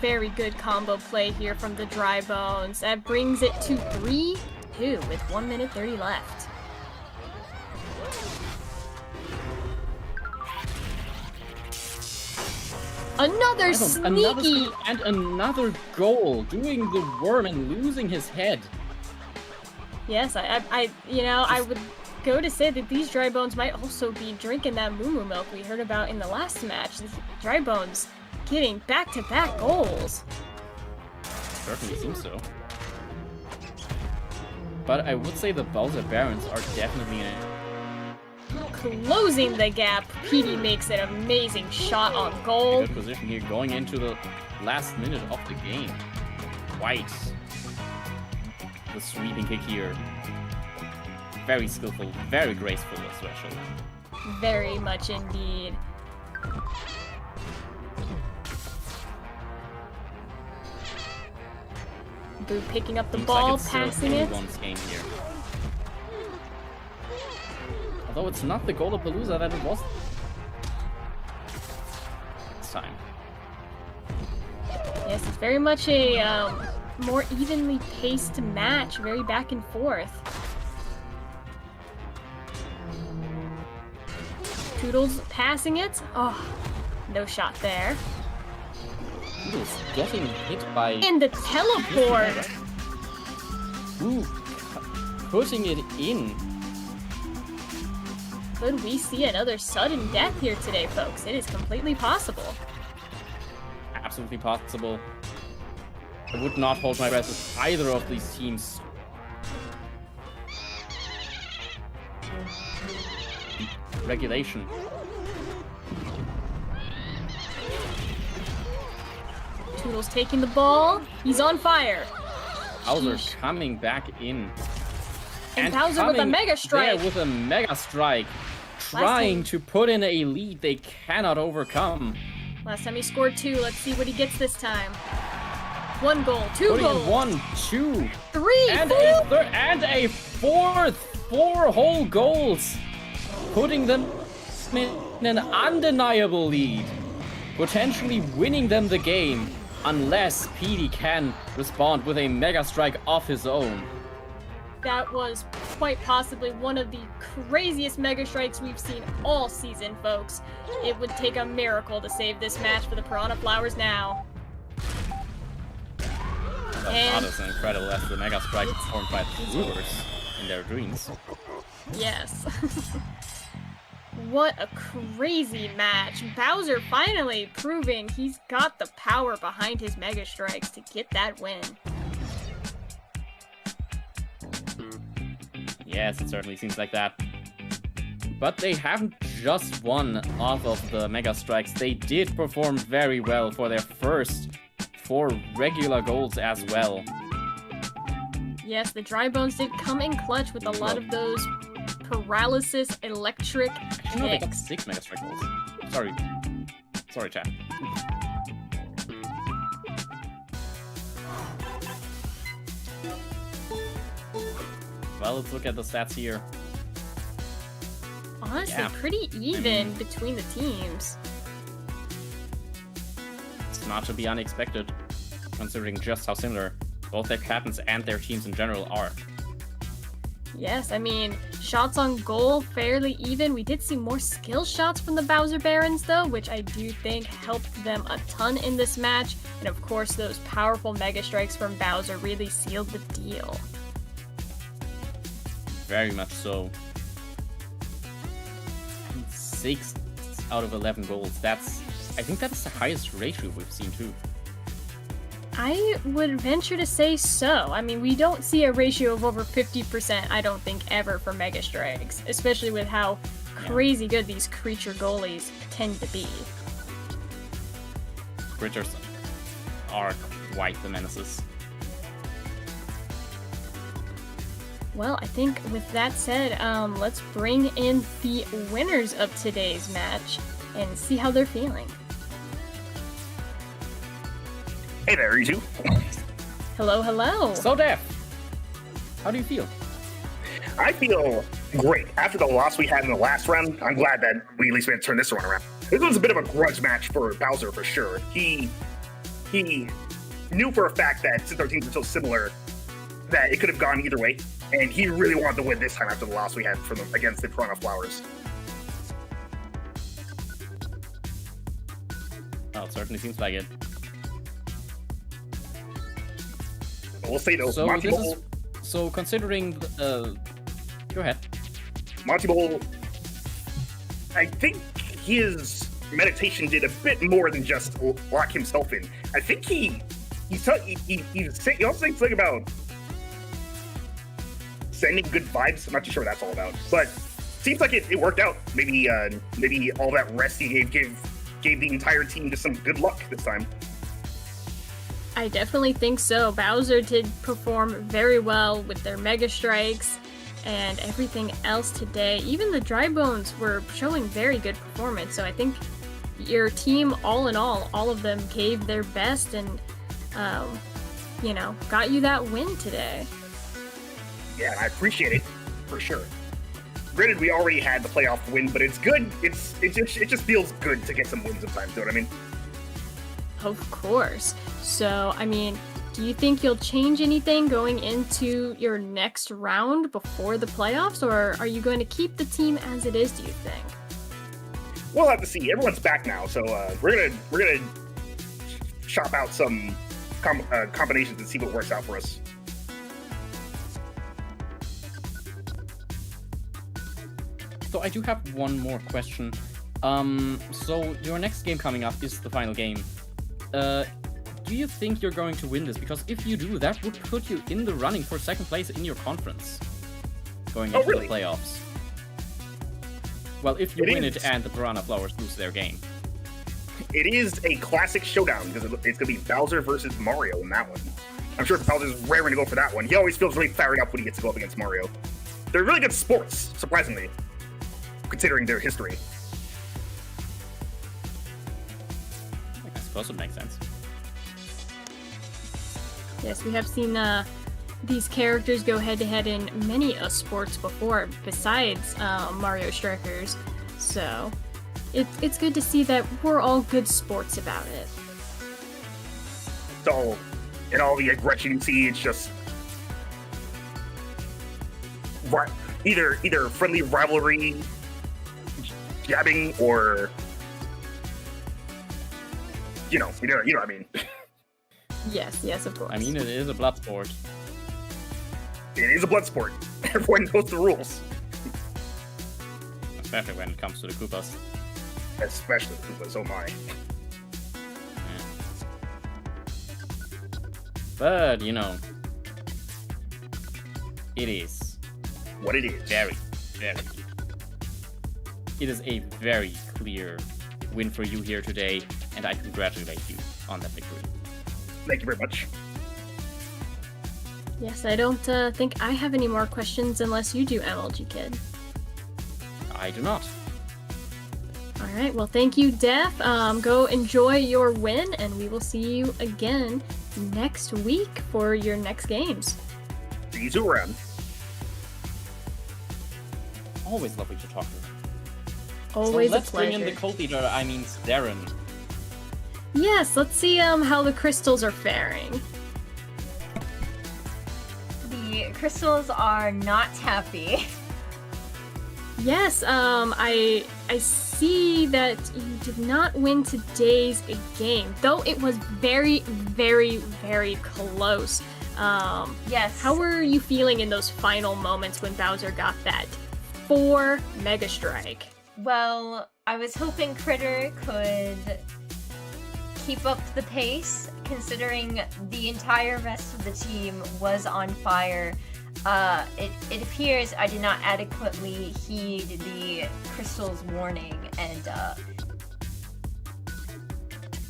Very good combo play here from the Dry Bones. That brings it to 3-2 with 1 minute 30 left. Another sneaky! And another goal, doing the worm and losing his head. Yes, I would go to say that these Dry Bones might also be drinking that moo milk we heard about in the last match. The Dry Bones getting back-to-back goals. Certainly seems so. But I would say the Bowser Barons are definitely in it. Closing the gap, Petey makes an amazing shot on goal. Good position here, going into the last minute of the game. White. The sweeping kick here. Very skillful, very graceful especially. Very much indeed. Boo picking up the Seems ball, like it's passing it. anyone's game here. Although it's not the Golapalooza that it was this time. Yes, it's very much a more evenly paced match, very back and forth. Toodles passing it. Oh, no shot there. Toodles getting hit by... And the teleport! Ooh, putting it in. Could we see another sudden death here today, folks? It is completely possible. Absolutely possible. I would not hold my breath with either of these teams. Regulation. Toodles taking the ball. He's on fire. Bowser coming back in. And Bowser with a Mega Strike. There with a Mega Strike. Trying to put in a lead they cannot overcome. Last time he scored 2. Let's see what he gets this time. 1 goal, 2 Putting goals. in 1, 2. 3, and 4. a third, and a 4th. 4 whole goals. Putting them in an undeniable lead. Potentially winning them the game. Unless Petey can respond with a Mega Strike of his own. That was quite possibly one of the craziest Mega Strikes we've seen all season, folks. It would take a miracle to save this match for the Piranha Flowers now. Not as incredible as the Mega Strike performed by the Shroobers in their dreams. Yes. What a crazy match. Bowser finally proving he's got the power behind his Mega Strikes to get that win. Yes, it certainly seems like that. But they haven't just won off of the Mega Strikes. They did perform very well for their first 4 regular goals as well. Yes, the Dry Bones did come in clutch with a lot of those paralysis electric No, they got kicks. 6 Mega Strike goals. Sorry, chat. Well, let's look at the stats here. Honestly, Yeah. pretty even between the teams. It's not to be unexpected, considering just how similar both their captains and their teams in general are. Yes, I mean, shots on goal, fairly even. We did see more skill shots from the Bowser Barons, though, which I do think helped them a ton in this match. And of course, those powerful Mega Strikes from Bowser really sealed the deal. Very much so. 6 out of 11 goals. I think that's the highest ratio we've seen too. I would venture to say so. I mean, we don't see a ratio of over 50%, I don't think, ever for Mega Strikes, especially with how crazy good these creature goalies tend to be. Critters are quite the menaces. Well, I think with that said, let's bring in the winners of today's match and see how they're feeling. Hey there, you two. Hello, hello. So, Def, how do you feel? I feel great. After the loss we had in the last round, I'm glad that we at least made to turn this one around. This was a bit of a grudge match for Bowser for sure. He knew for a fact that since our teams were so similar, that it could have gone either way, and he really wanted to win this time after the loss we had from them against the Piranha Flowers. Well, it certainly seems like it. We'll say though, So Monty this Bowl, is so considering. Go ahead. Monty Bowl, I think his meditation did a bit more than just lock himself in. I think he also said something about sending good vibes. I'm not too sure what that's all about, but seems like it worked out. Maybe all that rest he gave the entire team just some good luck this time. I definitely think so. Bowser did perform very well with their Mega Strikes and everything else today. Even the Dry Bones were showing very good performance, so I think your team, all in all of them gave their best, and got you that win today. Yeah, I appreciate it for sure. Granted, we already had the playoff win, but it's good. It just feels good to get some wins sometimes. You know what I mean? Of course. So, do you think you'll change anything going into your next round before the playoffs, or are you going to keep the team as it is, do you think? We'll have to see. Everyone's back now, so we're gonna shop out some combinations and see what works out for us. So I do have one more question. So your next game coming up is the final game. Do you think you're going to win this? Because if you do, that would put you in the running for second place in your conference going into the playoffs. Well, if you win it and the Piranha Flowers lose their game. It is a classic showdown because it's going to be Bowser versus Mario in that one. I'm sure Bowser's raring to go for that one. He always feels really fired up when he gets to go up against Mario. They're really good sports, surprisingly, considering their history. I suppose it makes sense. Yes, we have seen these characters go head-to-head in many sports before, besides Mario Strikers. So, it's good to see that we're all good sports about it. So, in all the aggression you see, it's just either friendly rivalry, jabbing, or you know what I mean. Yes, of course. I mean, it is a blood sport. It is a blood sport. Everyone knows the rules. Especially when it comes to the Koopas. Especially the Koopas, oh my. But, it is. What it is. Very, very. It is a very clear win for you here today, and I congratulate you on that victory. Thank you very much. Yes, I don't think I have any more questions unless you do, MLG Kid. I do not. Alright, well thank you, Def. Go enjoy your win, and we will see you again next week for your next games. See you around. Always lovely to talk to you. Always so let's a pleasure. bring in the cult leader, Darren. Yes, let's see how the crystals are faring. The crystals are not happy. Yes, I see that you did not win today's game, though it was very, very, very close. Yes. How were you feeling in those final moments when Bowser got that 4 Mega Strike? Well, I was hoping Critter could keep up the pace, considering the entire rest of the team was on fire. It appears I did not adequately heed the crystal's warning, and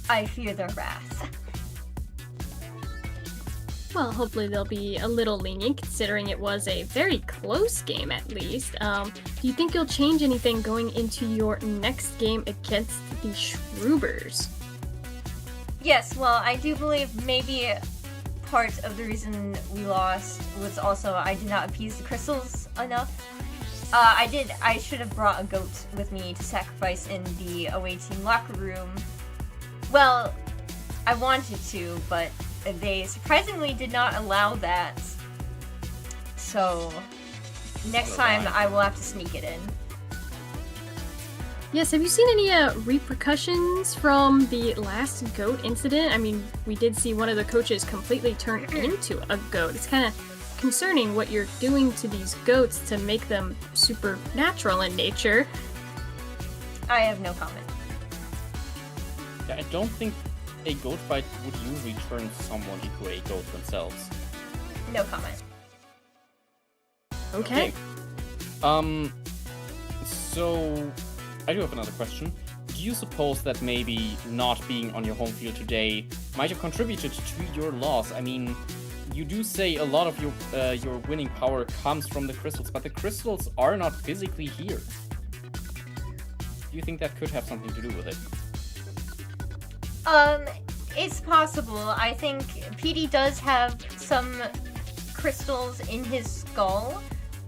I fear their wrath. Well, hopefully they'll be a little lenient, considering it was a very close game at least. Do you think you'll change anything going into your next game against the Shroobers? Yes, well, I do believe maybe part of the reason we lost was also I did not appease the crystals enough. I should have brought a goat with me to sacrifice in the away team locker room. Well, I wanted to, but they surprisingly did not allow that. So, next time I will have to sneak it in. Yes, have you seen any repercussions from the last goat incident? I mean, we did see one of the coaches completely turn into a goat. It's kind of concerning what you're doing to these goats to make them supernatural in nature. I have no comment. Yeah, I don't think a goat fight would usually turn someone into a goat themselves. No comment. Okay. So I do have another question. Do you suppose that maybe not being on your home field today might have contributed to your loss? I mean, you do say a lot of your winning power comes from the crystals, but the crystals are not physically here. Do you think that could have something to do with it? It's possible. I think PD does have some crystals in his skull.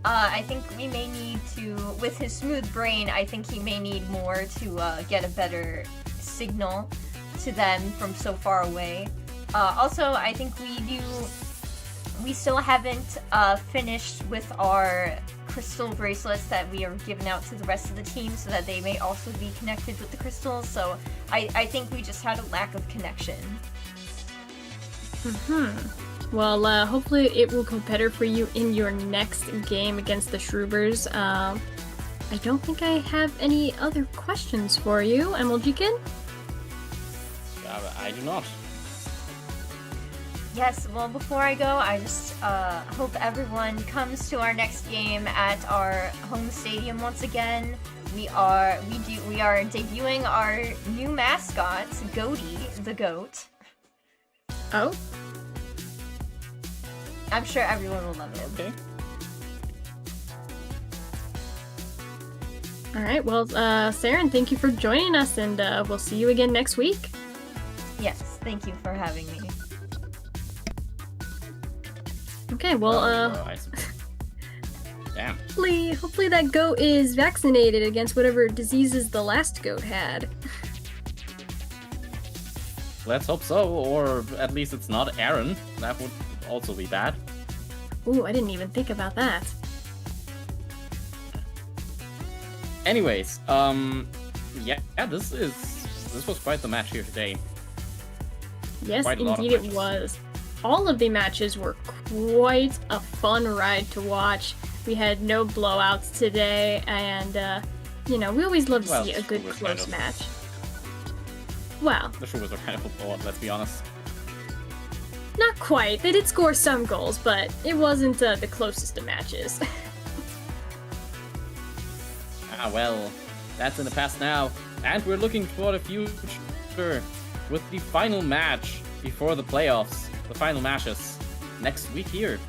I think we may need to, with his smooth brain, I think he may need more to get a better signal to them from so far away. Also, I think we still haven't finished with our crystal bracelets that we are giving out to the rest of the team so that they may also be connected with the crystals. So I think we just had a lack of connection. Well, hopefully it will go better for you in your next game against the Shroobers. I don't think I have any other questions for you, MLGkin. I do not. Yes, well, before I go, I just hope everyone comes to our next game at our home stadium once again. We are debuting our new mascot, Goaty the Goat. Oh? I'm sure everyone will love it. Okay. Alright, well, Saren, thank you for joining us, and we'll see you again next week. Yes, thank you for having me. Okay, well, Damn. hopefully that goat is vaccinated against whatever diseases the last goat had. Let's hope so, or at least it's not Aaron. That would also be bad. Ooh, I didn't even think about that. Anyways, yeah, this was quite the match here today. Yes, Quite a lot of indeed it matches. was. All of the matches were quite a fun ride to watch. We had no blowouts today, and, you know, we always love to Well, see a good it was close kind of- match. Well, The Shroobers are kind of a blowout, let's be honest. not quite. They did score some goals, but it wasn't the closest of matches. Ah, well, that's in the past now, and we're looking for the future with the final match before the playoffs, the final matches, next week here.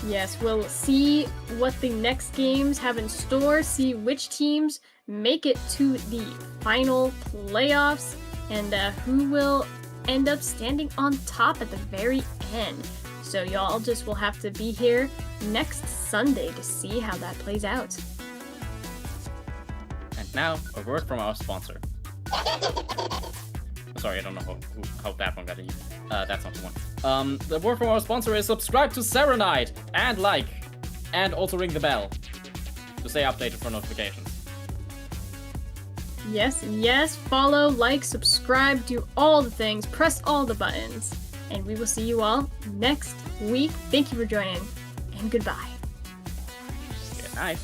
Yes, we'll see what the next games have in store, see which teams make it to the final playoffs, and who will end up standing on top at the very end. So y'all just will have to be here next Sunday to see how that plays out. And now, a word from our sponsor. Sorry, I don't know how that one got in. That's not the one. The word from our sponsor is subscribe to Serenite and like, and also ring the bell to stay updated for notifications. Yes, follow, like, subscribe, do all the things, press all the buttons, and we will see you all next week. Thank you for joining, and goodbye. Good night.